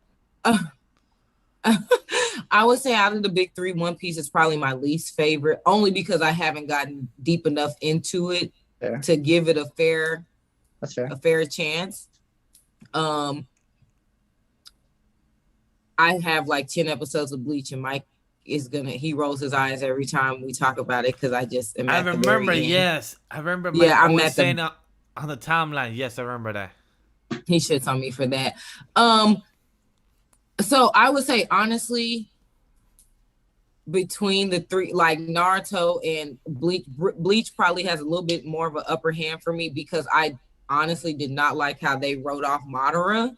[SPEAKER 4] I would say out of the big three, One Piece is probably my least favorite, only because I haven't gotten deep enough into it to give it a fair chance. I have like 10 episodes of Bleach, and Mike he rolls his eyes every time we talk about it because I just am at the very end.
[SPEAKER 1] Yes, I remember. Mike
[SPEAKER 4] I'm at
[SPEAKER 1] saying on the timeline. Yes, I remember that.
[SPEAKER 4] He shits on me for that. So I would say honestly, between the three, like Naruto and Bleach probably has a little bit more of an upper hand for me because I honestly did not like how they wrote off Madara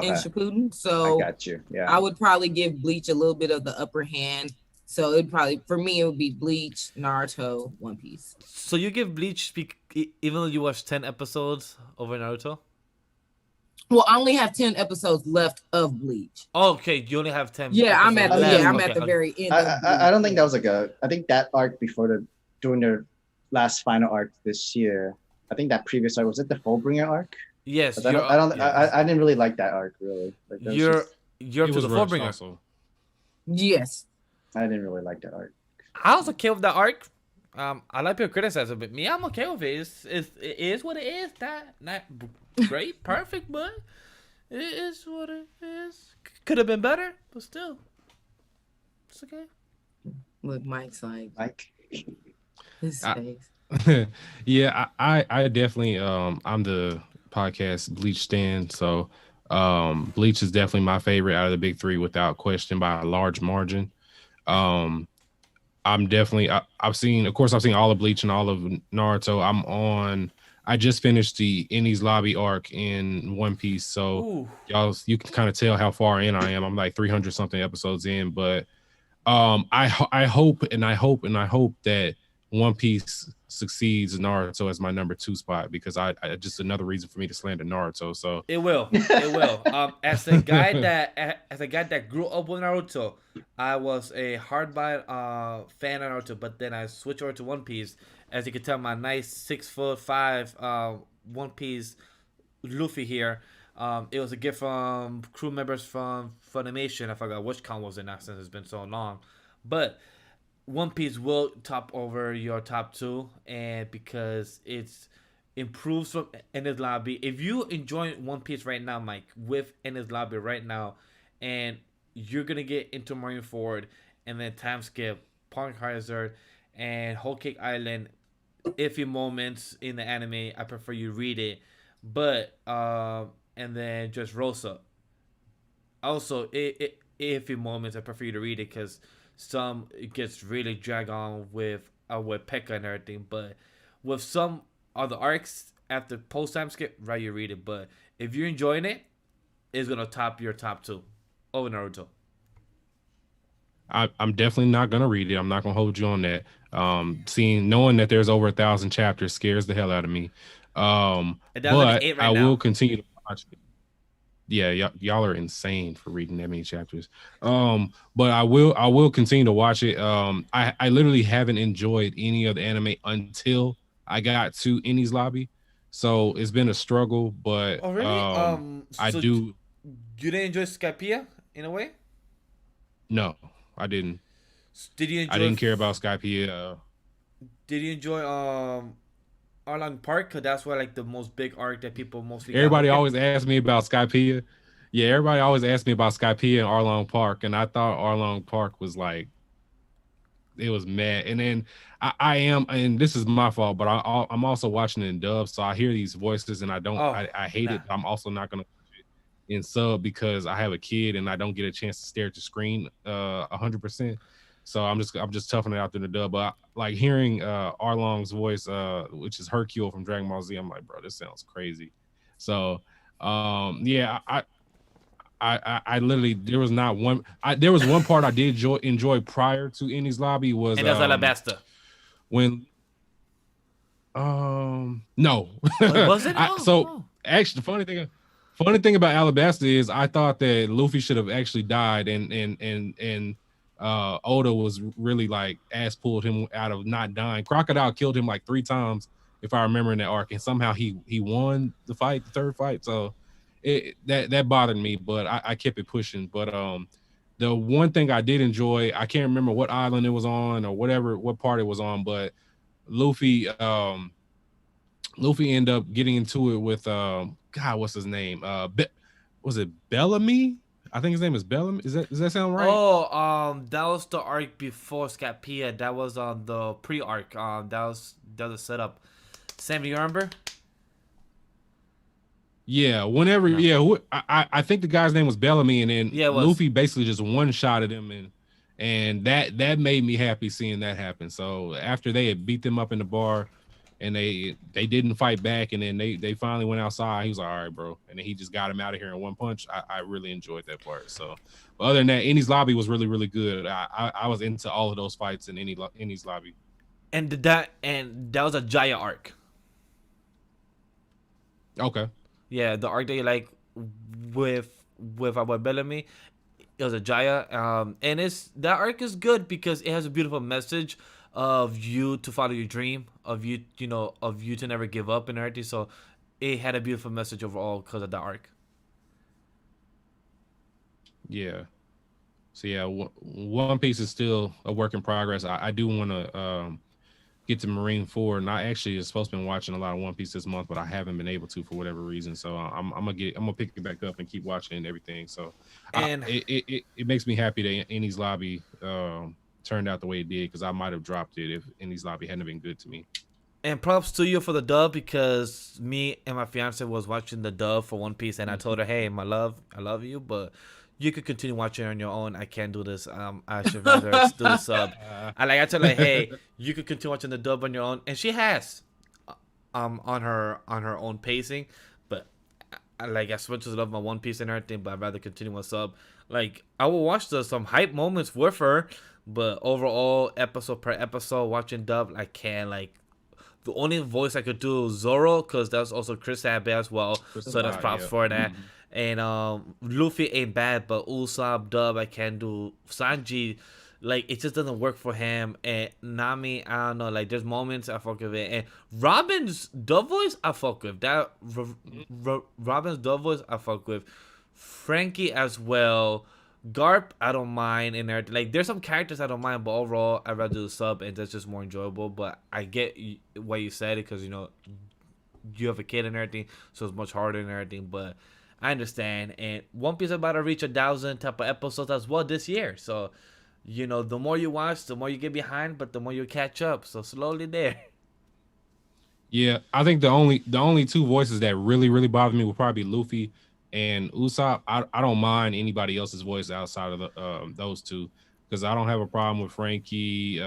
[SPEAKER 4] in Shippuden. So
[SPEAKER 2] I got you. Yeah,
[SPEAKER 4] I would probably give Bleach a little bit of the upper hand. So for me, it would be Bleach, Naruto, One Piece.
[SPEAKER 1] So you give Bleach even though you watched 10 episodes over Naruto?
[SPEAKER 4] Well, I only have 10 episodes left of Bleach.
[SPEAKER 1] Okay, you only have 10.
[SPEAKER 4] Yeah, I'm at the
[SPEAKER 1] episodes left.
[SPEAKER 4] I'm at
[SPEAKER 1] Okay,
[SPEAKER 4] the very end.
[SPEAKER 2] I don't think that was I think that arc before during their last final arc this year. I think that previous arc was it the Fullbringer arc?
[SPEAKER 1] Yes,
[SPEAKER 2] I don't I didn't really like that arc really. Like
[SPEAKER 1] you're up to the
[SPEAKER 3] rushed
[SPEAKER 1] Fullbringer.
[SPEAKER 3] also.
[SPEAKER 4] Yes.
[SPEAKER 2] I didn't really like that arc.
[SPEAKER 1] I was okay with that arc. I like people criticize it, but me, I'm okay with it. It is what it is. Not great, perfect, but it is what it is. Could have been better, but still, it's okay.
[SPEAKER 4] Look, Mike's like
[SPEAKER 2] Like
[SPEAKER 4] his face.
[SPEAKER 3] Yeah, I definitely I'm the podcast Bleach stan, so Bleach is definitely my favorite out of the big three without question by a large margin. I'm definitely I've seen all of Bleach and all of Naruto. I just finished the Enies Lobby arc in One Piece, so you can kind of tell how far in I am. I'm like 300 something episodes in, but I hope that One Piece succeeds Naruto as my number 2 spot, because I just another reason for me to slander Naruto. So
[SPEAKER 1] it will. As a guy that grew up with Naruto, I was a hardline fan of Naruto, but then I switched over to One Piece. As you can tell, my nice 6'5" One Piece Luffy here. It was a gift from crew members from Funimation. I forgot which con was it now since it's been so long, but One Piece will top over your top 2, and because it's improves from Enies Lobby. If you enjoy One Piece right now, Mike, with Enies Lobby right now, and you're gonna get into Marineford and then time skip Punk Hazard and Whole Cake Island, iffy moments in the anime, I prefer you read it. But and then just Rosa. Also, iffy moments, I prefer you to read it because some it gets really dragged on with Pekka and everything. But with some other arcs after post time skip, right, you read it. But if you're enjoying it, it's gonna top your top 2 over Naruto.
[SPEAKER 3] I'm definitely not gonna read it. I'm not gonna hold you on that. Knowing that there's over 1,000 chapters scares the hell out of me. But I will continue to watch it. Yeah, y'all are insane for reading that many chapters. But I will continue to watch it. I literally haven't enjoyed any of the anime until I got to Enies Lobby, so it's been a struggle. But
[SPEAKER 1] oh really?
[SPEAKER 3] I do.
[SPEAKER 1] You didn't enjoy Skypiea in a way?
[SPEAKER 3] No, I didn't.
[SPEAKER 1] Did you enjoy?
[SPEAKER 3] I didn't care about Skypiea.
[SPEAKER 1] Did you enjoy Arlong Park? Cause that's where like the most big arc that people mostly.
[SPEAKER 3] Everybody always asks me about Skypiea. Yeah, everybody always asks me about Skypiea and Arlong Park, and I thought Arlong Park was like, it was mad. And then I am, and this is my fault, but I'm also watching it in dub, so I hear these voices, and I hate it. I'm also not gonna watch it in sub because I have a kid and I don't get a chance to stare at the screen 100%. So I'm just toughing it out through the dub. But like hearing Arlong's voice, which is Hercule from Dragon Ball Z, I'm like, bro, this sounds crazy. So yeah, I literally there was one part I did enjoy prior to Enies Lobby was
[SPEAKER 1] and that's Alabasta.
[SPEAKER 3] When no.
[SPEAKER 1] Was it?
[SPEAKER 3] Actually the funny thing about Alabasta is I thought that Luffy should have actually died and Oda was really like ass pulled him out of not dying. Crocodile killed him like 3 times if I remember in that arc, and somehow he won the third fight. So that bothered me, but I kept it pushing. But the one thing I did enjoy, I can't remember what island it was on or what part it was on, but Luffy ended up getting into it with God, what's his name? Was it Bellamy? I think his name is Bellamy. Does that sound right?
[SPEAKER 1] Oh, that was the arc before Skypiea. That was on the pre-arc. That was a setup. Sam, do you remember?
[SPEAKER 3] Yeah, whenever. No. Yeah, I think the guy's name was Bellamy, and then Luffy basically just one-shotted him, and that made me happy seeing that happen. So after they had beat them up in the bar, and they didn't fight back, and then they finally went outside. He was like, all right, bro. And then he just got him out of here in one punch. I really enjoyed that part. So, but other than that, Enies Lobby was really, really good. I was into all of those fights in Enies Lobby.
[SPEAKER 1] And that was a Jaya arc.
[SPEAKER 3] Okay.
[SPEAKER 1] Yeah, the arc that you like with Bellamy. It was a Jaya, and that arc is good because it has a beautiful message of you to follow your dream, of you to never give up and everything. So it had a beautiful message overall because of that arc.
[SPEAKER 3] Yeah. So yeah, One Piece is still a work in progress. I do want to get to Marine 4, and I actually is supposed to been watching a lot of One Piece this month, but I haven't been able to for whatever reason. So I'm gonna pick it back up and keep watching and everything. So
[SPEAKER 1] And
[SPEAKER 3] it makes me happy that Eni's Lobby turned out the way it did, because I might have dropped it if Eni's Lobby hadn't been good to me.
[SPEAKER 1] And props to you for the dub, because me and my fiance was watching the dub for One Piece, and I told her, "Hey, my love, I love you, but you could continue watching on your own. I can't do this. I should rather do the sub." I told her, "Hey, you could continue watching the dub on your own," and she has, on her own pacing. But as much as I love my One Piece and everything, but I'd rather continue my sub. Like, I will watch some hype moments with her, but overall, episode per episode, watching dub, I can't. Like, the only voice I could do is Zoro, because that's also Chris Abe as well. So that's props for that. Mm-hmm. And Luffy ain't bad, but Usopp dub, I can't do. Sanji, like, it just doesn't work for him. And Nami, I don't know, like, there's moments I fuck with it. And Robin's dub voice, I fuck with. That Robin's dub voice, I fuck with. Frankie as well. Garp, I don't mind in there. Like, there's some characters I don't mind, but overall, I'd rather do the sub, and that's just more enjoyable. But I get why you said it, because, you have a kid and everything, so it's much harder and everything. But I understand. And One Piece is about to reach 1,000 type of episodes as well this year. So, the more you watch, the more you get behind, but the more you catch up. So slowly there.
[SPEAKER 3] Yeah, I think the only two voices that really, really bother me would probably be Luffy and Usopp. I don't mind anybody else's voice outside of those two, because I don't have a problem with Frankie,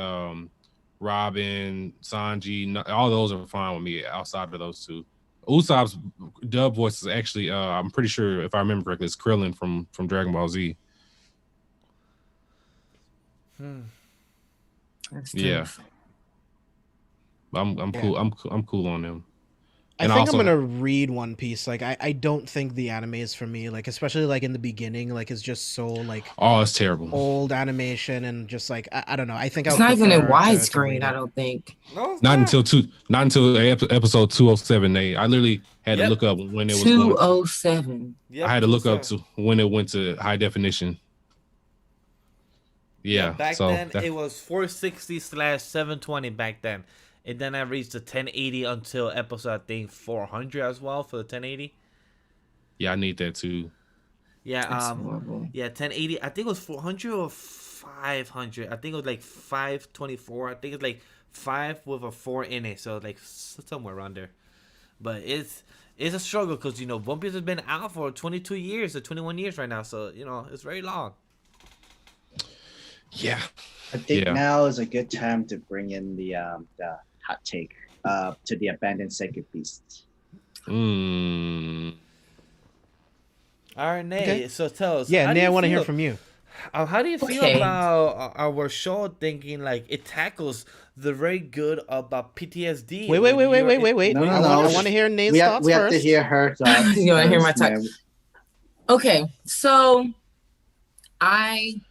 [SPEAKER 3] Robin, Sanji. All those are fine with me outside of those two. Usopp's dub voice is actually, I'm pretty sure, if I remember correctly, it's Krillin from Dragon Ball Z. Yeah, I'm cool. I'm cool on them.
[SPEAKER 5] I think I'm gonna read One Piece. Like, I don't think the anime is for me. Like, especially like in the beginning, like, it's just so like,
[SPEAKER 3] oh, it's terrible,
[SPEAKER 5] old animation, and just like I don't know. I think
[SPEAKER 4] it's not even in widescreen. I don't think.
[SPEAKER 3] No, not until episode 207. I literally had to look up when it was
[SPEAKER 4] 207.
[SPEAKER 3] I had to look up to when it went to high definition. Yeah,
[SPEAKER 1] back then it was 460/720 back then. And then I reached the 1080 until episode, I think, 400 as well for the 1080.
[SPEAKER 3] Yeah, I need that too.
[SPEAKER 1] Yeah, 1080. I think it was 400 or 500. I think it was like 524. I think it's like 5 with a 4 in it, so like somewhere around there. But it's a struggle, because One Piece has been out for 22 years or 21 years right now, so it's very long.
[SPEAKER 3] Yeah,
[SPEAKER 2] I think now is a good time to bring in the hot take to the abandoned sacred beasts.
[SPEAKER 1] All right, Nay. Okay. So tell us.
[SPEAKER 5] Yeah, Nay, I want to hear from you.
[SPEAKER 1] How do you feel about our show? Thinking like it tackles the very good about PTSD.
[SPEAKER 5] Wait.
[SPEAKER 2] No.
[SPEAKER 5] I want to hear Nay's thoughts
[SPEAKER 2] we
[SPEAKER 5] first.
[SPEAKER 2] have to hear her thoughts.
[SPEAKER 4] You want to hear my thoughts? Okay, so it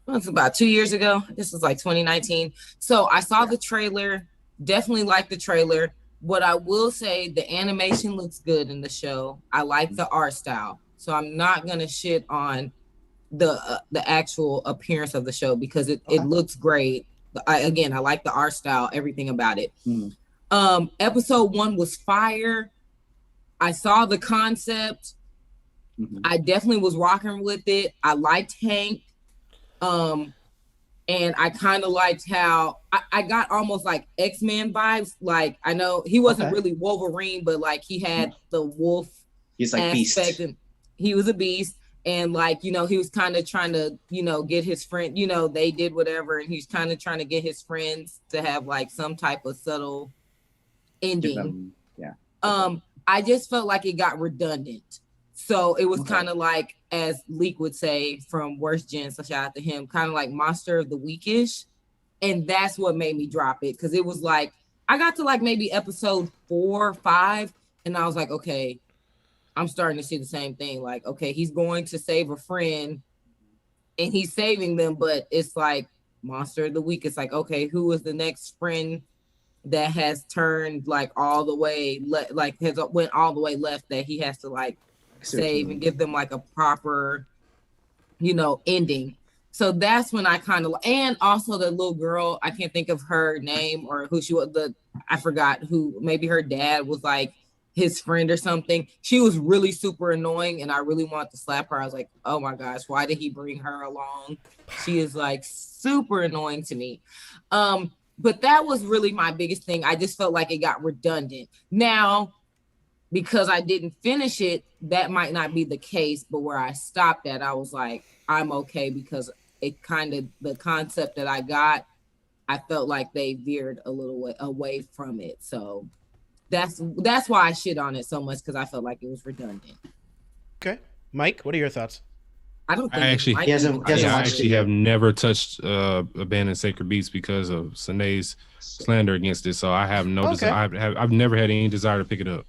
[SPEAKER 4] was about 2 years ago. This was like 2019. So I saw the trailer. Definitely like the trailer. What I will say, the animation looks good in the show. I like the art style. So I'm not gonna shit on the actual appearance of the show, because it looks great. I like the art style, everything about it. Episode 1 was fire. I saw the concept. I definitely was rocking with it. I liked Hank. And I kind of liked how I got almost like X-Men vibes. Like, I know he wasn't really Wolverine, but like he had the wolf.
[SPEAKER 2] He's like beast.
[SPEAKER 4] And he was a beast. And like, he was kind of trying to, get his friend, they did whatever. And he's kind of trying to get his friends to have like some type of subtle ending. I just felt like it got redundant. So it was kind of like, as Leek would say from Worst Gen, so shout out to him, kind of like Monster of the Weekish. And that's what made me drop it. Because it was like, I got to like maybe episode 4 or 5, and I was like, okay, I'm starting to see the same thing. Like, okay, he's going to save a friend and he's saving them, but it's like monster of the week. It's like, okay, who is the next friend that has turned like all the way like has went all the way left that he has to like save and give them like a proper, ending. So that's when I kind of, and also the little girl, I can't think of her name or who she was, I forgot who, maybe her dad was like his friend or something. She was really super annoying and I really wanted to slap her. I was like, oh my gosh, why did he bring her along? She is like super annoying to me. But that was really my biggest thing. I just felt like it got redundant. Now, because I didn't finish it, that might not be the case, but where I stopped at, I was like, I'm okay, because it kind of, the concept that I got, I felt like they veered a little way away from it. So that's why I shit on it so much, because I felt like it was redundant.
[SPEAKER 5] Okay. Mike, what are your thoughts?
[SPEAKER 4] I don't think
[SPEAKER 3] I actually,
[SPEAKER 4] Mike
[SPEAKER 2] He hasn't
[SPEAKER 3] I
[SPEAKER 2] watched
[SPEAKER 3] actually
[SPEAKER 2] it
[SPEAKER 3] have never touched Abandoned Sacred Beasts because of Senae's slander against it. So I have no
[SPEAKER 5] Okay.
[SPEAKER 3] desire. I've never had any desire to pick it up.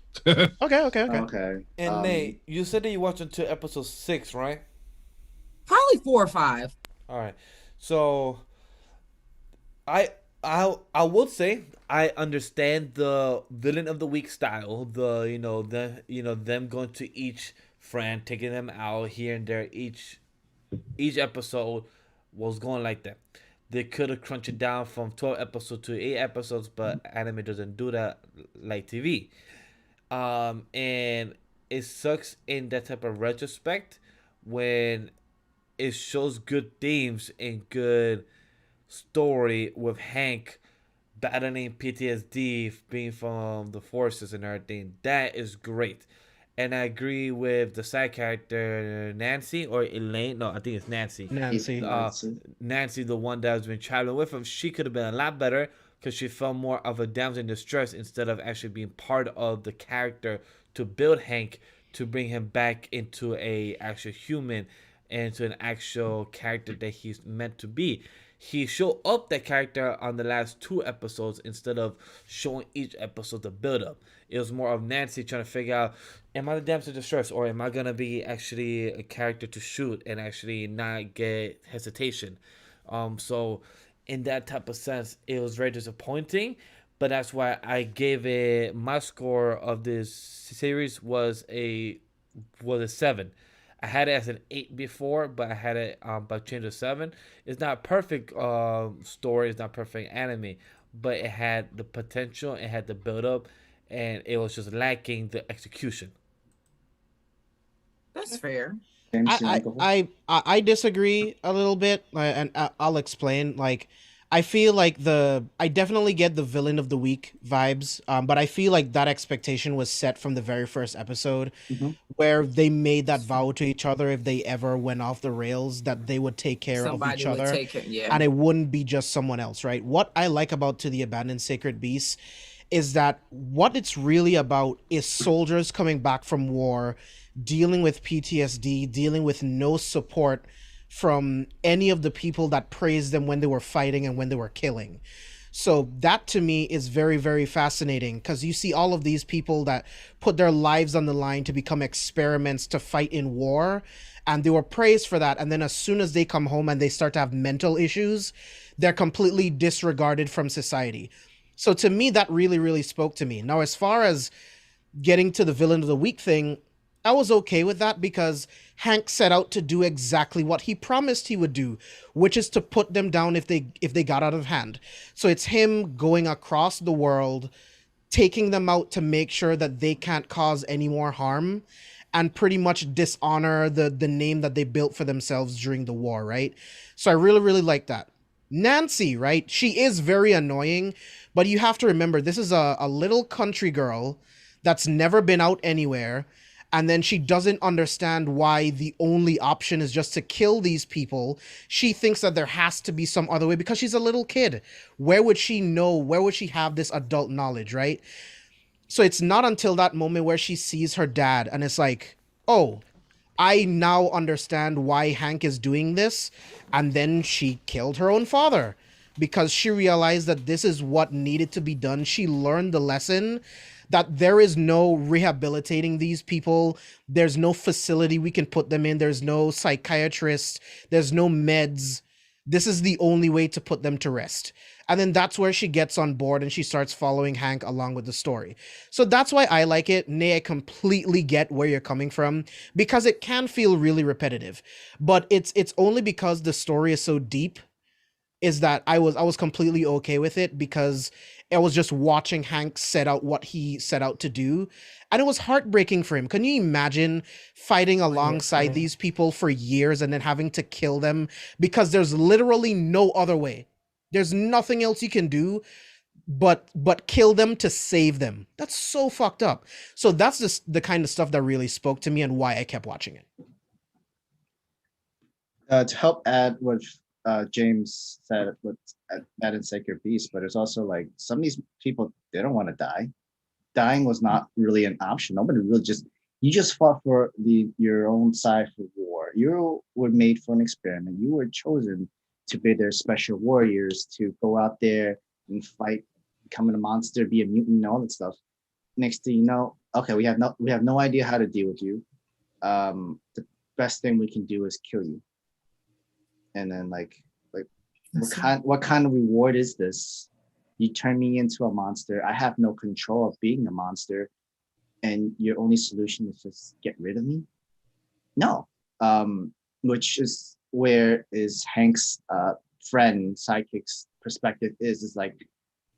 [SPEAKER 5] Okay.
[SPEAKER 2] Okay.
[SPEAKER 1] And Nate, you said that you watched until episode 6, right?
[SPEAKER 4] probably 4 or 5.
[SPEAKER 1] All right. So I would say I understand the villain of the week style. Them going to each friend, taking them out here and there. Each episode was going like that. They could have crunched it down from 12 episodes to 8 episodes, but anime doesn't do that like TV. And it sucks in that type of retrospect when it shows good themes and good story with Hank battling PTSD, being from the forces and everything. That is great. And I agree with the side character Nancy or Elaine. No, I think it's Nancy.
[SPEAKER 5] Nancy.
[SPEAKER 1] Nancy, the one that has been traveling with him, she could have been a lot better because she felt more of a damsel in distress instead of actually being part of the character to build Hank, to bring him back into a actual human and to an actual character that he's meant to be. He showed up that character on the last 2 episodes instead of showing each episode the build up. It was more of Nancy trying to figure out, am I the damsel in distress, or am I gonna be actually a character to shoot and actually not get hesitation? So in that type of sense, it was very disappointing. But that's why I gave it, my score of this series was a 7. I had it as an 8 before, but I had it by change to 7. It's not perfect story, it's not perfect anime, but it had the potential, it had the build up, and it was just lacking the execution.
[SPEAKER 4] That's fair.
[SPEAKER 5] I disagree a little bit, and I'll explain. Like, I feel like I definitely get the villain of the week vibes, but I feel like that expectation was set from the very first episode, where they made that vow to each other if they ever went off the rails that they would take care of each other, and it wouldn't be just someone else, right? What I like about To the Abandoned Sacred Beasts is that what it's really about is soldiers coming back from war, dealing with PTSD, dealing with no support from any of the people that praised them when they were fighting and when they were killing. So that to me is very, very fascinating, because you see all of these people that put their lives on the line to become experiments to fight in war, and they were praised for that. And then as soon as they come home and they start to have mental issues, they're completely disregarded from society. So to me, that really, really spoke to me. Now, as far as getting to the villain of the week thing, I was okay with that because Hank set out to do exactly what he promised he would do, which is to put them down if they got out of hand. So it's him going across the world, taking them out to make sure that they can't cause any more harm and pretty much dishonor the name that they built for themselves during the war, right? So I really, really like that. Nancy, right? She is very annoying, but you have to remember, this is a little country girl that's never been out anywhere. And then she doesn't understand why the only option is just to kill these people. She thinks that there has to be some other way because she's a little kid. Where would she know? Where would she have this adult knowledge, right? So it's not until that moment where she sees her dad and it's like, oh, I now understand why Hank is doing this. And then she killed her own father because she realized that this is what needed to be done. She learned the lesson that there is no rehabilitating these people. There's no facility we can put them in. There's no psychiatrist. There's no meds. This is the only way to put them to rest. And then that's where she gets on board and she starts following Hank along with the story. So that's why I like it. Nay, I completely get where you're coming from, because it can feel really repetitive. But it's only because the story is so deep is that I was completely okay with it, because I was just watching Hank set out what he set out to do. And it was heartbreaking for him. Can you imagine fighting alongside these people for years and then having to kill them because there's literally no other way? There's nothing else you can do but kill them to save them. That's so fucked up. So that's just the kind of stuff that really spoke to me and why I kept watching it.
[SPEAKER 2] To help add what James said with that in Sacred Beast, but it's also like some of these people, they don't want to die. Dying was not really an option. Nobody really you just fought for your own side for war. You were made for an experiment. You were chosen to be their special warriors, to go out there and fight, becoming a monster, be a mutant, and all that stuff. Next thing you know, okay, we have no idea how to deal with you. The best thing we can do is kill you. And then what kind of reward is this? You turn me into a monster. I have no control of being a monster, and your only solution is just get rid of me? No. Which is where is Hank's friend, sidekick's perspective is like,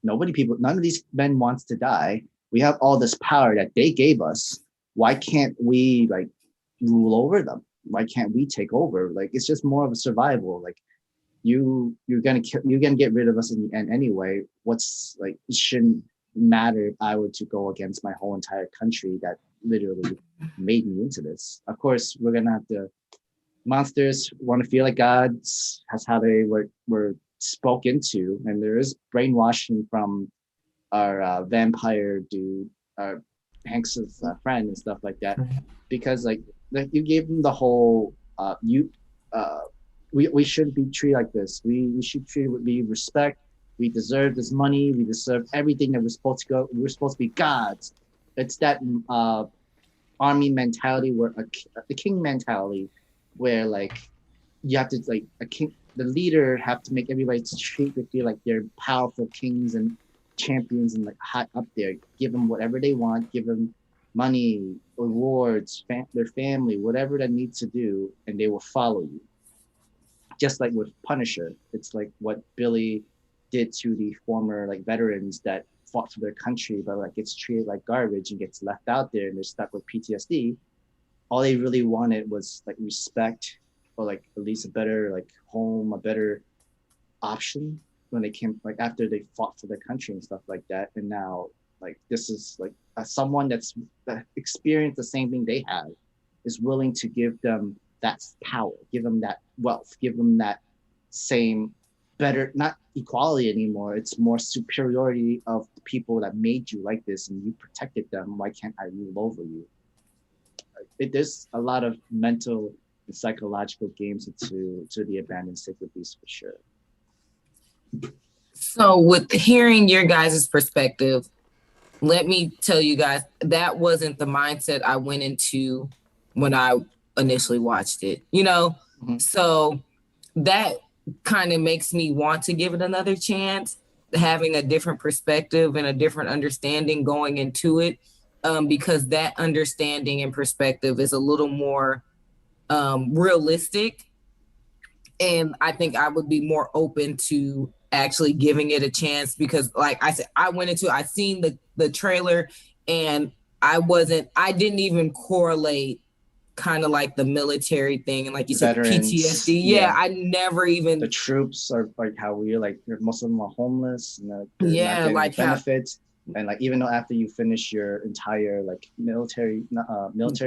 [SPEAKER 2] none of these men wants to die. We have all this power that they gave us. Why can't we like rule over them? Why can't we take over? Like, it's just more of a survival. Like, you're gonna get rid of us in the end anyway. What's like, it shouldn't matter if I were to go against my whole entire country that literally made me into this. Of course, we're gonna have to. Monsters want to feel like gods. That's how they were spoken to, and there is brainwashing from our vampire dude, Hanks' friend and stuff like that, because like you gave them the whole we shouldn't be treated like this. We should treat it with respect. We deserve this money. We deserve everything that we're supposed to go. We're supposed to be gods. It's that army mentality, where the king mentality, where like you have to like the leader have to make everybody treat they feel like they're powerful kings and champions and like high up there. Give them whatever they want. Give them money, rewards, their family, whatever that needs to do, and they will follow you. Just like with Punisher, it's like what Billy did to the former like veterans that fought for their country, but like gets treated like garbage and gets left out there and they're stuck with PTSD. All they really wanted was like respect, or like at least a better like home, a better option when they came like after they fought for their country and stuff like that. And now like this is like someone that experienced the same thing they have is willing to give them that power, give them that wealth, give them that same better, not equality anymore. It's more superiority of the people that made you like this and you protected them. Why can't I rule over you? There's a lot of mental and psychological games to the abandoned sacred beast for sure.
[SPEAKER 4] So with hearing your guys' perspective, let me tell you guys, that wasn't the mindset I went into when I initially watched it, you know? Mm-hmm. So that kind of makes me want to give it another chance, having a different perspective and a different understanding going into it, because that understanding and perspective is a little more realistic. And I think I would be more open to actually giving it a chance, because like I said, I seen the trailer and I didn't even correlate kind of like the military thing and like you said, veterans, PTSD. Yeah, I never even. The
[SPEAKER 2] troops are like how we're like, most of them are homeless and
[SPEAKER 4] they're not
[SPEAKER 2] like benefits. And like, even though after you finish your entire like military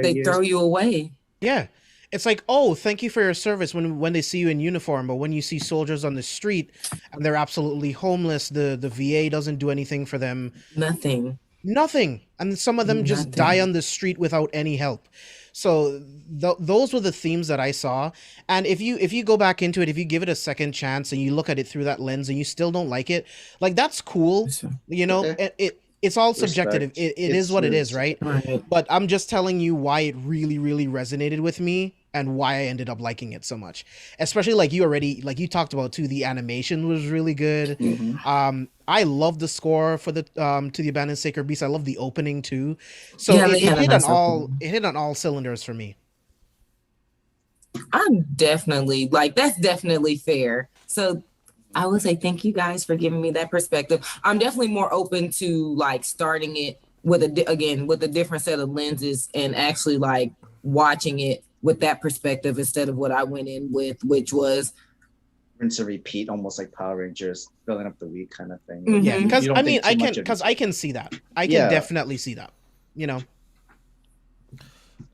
[SPEAKER 4] they
[SPEAKER 2] years,
[SPEAKER 4] throw you away.
[SPEAKER 5] Yeah. It's like, oh, thank you for your service when they see you in uniform. But when you see soldiers on the street and they're absolutely homeless, the VA doesn't do anything for them.
[SPEAKER 4] Nothing.
[SPEAKER 5] And some of them just die on the street without any help. So those were the themes that I saw. And if you go back into it, if you give it a second chance and you look at it through that lens and you still don't like it, like that's cool. You know, it's all subjective.
[SPEAKER 2] Respect.
[SPEAKER 5] It is what it is, right?
[SPEAKER 4] Right.
[SPEAKER 5] But I'm just telling you why it really, really resonated with me and why I ended up liking it so much. Especially like you talked about too, the animation was really good. I love the score for the to the Abandoned Sacred Beast. I love the opening too. So
[SPEAKER 4] Yeah,
[SPEAKER 5] it,
[SPEAKER 4] they had a
[SPEAKER 5] hit
[SPEAKER 4] nice
[SPEAKER 5] on all
[SPEAKER 4] opening.
[SPEAKER 5] it hit on all cylinders for me.
[SPEAKER 4] I'm definitely like that's definitely fair. So I would say thank you guys for giving me that perspective. I'm definitely more open to like starting it with with a different set of lenses and actually like watching it with that perspective instead of what I went in with, which was
[SPEAKER 2] Rinse and repeat, almost like Power Rangers, filling up the week kind of thing.
[SPEAKER 4] Mhm.
[SPEAKER 5] Yeah,
[SPEAKER 2] You
[SPEAKER 5] because
[SPEAKER 2] don't
[SPEAKER 5] I
[SPEAKER 2] think
[SPEAKER 5] mean,
[SPEAKER 2] too much of it.
[SPEAKER 5] I can see that. I can
[SPEAKER 2] Yeah.
[SPEAKER 5] definitely see that. You know,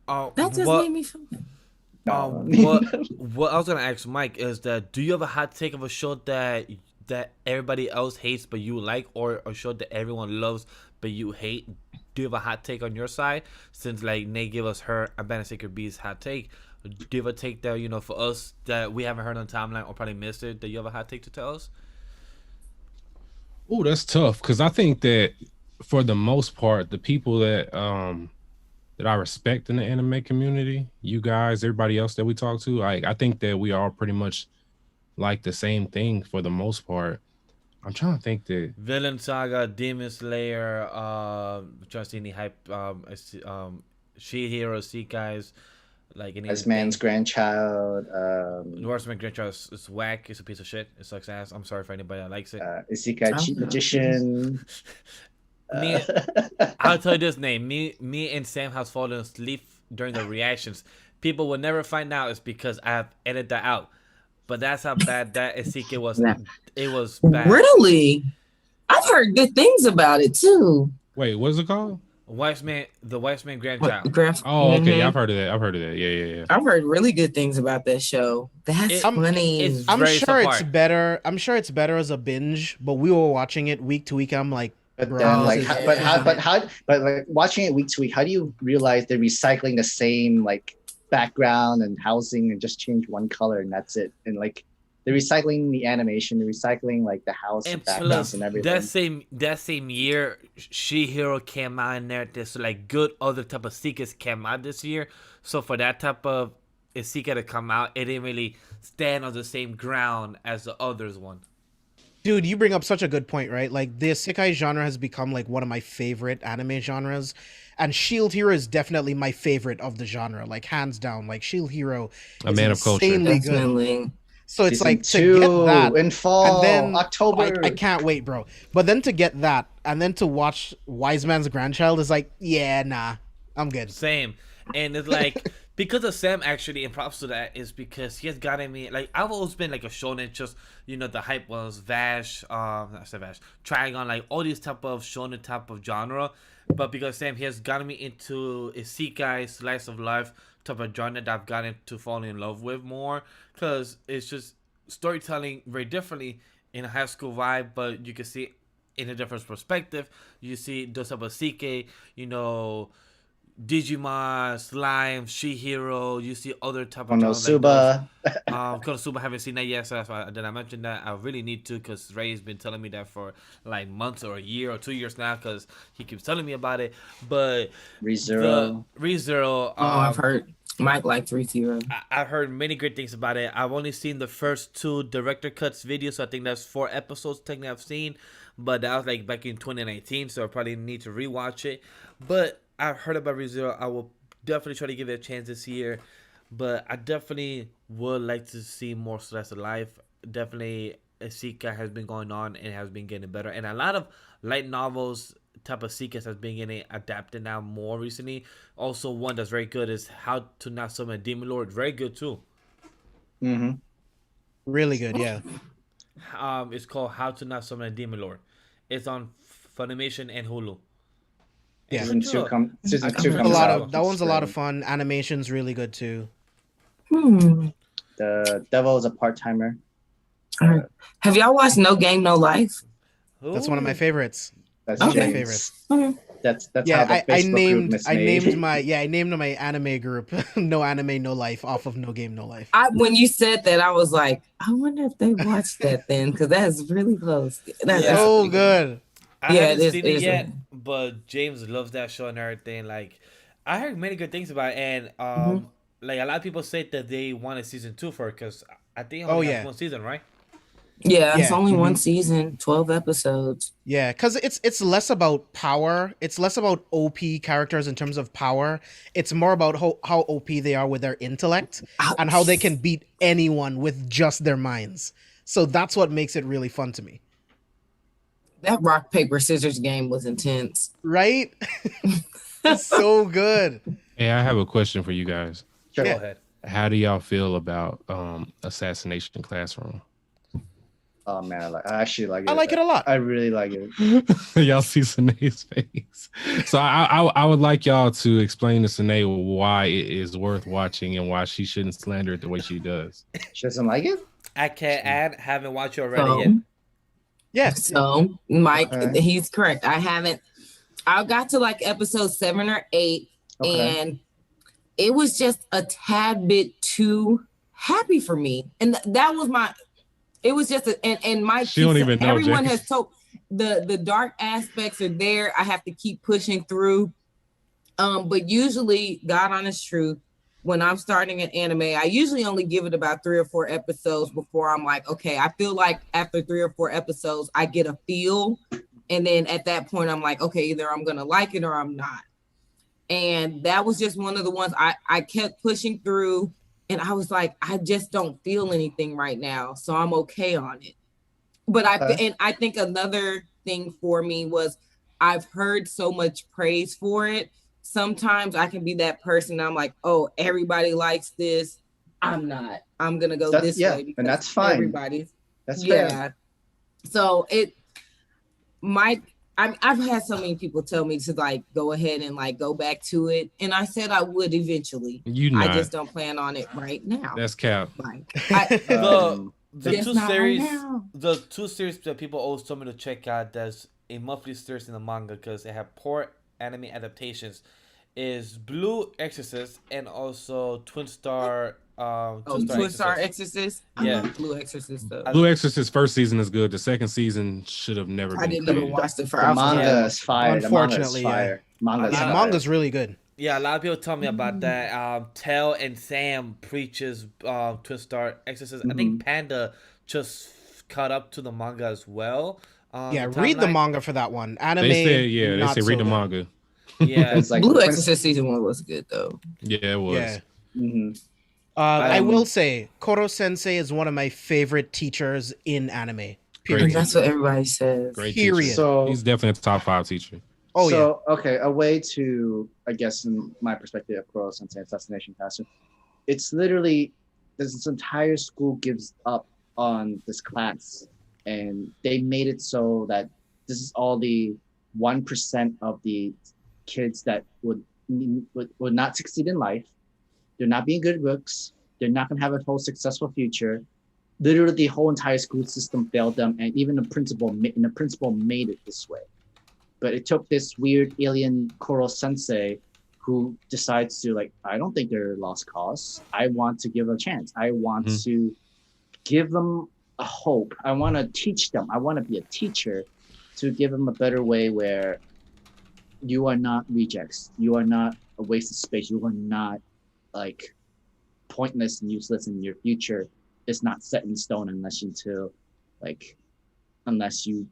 [SPEAKER 4] that just
[SPEAKER 1] what
[SPEAKER 4] made me feel good.
[SPEAKER 1] what I was gonna ask Mike is that do you have a hot take of a show that everybody else hates but you like, or a show that everyone loves but you hate? Do you have a hot take on your side? Since like Nate gave us her Abandoned Sacred Beast hot take, do you have a take that for us that we haven't heard on timeline or probably missed it that you have a hot take to tell us?
[SPEAKER 3] Oh, that's tough because I think that for the most part, the people that I respect in the anime community, you guys, everybody else that we talk to, I think that we all pretty much like the same thing for the most part. I'm trying to think that
[SPEAKER 1] Villain Saga, Demon Slayer, trying to see any hype, She-Hero, Isekais, like any
[SPEAKER 2] As man's grandchild,
[SPEAKER 1] Norseman Grandchild is whack. It's a piece of shit. It sucks ass. I'm sorry for anybody that likes it.
[SPEAKER 2] Isekai Cheat Magician.
[SPEAKER 1] Me, I'll tell you this name. Me and Sam has fallen asleep during the reactions. People will never find out it's because I have edited that out. But that's how bad that Isekai was.
[SPEAKER 4] Yeah.
[SPEAKER 1] It was bad.
[SPEAKER 4] Really? I've heard good things about it too.
[SPEAKER 3] wait, what is it called?
[SPEAKER 1] The Wife's Man Grandchild.
[SPEAKER 3] Oh, okay,
[SPEAKER 4] Mhm.
[SPEAKER 3] I've heard of that. Yeah.
[SPEAKER 4] I've heard really good things about that show. That's funny.
[SPEAKER 1] it's
[SPEAKER 5] I'm
[SPEAKER 1] very
[SPEAKER 5] sure it's
[SPEAKER 1] subpar.
[SPEAKER 5] better. I'm sure it's better as a binge. But we were watching it week to week. I'm like,
[SPEAKER 2] But
[SPEAKER 5] bro,
[SPEAKER 2] then,
[SPEAKER 5] this
[SPEAKER 2] like,
[SPEAKER 5] is-
[SPEAKER 2] but like watching it week to week, how do you realize they're recycling the same like background and housing and just change one color and that's it? And like they're recycling the animation, they're recycling like the house
[SPEAKER 1] And
[SPEAKER 2] backgrounds
[SPEAKER 1] plus,
[SPEAKER 2] and everything.
[SPEAKER 1] that same year, She-Hero came out in there. This like good other type of seekers came out this year. So for that type of Isekai to come out, it didn't really stand on the same ground as the others one.
[SPEAKER 5] dude, you bring up such a good point, right? Like the Isekai genre has become like one of my favorite anime genres, and Shield Hero is definitely my favorite of the genre, like hands down. Like Shield Hero,
[SPEAKER 3] A
[SPEAKER 5] is
[SPEAKER 3] man of culture.
[SPEAKER 5] insanely good.
[SPEAKER 4] Definitely.
[SPEAKER 5] So it's
[SPEAKER 2] Season
[SPEAKER 5] like to
[SPEAKER 2] 2
[SPEAKER 5] get that
[SPEAKER 2] in fall,
[SPEAKER 5] and then
[SPEAKER 2] October.
[SPEAKER 5] I can't wait, bro. But then to get that and then to watch Wise Man's Grandchild is like, yeah, nah, I'm good.
[SPEAKER 1] Same. And it's like because of Sam actually, and props to that is because he has gotten me like I've always been like a shonen, just the hype was Vash, I said Vash, Trigon, like all these type of shonen type of genre. But because Sam, he has gotten me into Isekai slice of life type of genre that I've gotten to fall in love with more, because it's just storytelling very differently in a high school vibe, but you can see in a different perspective. You see those type of Isekai, Digimon, Slime, She-Hero. You see other type of
[SPEAKER 2] Konosuba.
[SPEAKER 1] Konosuba, haven't seen that yet, so that's why I mentioned that. I really need to, because Ray's been telling me that for like months or a year or 2 years now, because he keeps telling me about it. But
[SPEAKER 2] ReZero.
[SPEAKER 1] ReZero,
[SPEAKER 4] I've heard Mike liked 3-0.
[SPEAKER 1] I've heard many great things about it. I've only seen the first 2 director cuts videos, so I think that's 4 episodes technically I've seen, but that was like back in 2019, so I probably need to rewatch it. But I've heard about ReZero. I will definitely try to give it a chance this year, but I definitely would like to see more slice of life. Definitely, Isekai has been going on and has been getting better, and a lot of light novels type of Isekais has been getting adapted now more recently. Also, one that's very good is How to Not Summon a Demon Lord. Very good too.
[SPEAKER 2] Mm-hmm.
[SPEAKER 5] Really good, yeah.
[SPEAKER 1] It's called How to Not Summon a Demon Lord. It's on Funimation and Hulu.
[SPEAKER 5] Yeah.
[SPEAKER 2] Season 2 comes
[SPEAKER 5] That
[SPEAKER 2] out.
[SPEAKER 5] one's a lot of fun. Animation's really good too.
[SPEAKER 2] The Devil is a part-timer.
[SPEAKER 4] Have y'all watched No Game No Life?
[SPEAKER 5] That's one of my favorites.
[SPEAKER 2] That's
[SPEAKER 5] One of my
[SPEAKER 2] James.
[SPEAKER 5] favorites.
[SPEAKER 2] That's
[SPEAKER 5] Yeah,
[SPEAKER 2] how the Facebook group
[SPEAKER 5] I named my anime group No Anime No Life off of No Game No Life.
[SPEAKER 4] When you said that, I was like, I wonder if they watched that then, because that's really close. That's
[SPEAKER 5] So
[SPEAKER 4] really
[SPEAKER 5] good.
[SPEAKER 1] I
[SPEAKER 4] Yeah,
[SPEAKER 1] haven't
[SPEAKER 4] it is-
[SPEAKER 1] seen
[SPEAKER 4] it
[SPEAKER 1] it
[SPEAKER 4] is
[SPEAKER 1] yet, but James loves that show and everything. Like, I heard many good things about it, and
[SPEAKER 4] Mhm.
[SPEAKER 1] like a lot of people say that they wanted season 2 for it because I think it
[SPEAKER 5] Oh
[SPEAKER 1] only has
[SPEAKER 5] yeah,
[SPEAKER 1] one season, right?
[SPEAKER 4] Yeah, it's
[SPEAKER 5] yeah.
[SPEAKER 4] only one
[SPEAKER 2] Mhm.
[SPEAKER 4] season, 12 episodes.
[SPEAKER 5] Yeah, because it's less about power. It's less about OP characters in terms of power. It's more about how OP they are with their intellect and how they can beat anyone with just their minds. So that's what makes it really fun to me.
[SPEAKER 4] That rock, paper, scissors game was intense.
[SPEAKER 5] Right? It's so good.
[SPEAKER 3] Hey, I have a question for you guys.
[SPEAKER 2] Sure.
[SPEAKER 1] Go
[SPEAKER 5] Yeah.
[SPEAKER 1] ahead.
[SPEAKER 3] How do y'all feel about Assassination Classroom?
[SPEAKER 2] Oh man, I actually like it.
[SPEAKER 5] I like it a lot.
[SPEAKER 2] I really like it.
[SPEAKER 3] Y'all see Senae's face. So I would like y'all to explain to Senae why it is worth watching and why she shouldn't slander it the way she does.
[SPEAKER 2] She doesn't like it?
[SPEAKER 1] I can't add. Haven't watched it already yet.
[SPEAKER 4] So,
[SPEAKER 5] Yeah.
[SPEAKER 4] so Mike,
[SPEAKER 2] Okay.
[SPEAKER 4] he's correct. I got to like episode 7 or 8,
[SPEAKER 2] Okay.
[SPEAKER 4] and it was just a tad bit too happy for me. And that was it was just and Mike,
[SPEAKER 3] She don't even know,
[SPEAKER 4] everyone
[SPEAKER 3] Jay.
[SPEAKER 4] has told the dark aspects are there. I have to keep pushing through. But usually, God honest truth, when I'm starting an anime, I usually only give it about 3 or 4 episodes before I'm like, okay, I feel like after 3 or 4 episodes, I get a feel. And then at that point, I'm like, okay, either I'm going to like it or I'm not. And that was just one of the ones I kept pushing through. And I was like, I just don't feel anything right now. So I'm okay on it. But I think another thing for me was I've heard so much praise for it. Sometimes I can be that person. I'm like, oh, everybody likes this. I'm not. I'm gonna go this way because
[SPEAKER 2] and that's fine.
[SPEAKER 4] everybody's.
[SPEAKER 2] That's fair.
[SPEAKER 4] So I've had so many people tell me to like go ahead and like go back to it, and I said I would eventually.
[SPEAKER 3] You not.
[SPEAKER 4] I just don't plan on it right now.
[SPEAKER 3] That's cap.
[SPEAKER 4] Like,
[SPEAKER 1] The
[SPEAKER 4] Just
[SPEAKER 1] two
[SPEAKER 4] not right
[SPEAKER 1] series,
[SPEAKER 4] now.
[SPEAKER 1] the two series that people always told me to check out. That's a monthly series in the manga because they have poor anime adaptations. Is Blue Exorcist and also Twin Star.
[SPEAKER 4] Twin Star Exorcist.
[SPEAKER 1] Yeah.
[SPEAKER 4] I love Blue Exorcist though.
[SPEAKER 3] Blue Exorcist first season is good. The second season should have never
[SPEAKER 4] I
[SPEAKER 3] been
[SPEAKER 4] didn't even
[SPEAKER 3] created.
[SPEAKER 4] watch the
[SPEAKER 2] The
[SPEAKER 4] first.
[SPEAKER 2] manga is fire.
[SPEAKER 5] Unfortunately,
[SPEAKER 2] the manga is fire. Manga's
[SPEAKER 5] Yeah,
[SPEAKER 2] fire.
[SPEAKER 5] manga's really good.
[SPEAKER 1] Yeah, a lot of people tell me about that. Tell and Sam preaches Twin Star Exorcist. I think Panda just caught up to the manga as well.
[SPEAKER 5] Yeah, read the manga for that one. Anime.
[SPEAKER 3] They said, they
[SPEAKER 5] not
[SPEAKER 3] say
[SPEAKER 5] so
[SPEAKER 3] read the
[SPEAKER 5] good.
[SPEAKER 3] manga.
[SPEAKER 1] Yeah,
[SPEAKER 2] It's like
[SPEAKER 4] Blue
[SPEAKER 2] Prince-
[SPEAKER 4] Exorcist season 1 was good though.
[SPEAKER 3] Yeah, it was.
[SPEAKER 5] Yeah.
[SPEAKER 2] Mhm.
[SPEAKER 5] I will say, Koro Sensei is one of my favorite teachers in anime.
[SPEAKER 3] Great
[SPEAKER 5] Period.
[SPEAKER 4] And that's what everybody says.
[SPEAKER 3] Great
[SPEAKER 5] Period.
[SPEAKER 3] teacher.
[SPEAKER 2] So
[SPEAKER 3] He's definitely a top 5 teacher.
[SPEAKER 5] Oh yeah.
[SPEAKER 2] so, okay, a way to, I guess, in my perspective of Kuro Sensei Assassination Classroom, it's literally this entire school gives up on this class, and they made it so that this is all the 1% of the kids that would not succeed in life. They're not being good books. They're not going to have a whole successful future. Literally, the whole entire school system failed them, and even the principal made it this way. But it took this weird alien Koro Sensei who decides to like, I don't think they're a lost cause. I want to give a chance. I want to give them a hope. I want to teach them. I want to be a teacher to give them a better way where you are not rejects. You are not a waste of space. You are not like pointless and useless, in your future is not set in stone unless you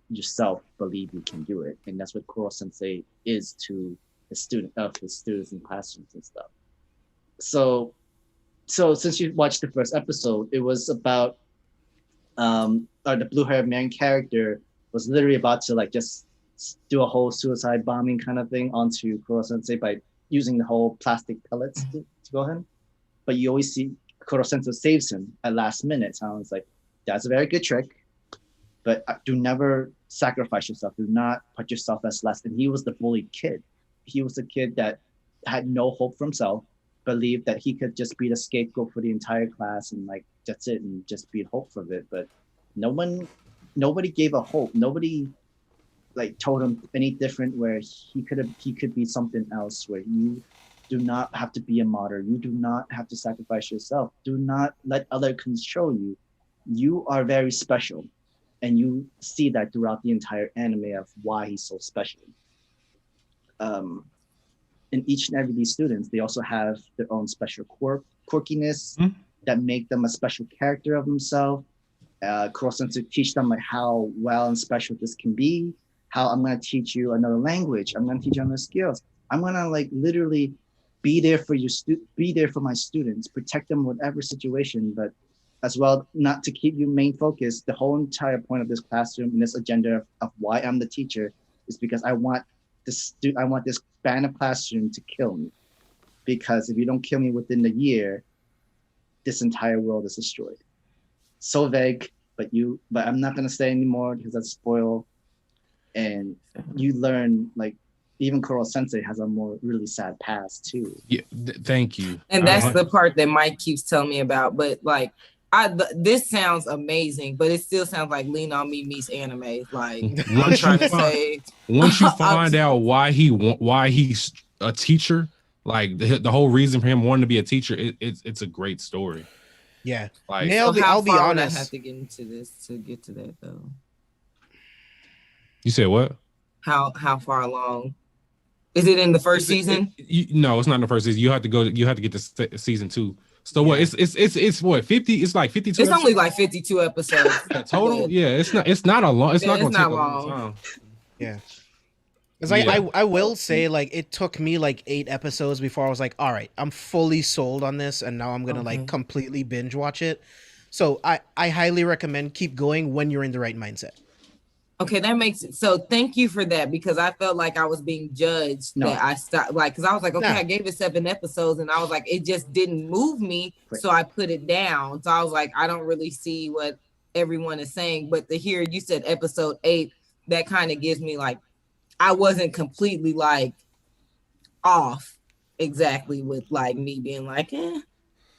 [SPEAKER 2] yourself believe you can do it. And that's what Kuro Sensei is to his students in classrooms and stuff. So since you watched the first episode, it was about the blue-haired man character was literally about to like just do a whole suicide bombing kind of thing onto Kuro Sensei by using the whole plastic pellets to go him. But you always see Kuro Sensei saves him at last minute. So I was like, that's a very good trick. But do never sacrifice yourself. Do not put yourself as less. And he was the bullied kid. He was a kid that had no hope for himself, believed that he could just be the scapegoat for the entire class and like that's it and just be hopeful of it. But nobody gave a hope. Nobody like told him any different where he could be something else, where you do not have to be a martyr. You do not have to sacrifice yourself. Do not let others control you. You are very special. And you see that throughout the entire anime of why he's so special. in each and every of these students, they also have their own special quirkiness that make them a special character of themselves. Kuro-sensei teach them like how well and special this can be. How I'm gonna teach you another language. I'm gonna teach you other skills. I'm gonna like literally be there for be there for my students, protect them in whatever situation, but as well not to keep you main focus. The whole entire point of this classroom and this agenda of why I'm the teacher is because I want this span of classroom to kill me. Because if you don't kill me within the year, this entire world is destroyed. So vague, but I'm not gonna say anymore because that's spoil. And you learn like even Kuro Sensei has a more really sad past too.
[SPEAKER 3] Yeah, thank you.
[SPEAKER 4] And that's the part that Mike keeps telling me about. But like, this sounds amazing, but it still sounds like Lean on Me meets anime. Like I'm trying to say,
[SPEAKER 3] once you find out why he's a teacher, like the whole reason for him wanting to be a teacher, it's a great story.
[SPEAKER 5] Yeah,
[SPEAKER 3] like
[SPEAKER 5] I'll be honest.
[SPEAKER 4] I have to get into this to get to that though.
[SPEAKER 3] You said what?
[SPEAKER 4] How far along? Is it in the first season?
[SPEAKER 3] No, it's not in the first season. You have to get to season 2. So what? It's what 50? It's like 52.
[SPEAKER 4] It's only like 52 episodes
[SPEAKER 3] total. Yeah, it's not a long. It's not going to take a long time.
[SPEAKER 5] Yeah. It's like I will say like it took me like 8 episodes before I was like, all right, I'm fully sold on this, and now I'm gonna like completely binge watch it. So I highly recommend keep going when you're in the right mindset.
[SPEAKER 4] Okay, that makes it. So thank you for that, because I felt like I was being judged that I stopped, like, because I was like, okay, I gave it 7 episodes and I was like, it just didn't move me. So I put it down. So I was like, I don't really see what everyone is saying, but to hear you said episode 8, that kind of gives me like, I wasn't completely like off exactly with like me being like,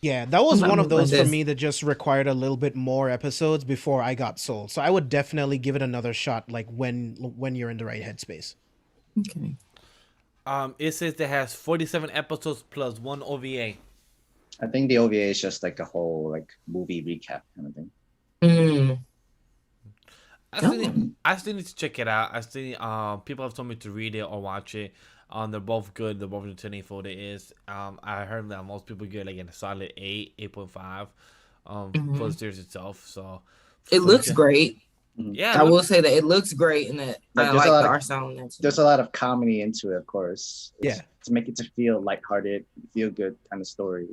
[SPEAKER 5] Yeah, that was one of those for me that just required a little bit more episodes before I got sold. So I would definitely give it another shot, like when you're in the right headspace.
[SPEAKER 4] Okay.
[SPEAKER 1] It says it has 47 episodes plus 1 OVA.
[SPEAKER 2] I think the OVA is just like a whole like movie recap kind of thing.
[SPEAKER 1] I still need to check it out. I still people have told me to read it or watch it. They're both good. They're both entertaining for what it is. I heard that most people get like a solid 8.5 for the series itself. So
[SPEAKER 4] it looks great.
[SPEAKER 1] Yeah,
[SPEAKER 4] I will say that it looks great, and that I like the art style in that too.
[SPEAKER 2] There's a lot of comedy into it, of course.
[SPEAKER 5] Yeah,
[SPEAKER 2] to make it to feel lighthearted, feel good kind of story,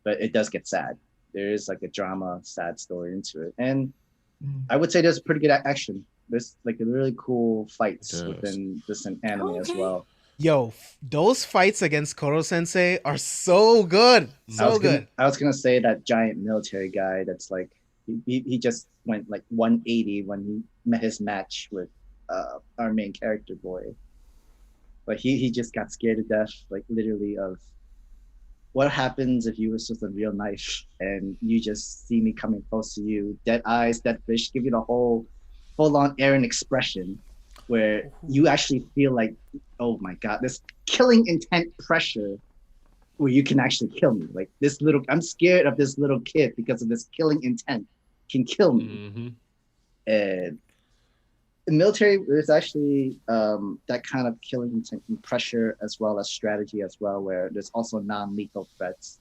[SPEAKER 2] but it does get sad. There is like a drama, sad story into it, and I would say there's pretty good action. There's like a really cool fights within this anime as well.
[SPEAKER 5] Yo, those fights against Kuro Sensei are so good. I was
[SPEAKER 2] gonna say that giant military guy that's like he just went like 180 when he met his match with our main character boy. Like he just got scared to death, like literally, of what happens if you was just a real knife and you just see me coming close to you, dead eyes, dead fish, give you the whole full-on Eren expression, where you actually feel like, oh my god, this killing intent pressure where you can actually kill me. Like I'm scared of this little kid because of this killing intent can kill me. And the military, there's actually that kind of killing intent and pressure as well as strategy as well, where there's also non-lethal threats,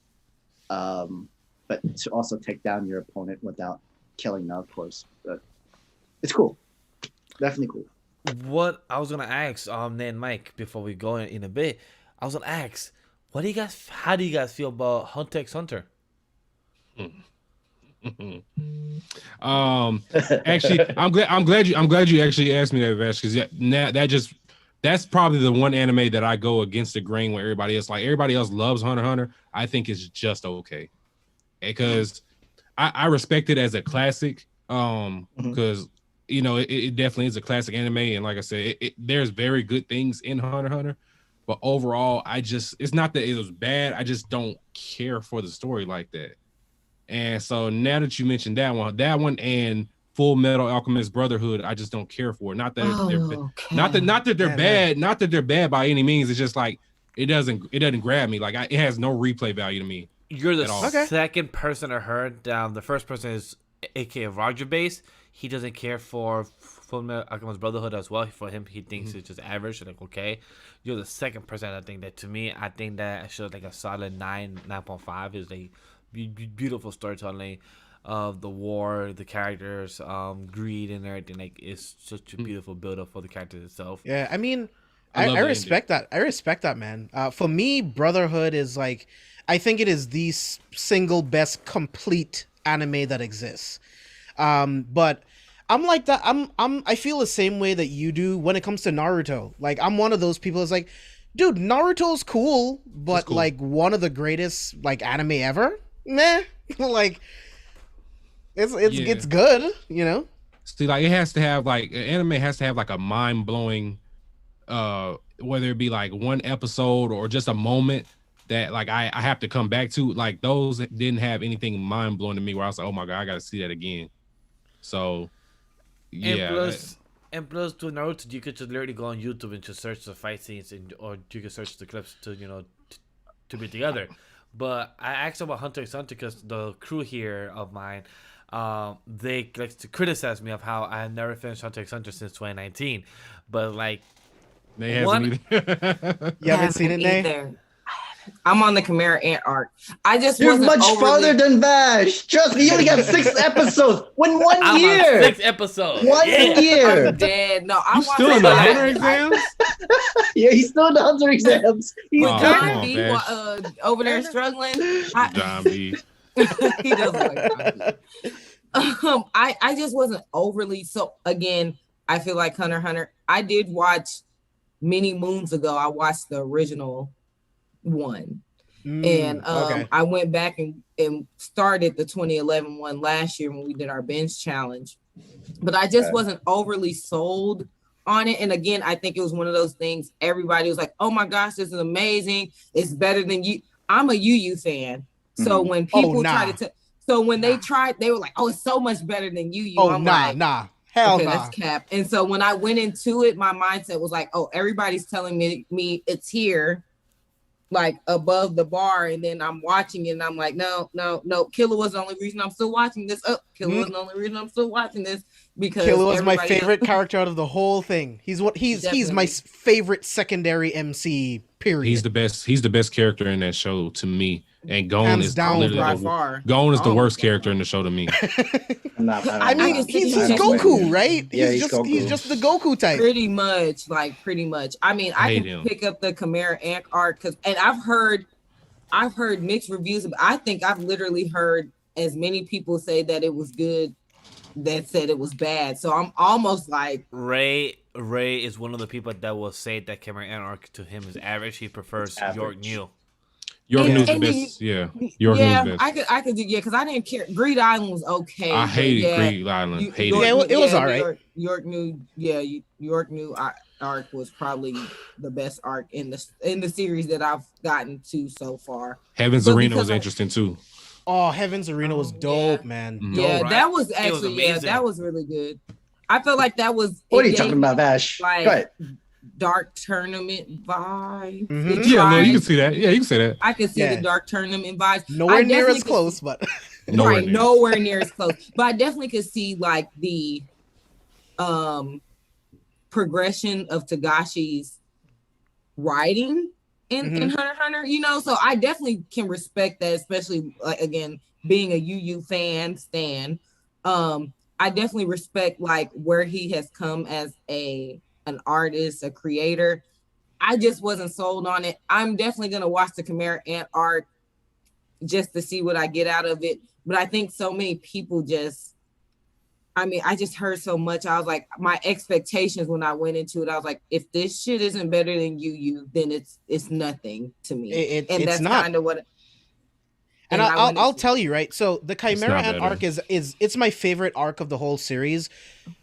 [SPEAKER 2] but to also take down your opponent without killing them, of course. But it's cool. Definitely cool.
[SPEAKER 1] What I was gonna ask, Ned and Mike, before we go in a bit, I was gonna ask, how do you guys feel about Hunter x Hunter?
[SPEAKER 3] Actually, I'm glad you actually asked me that, Vash, because that's probably the one anime that I go against the grain where everybody else, like everybody else loves Hunter x Hunter. I think it's just okay, because I respect it as a classic, because you know, it definitely is a classic anime, and like I said, there's very good things in Hunter x Hunter, but overall, it's not that it was bad. I just don't care for the story like that. And so now that you mentioned that one and Full Metal Alchemist Brotherhood, I just don't care for. Not that they're bad by any means. It's just like it doesn't grab me. Like it has no replay value to me.
[SPEAKER 1] You're the second person I heard. The first person is AKA Roger Base. He doesn't care for Fullmetal Alchemist Brotherhood as well. For him, he thinks it's just average. Like, okay, you're the second person I think that, to me, I think that shows like a solid 9.5. Is a beautiful storytelling of the war, the characters, greed and everything. Like, it's such a beautiful build up for the characters itself.
[SPEAKER 5] Yeah, I mean,
[SPEAKER 3] I love
[SPEAKER 5] I
[SPEAKER 3] the
[SPEAKER 5] respect that. I respect that, man. For me, Brotherhood is like, I think it is the single best complete anime that exists. But I'm like that. I feel the same way that you do when it comes to Naruto. Like, I'm one of those people that's like, dude, Naruto's cool, but
[SPEAKER 3] cool.
[SPEAKER 5] like one of the greatest like anime ever? Meh. Like, it's good, you know?
[SPEAKER 3] See, like, it has to have like, an anime has to have like a mind blowing, whether it be like one episode or just a moment that like I have to come back to. Like, those didn't have anything mind blowing to me where I was like, oh my god, I gotta see that again. So yeah.
[SPEAKER 1] And plus to Naruto, you could just literally go on YouTube and just search the fight scenes, or you could search the clips to to be together. But I asked about Hunter x Hunter because the crew here of mine, they like to criticize me of how I have never finished Hunter x Hunter since 2019. But like,
[SPEAKER 3] They haven't either.
[SPEAKER 5] You haven't seen it, Nay?
[SPEAKER 4] either. I'm on the Chimera Ant arc. I just
[SPEAKER 2] You're
[SPEAKER 4] wasn't
[SPEAKER 2] much
[SPEAKER 4] overly...
[SPEAKER 2] farther than Vash. Trust me, you only got 6 episodes. When one
[SPEAKER 1] I'm
[SPEAKER 2] year.
[SPEAKER 1] on 6 episodes.
[SPEAKER 2] One year.
[SPEAKER 4] I'm dead. No, I
[SPEAKER 3] You
[SPEAKER 4] watched
[SPEAKER 3] still in the
[SPEAKER 4] that.
[SPEAKER 3] Hunter exams?
[SPEAKER 2] Yeah, he's still in the Hunter exams. He's
[SPEAKER 3] Oh,
[SPEAKER 4] With
[SPEAKER 2] done.
[SPEAKER 3] come
[SPEAKER 4] John
[SPEAKER 3] on,
[SPEAKER 4] B
[SPEAKER 3] Vash.
[SPEAKER 4] over there struggling.
[SPEAKER 3] John B.
[SPEAKER 4] He does look like John B. I just wasn't overly, so again, I feel like Hunter x Hunter. I did watch many moons ago. I watched the original one. And
[SPEAKER 5] okay.
[SPEAKER 4] I went back and started the 2011 one last year when we did our binge challenge. But I just wasn't overly sold on it. And again, I think it was one of those things, everybody was like, oh my gosh, this is amazing. It's better than you. I'm a UU fan. So when people they tried, they were like, oh, it's so much better than UU.
[SPEAKER 5] Oh,
[SPEAKER 4] I'm
[SPEAKER 5] nah. Hell
[SPEAKER 4] okay,
[SPEAKER 5] nah.
[SPEAKER 4] that's cap. And so when I went into it, my mindset was like, oh, everybody's telling me it's here, like above the bar, and then I'm watching it and I'm like, no, Killer was the only reason I'm still watching this. Killer was the only reason I'm still watching this, because
[SPEAKER 5] Killer was my favorite character out of the whole thing. He's my
[SPEAKER 4] Definitely.
[SPEAKER 5] favorite secondary MC, period.
[SPEAKER 3] He's the best character in that show to me. And Gon
[SPEAKER 5] Hands
[SPEAKER 3] is
[SPEAKER 5] down,
[SPEAKER 3] literally
[SPEAKER 4] by
[SPEAKER 3] the,
[SPEAKER 4] far.
[SPEAKER 3] Gon is the
[SPEAKER 4] Oh,
[SPEAKER 3] worst
[SPEAKER 4] yeah.
[SPEAKER 3] character in the show to me.
[SPEAKER 5] I mean,
[SPEAKER 4] can
[SPEAKER 5] he's
[SPEAKER 4] see that.
[SPEAKER 5] Goku, right?
[SPEAKER 2] Yeah,
[SPEAKER 5] he's
[SPEAKER 2] Goku.
[SPEAKER 5] just the Goku type.
[SPEAKER 4] Pretty much. I mean, I
[SPEAKER 3] hate
[SPEAKER 4] can
[SPEAKER 3] him.
[SPEAKER 4] pick up the Chimera Ant arc and I've heard mixed reviews, but I think I've literally heard as many people say that it was good that said it was bad. So I'm almost like,
[SPEAKER 1] Ray is one of the people that will say that Cameron Anarch to him is average. He prefers York New.
[SPEAKER 3] York New's the
[SPEAKER 4] and
[SPEAKER 3] best. York New's best.
[SPEAKER 4] I could do, because I didn't care. Greed Island was okay.
[SPEAKER 3] I hated
[SPEAKER 4] but
[SPEAKER 3] Greed Island. Hated
[SPEAKER 4] York
[SPEAKER 3] it.
[SPEAKER 5] Yeah, it was all right.
[SPEAKER 4] York New arc was probably the best arc in the series that I've gotten to so far.
[SPEAKER 3] Heaven's
[SPEAKER 4] But
[SPEAKER 3] Arena
[SPEAKER 4] because
[SPEAKER 3] was interesting too.
[SPEAKER 5] Oh, Heaven's Arena was dope,
[SPEAKER 4] yeah.
[SPEAKER 5] man.
[SPEAKER 3] Mhm.
[SPEAKER 4] Yeah,
[SPEAKER 1] right?
[SPEAKER 4] that was
[SPEAKER 1] It was
[SPEAKER 4] actually
[SPEAKER 1] amazing.
[SPEAKER 4] that was really good. I felt like that was.
[SPEAKER 2] What are
[SPEAKER 4] it
[SPEAKER 2] you talking
[SPEAKER 4] gave
[SPEAKER 2] about,
[SPEAKER 4] me,
[SPEAKER 2] Vash?
[SPEAKER 4] like,
[SPEAKER 2] Go ahead.
[SPEAKER 4] Dark tournament vibe.
[SPEAKER 5] Mhm.
[SPEAKER 4] It
[SPEAKER 3] Yeah, no,
[SPEAKER 4] tried.
[SPEAKER 3] you can see that. Yeah, you can say that.
[SPEAKER 4] I could see
[SPEAKER 5] Yeah.
[SPEAKER 4] the dark tournament vibes.
[SPEAKER 5] Nowhere
[SPEAKER 4] I
[SPEAKER 5] near
[SPEAKER 4] definitely
[SPEAKER 5] as
[SPEAKER 4] could
[SPEAKER 5] close,
[SPEAKER 4] see-
[SPEAKER 5] but
[SPEAKER 3] Nowhere near.
[SPEAKER 4] Nowhere near as close. But I definitely could see like the progression of Tagashi's writing in Hunter x Hunter, so I definitely can respect that, especially like, again, being a UU stan. I definitely respect like where he has come as an artist, a creator. I just wasn't sold on it. I'm definitely gonna watch the Chimera Ant arc just to see what I get out of it. But I think so many people I just heard so much. I was like, my expectations when I went into it, I was like, if this shit isn't better than UU, then it's nothing to me.
[SPEAKER 5] It's
[SPEAKER 4] that's
[SPEAKER 5] not.
[SPEAKER 4] kind of what.
[SPEAKER 5] And I'll tell you, right? So the Chimera
[SPEAKER 3] not
[SPEAKER 5] Ant
[SPEAKER 3] better.
[SPEAKER 5] arc is it's my favorite arc of the whole series,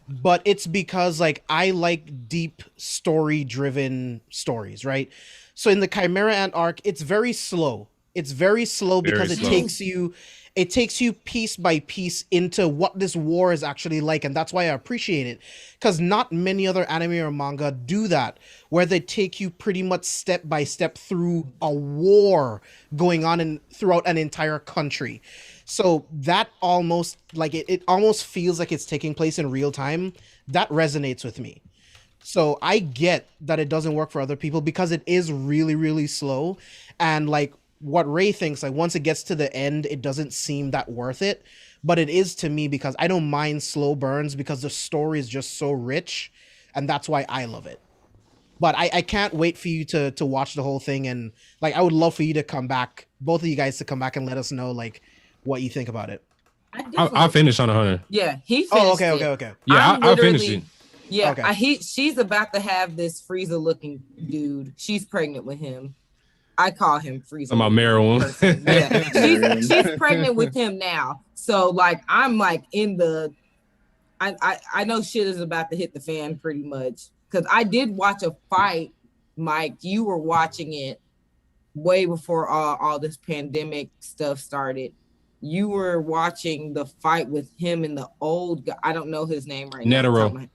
[SPEAKER 5] but it's because like I like deep story-driven stories, right? So in the Chimera Ant arc, it's very slow. It's very slow because
[SPEAKER 3] slow.
[SPEAKER 5] it takes you piece by piece into what this war is actually like, and that's why I appreciate it, because not many other anime or manga do that, where they take you pretty much step by step through a war going on throughout an entire country. So that almost like it almost feels like it's taking place in real time. That resonates with me. So I get that it doesn't work for other people because it is really, really slow. And like what Ray thinks, like once it gets to the end, it doesn't seem that worth it. But it is to me because I don't mind slow burns because the story is just so rich. And that's why I love it. But I can't wait for you to watch the whole thing. And like I would love for you to come back, both of you guys to come back and let us know like what you think about it.
[SPEAKER 3] I finished on 100.
[SPEAKER 4] Yeah, he finished.
[SPEAKER 5] Oh, okay.
[SPEAKER 3] Yeah, I finished it.
[SPEAKER 4] Yeah,
[SPEAKER 5] Okay.
[SPEAKER 4] she's about to have this Frieza looking dude. She's pregnant with him. I call him Frieza.
[SPEAKER 3] I'm about Meryl.
[SPEAKER 4] Yeah, she's pregnant with him now. So like I'm like in the I know shit is about to hit the fan pretty much. Because I did watch a fight, Mike. You were watching it way before all this pandemic stuff started. You were watching the fight with him and the old guy. I don't know his name right
[SPEAKER 3] Netero.
[SPEAKER 4] now.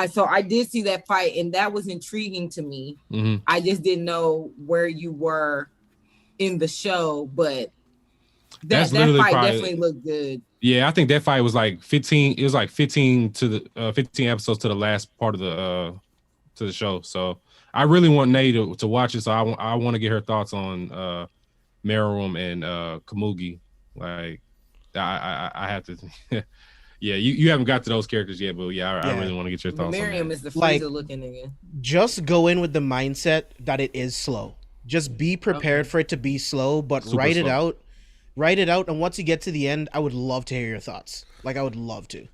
[SPEAKER 4] So I did see that fight, and that was intriguing to me.
[SPEAKER 3] Mm-hmm.
[SPEAKER 4] I just didn't know where you were in the show, but that fight definitely looked good.
[SPEAKER 3] Yeah, I think that fight was like 15. It was like 15 to the 15 episodes to the last part of the to the show. So I really want Nay to watch it. So I want to get her thoughts on Meruem and Kamugi. Like I have to. Yeah, you haven't got to those characters yet, but I really want to get your thoughts.
[SPEAKER 4] Miriam is the
[SPEAKER 5] like,
[SPEAKER 4] Frieza looking nigga.
[SPEAKER 5] Just go in with the mindset that it is slow. Just be prepared for it to be slow, but write it out. Write it out, and once you get to the end, I would love to hear your thoughts. Like, I would love to.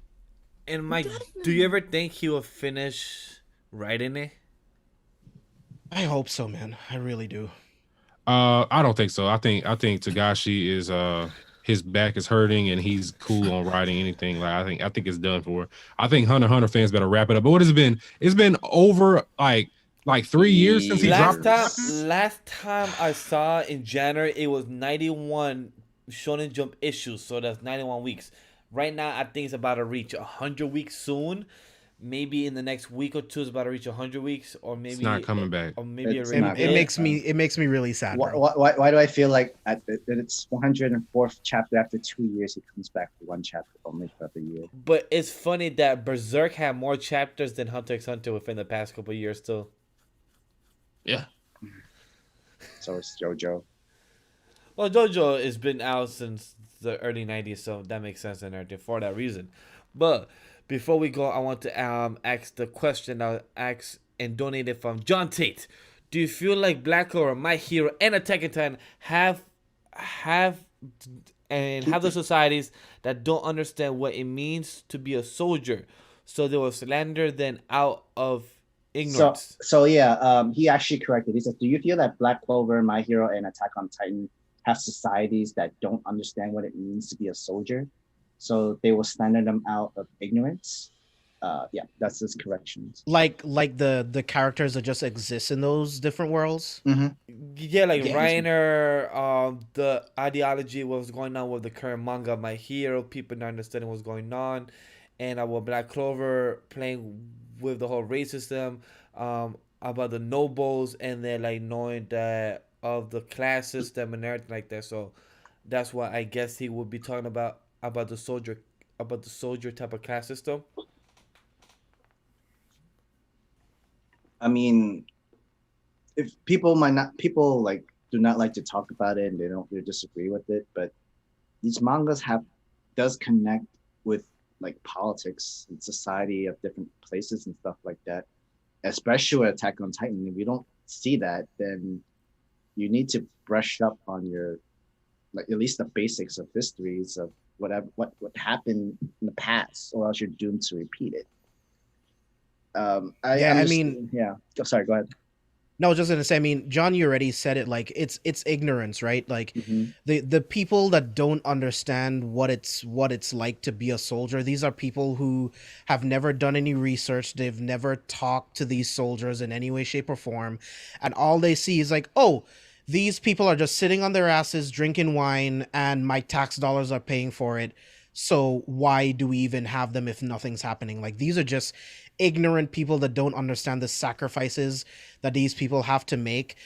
[SPEAKER 1] And Mike, do you ever think he will finish writing it?
[SPEAKER 5] I hope so, man. I really do.
[SPEAKER 3] I don't think so. I think Tagashi is his back is hurting and he's cool on writing anything. Like I think it's done for. I think Hunter x Hunter fans better wrap it up. But what has it been? It's been over like 3 years since he dropped.
[SPEAKER 1] Last time I saw in January, it was 91 Shonen Jump issues, so that's 91 weeks. Right now, I think it's about to reach 100 weeks soon. Maybe in the next week or two, it's about to reach 100 weeks, or maybe
[SPEAKER 3] it's not coming back.
[SPEAKER 1] Or maybe
[SPEAKER 5] it makes me really sad.
[SPEAKER 2] Why do I feel like that it's 104th chapter after 2 years he comes back for one chapter only for the year?
[SPEAKER 1] But it's funny that Berserk had more chapters than Hunter x Hunter within the past couple of years too.
[SPEAKER 3] Yeah.
[SPEAKER 2] So it's JoJo.
[SPEAKER 1] Well, JoJo has been out since the early 90s, so that makes sense and everything for that reason. But before we go, I want to ask the question I asked and donated from John Tate. Do you feel like Black Clover, My Hero, and Attack on Titan have the societies that don't understand what it means to be a soldier, so they will slander them out of ignorance?
[SPEAKER 2] So he actually corrected. He says, "Do you feel that Black Clover, My Hero, and Attack on Titan have societies that don't understand what it means to be a soldier, so they will slander them out of ignorance?" That's his corrections.
[SPEAKER 5] Like the characters that just exist in those different worlds.
[SPEAKER 2] Mm-hmm.
[SPEAKER 1] Yeah, like Reiner, the ideology, what was going on with the current manga, My Hero, people not understanding what's going on, and with Black Clover playing with the whole race system, about the nobles, and then like knowing that of the class system and everything like that. So that's why I guess he would be talking about the soldier type of class system.
[SPEAKER 2] I mean, if people do not like to talk about it and they disagree with it, but these mangas does connect with like politics and society of different places and stuff like that. Especially with Attack on Titan, if you don't see that, then you need to brush up on your like at least the basics of histories of what happened in the past, or else you're doomed to repeat it. Sorry, go ahead.
[SPEAKER 5] No, I was just gonna say. I mean, John, you already said it. Like, it's ignorance, right? Like, the people that don't understand what it's like to be a soldier. These are people who have never done any research. They've never talked to these soldiers in any way, shape, or form, and all they see is like, oh, these people are just sitting on their asses drinking wine, and my tax dollars are paying for it. So why do we even have them if nothing's happening? Like, these are just ignorant people that don't understand the sacrifices that these people have to make.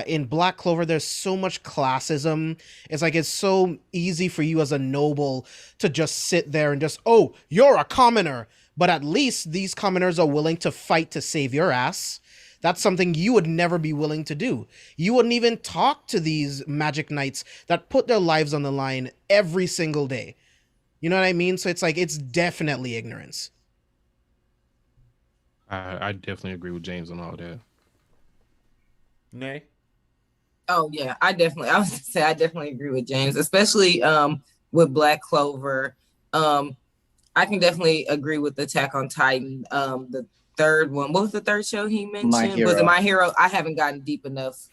[SPEAKER 5] In Black Clover, there's so much classism. It's like it's so easy for you as a noble to just sit there and just, oh, you're a commoner. But at least these commoners are willing to fight to save your ass. That's something you would never be willing to do. You wouldn't even talk to these magic knights that put their lives on the line every single day. You know what I mean? So it's like, it's definitely ignorance.
[SPEAKER 3] I definitely agree with James on all that.
[SPEAKER 1] Nay.
[SPEAKER 4] Oh yeah, I was gonna say I definitely agree with James, especially with Black Clover. I can definitely agree with Attack on Titan. The third one, what was the third show he mentioned? Was it My Hero? I haven't gotten deep enough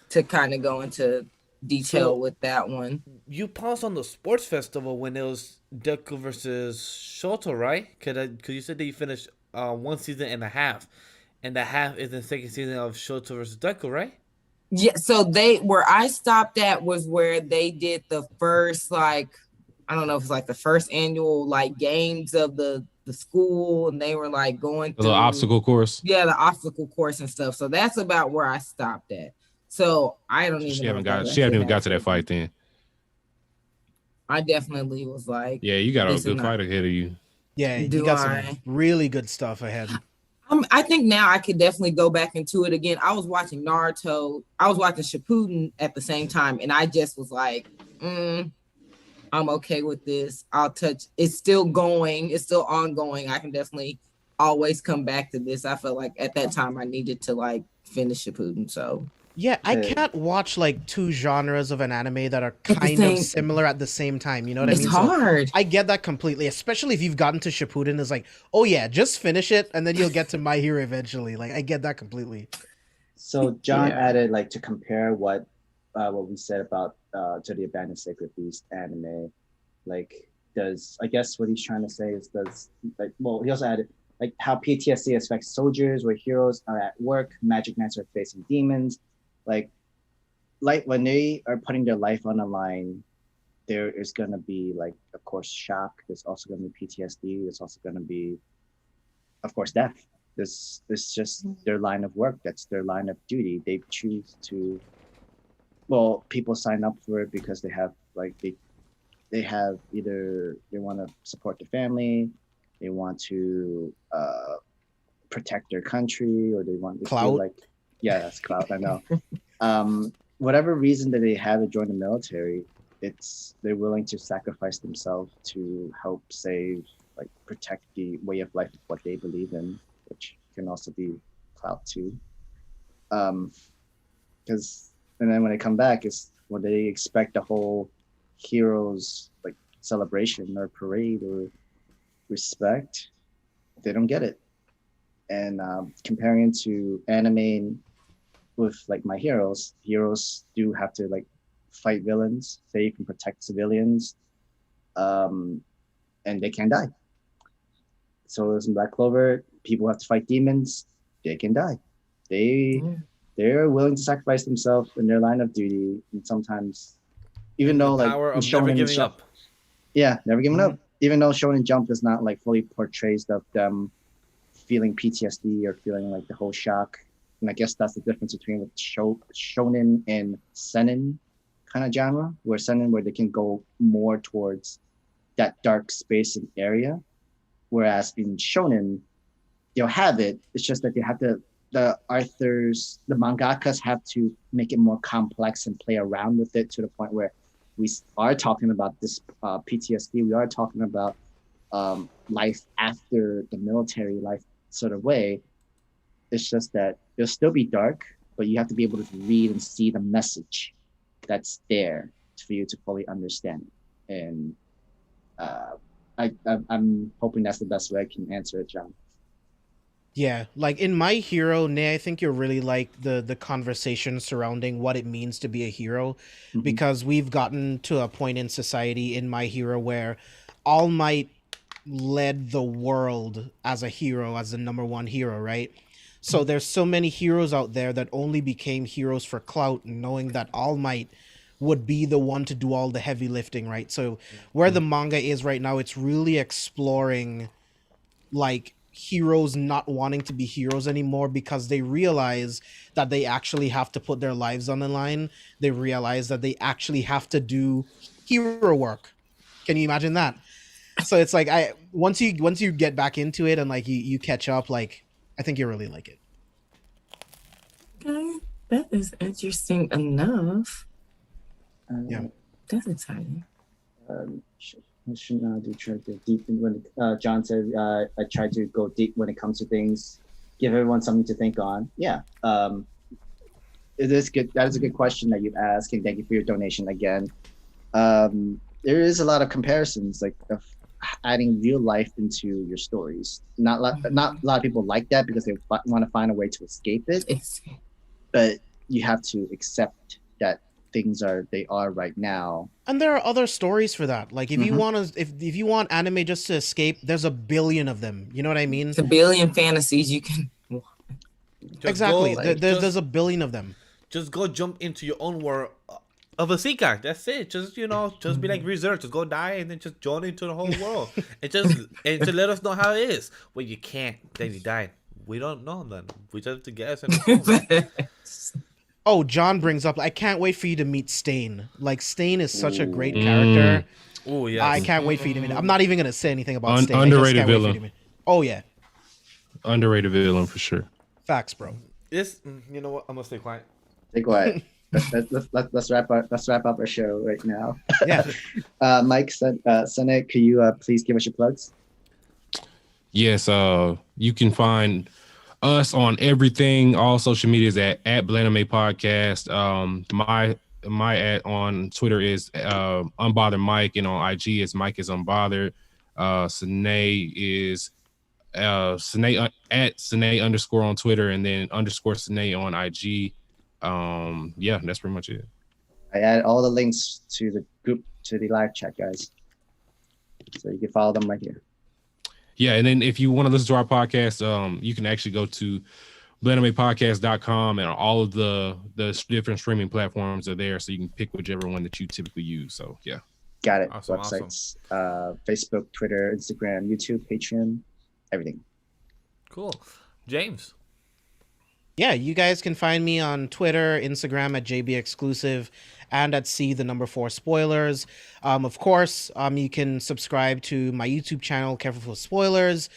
[SPEAKER 4] to kind of go into detail with that one.
[SPEAKER 1] You paused on the sports festival when it was Deku versus Shoto, right? Because you said that you finished 1 season and a half, and the half is the second season of Shoto versus Deku, right?
[SPEAKER 4] Yeah, so where I stopped at was where they did the first, like, I don't know if it's like the first annual like games of the school, and they were like going through
[SPEAKER 3] The obstacle course.
[SPEAKER 4] Yeah, the obstacle course and stuff. So that's about where I stopped at. So I don't even.
[SPEAKER 3] She haven't even got to that fight then.
[SPEAKER 4] I definitely was like,
[SPEAKER 3] yeah, you got a good fight ahead of you.
[SPEAKER 5] Yeah, you got some really good stuff ahead.
[SPEAKER 4] I think now I could definitely go back into it again. I was watching Naruto. I was watching Shippuden at the same time, and I just was like, I'm okay with this. It's still going. It's still ongoing. I can definitely always come back to this. I felt like at that time I needed to like finish Shippuden. So
[SPEAKER 5] yeah, I can't watch like two genres of an anime that are kind of similar at the same time. You know what I mean?
[SPEAKER 4] It's hard.
[SPEAKER 5] So I get that completely, especially if you've gotten to Shippuden. It's like, oh yeah, just finish it, and then you'll get to My Hero eventually. Like, I get that completely.
[SPEAKER 2] So John added like to compare what we said about To the Abandoned Sacred Beast anime, like I guess what he's trying to say is he also added like how PTSD affects soldiers where heroes are at work, magic knights are facing demons, like when they are putting their life on the line, there is going to be like, of course, shock. There's also going to be PTSD. There's also going to be, of course, death. This is just their line of work. That's their line of duty. They choose to, people sign up for it because they have like, they have either they want to support their family, they want to protect their country, or they want to feel like, yeah, that's clout, I know. Whatever reason that they have to join the military, they're willing to sacrifice themselves to help save, like protect the way of life of what they believe in, which can also be clout too. Because and then when they come back, is when they expect the whole heroes like celebration or parade or respect, they don't get it. And comparing it to anime with like My Heroes do have to like fight villains, save and protect civilians, and they can die. So as in Black Clover, people have to fight demons, they can die. They're willing to sacrifice themselves in their line of duty, and sometimes even though like
[SPEAKER 1] never giving up.
[SPEAKER 2] Yeah, never giving up. Even though Shonen Jump is not like fully portrays of them feeling PTSD or feeling like the whole shock. And I guess that's the difference between with shonen and seinen kind of genre, where seinen where they can go more towards that dark space and area, whereas in shonen they'll have it. It's just that they have to the mangakas have to make it more complex and play around with it to the point where we are talking about this PTSD. We are talking about life after the military life sort of way. It's just that it'll still be dark, but you have to be able to read and see the message that's there for you to fully understand it. And I'm hoping that's the best way I can answer it, John.
[SPEAKER 5] Yeah, like in My Hero, Nay, I think you're really like the conversation surrounding what it means to be a hero, because we've gotten to a point in society in My Hero where All Might led the world as a hero, as the number one hero, right? So there's so many heroes out there that only became heroes for clout, knowing that All Might would be the one to do all the heavy lifting, right? So where the manga is right now, it's really exploring like heroes not wanting to be heroes anymore because they realize that they actually have to put their lives on the line. They realize that they actually have to do hero work. Can you imagine that? So it's like once you get back into it and like you catch up, like I think you really like it.
[SPEAKER 4] Okay, that is interesting enough.
[SPEAKER 5] Yeah.
[SPEAKER 4] That's exciting.
[SPEAKER 2] I should not do try to go deep when John said I try to go deep when it comes to things, give everyone something to think on. Yeah, it is good. That is a good question that you've asked, and thank you for your donation again. There is a lot of comparisons, like of adding real life into your stories. Not a lot of people like that because they want to find a way to escape it. But you have to accept that things they are right now.
[SPEAKER 5] And there are other stories for that. Like if you want to, if you want anime just to escape, there's a billion of them. You know what I mean?
[SPEAKER 4] It's a billion fantasies you can.
[SPEAKER 5] Exactly. There's a billion of them.
[SPEAKER 1] Just go jump into your own world of Isekai. That's it. Just just be like Reserve. Just go die and then just join into the whole world and to let us know how it is. Well, you can't. Then you die. We don't know then. We just have to guess.
[SPEAKER 5] Oh, John brings up, I can't wait for you to meet Stain. Like, Stain is such a great character.
[SPEAKER 1] Oh, yeah.
[SPEAKER 5] I can't wait for you to meet him. I'm not even going to say anything about Stain.
[SPEAKER 3] Underrated villain.
[SPEAKER 5] Oh, yeah.
[SPEAKER 3] Underrated villain for sure.
[SPEAKER 5] Facts, bro.
[SPEAKER 1] This, you know what? I'm going to stay quiet.
[SPEAKER 2] Stay quiet. Let's wrap up our show right now.
[SPEAKER 5] Yeah.
[SPEAKER 2] Mike, Senae, could you please give us your plugs?
[SPEAKER 3] Yes, you can find us on everything, all social medias at Blanime Podcast. My at on Twitter is Unbothered Mike, and on IG is Mike is Unbothered. Senae is Senae at Senae _ on Twitter, and then _Senae on IG. Yeah, that's pretty much it.
[SPEAKER 2] I added all the links to the group, to the live chat, guys, so you can follow them right here.
[SPEAKER 3] Yeah, and then if you want to listen to our podcast, you can actually go to BlanimePodcast.com, and all of the different streaming platforms are there, so you can pick whichever one that you typically use. So yeah,
[SPEAKER 2] got it.
[SPEAKER 1] Awesome,
[SPEAKER 2] Websites, Facebook, Twitter, Instagram, YouTube, Patreon, everything.
[SPEAKER 1] Cool. James.
[SPEAKER 5] Yeah, you guys can find me on Twitter, Instagram at JBExclusive, and at C4 Spoilers. Of course, you can subscribe to my YouTube channel, Careful for Spoilers.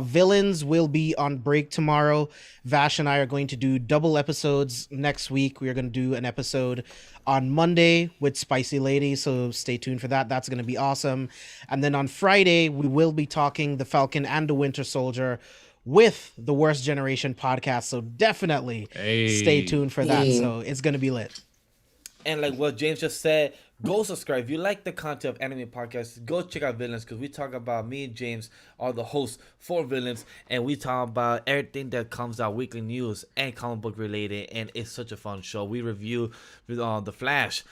[SPEAKER 5] Villains will be on break tomorrow. Vash and I are going to do double episodes next week. We are going to do an episode on Monday with Spicy Lady, so stay tuned for that. That's going to be awesome. And then on Friday, we will be talking The Falcon and the Winter Soldier with the Worst Generation podcast, so definitely stay tuned for that. So it's gonna be lit.
[SPEAKER 1] And like what James just said, go subscribe. If you like the content of Anime Podcast, go check out Villains, because we talk about, me and James are the hosts for Villains, and we talk about everything that comes out, weekly news and comic book related, and it's such a fun show. We review The Flash,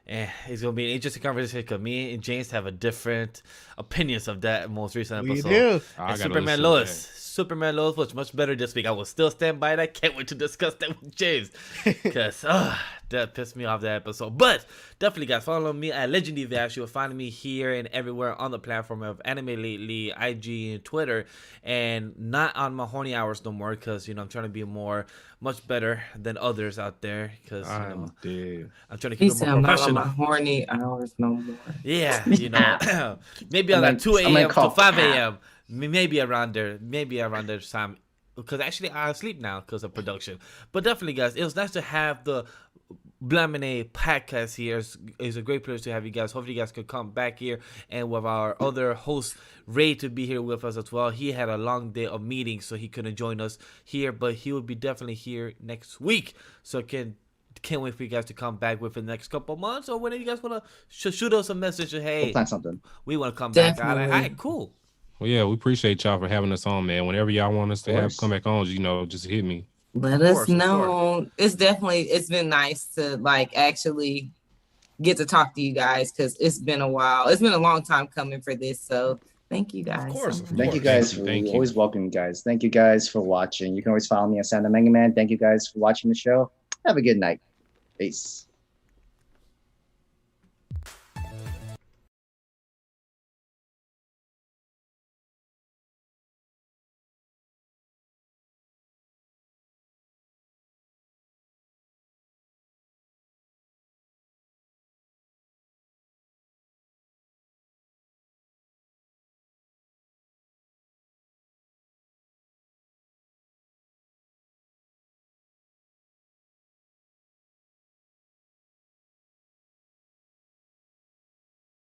[SPEAKER 1] and it's gonna be an interesting conversation because me and James have a different opinions of that most recent episode.
[SPEAKER 5] We do.
[SPEAKER 1] And Superman Lois was much better this week. I will still stand by that. Can't wait to discuss that with James, because that pissed me off, that episode. But definitely, guys, follow me at Legendary Vash. You'll find me here and everywhere on the platform of Anime Lately, IG, and Twitter, and not on my horny hours no more, because I'm trying to be much better than others out there, because I'm trying to keep it more professional.
[SPEAKER 4] Not on my horny hours no more.
[SPEAKER 1] Yeah, maybe on like 2 a.m. to 5 a.m. Maybe around there time, because actually I sleep now because of production. But definitely, guys, it was nice to have the Blanime podcast here. It's a great pleasure to have you guys. Hopefully you guys could come back here, and with our other host Ray to be here with us as well. He had a long day of meetings, so he couldn't join us here, but he will be definitely here next week. So can't wait for you guys to come back within the next couple of months, or whenever you guys want to shoot us a message. Hey,
[SPEAKER 2] we'll plan something. We
[SPEAKER 1] want to come back. All right, cool.
[SPEAKER 3] Well, yeah, we appreciate y'all for having us on, man. Whenever y'all want us to come back on, just hit me.
[SPEAKER 4] Let us know. It's been nice to actually get to talk to you guys, because it's been a while. It's been a long time coming for this. So thank you guys.
[SPEAKER 1] Of course.
[SPEAKER 2] Thank you guys. Always welcome, guys. Thank you guys for watching. You can always follow me on Santa Mega Man. Thank you guys for watching the show. Have a good night. Peace.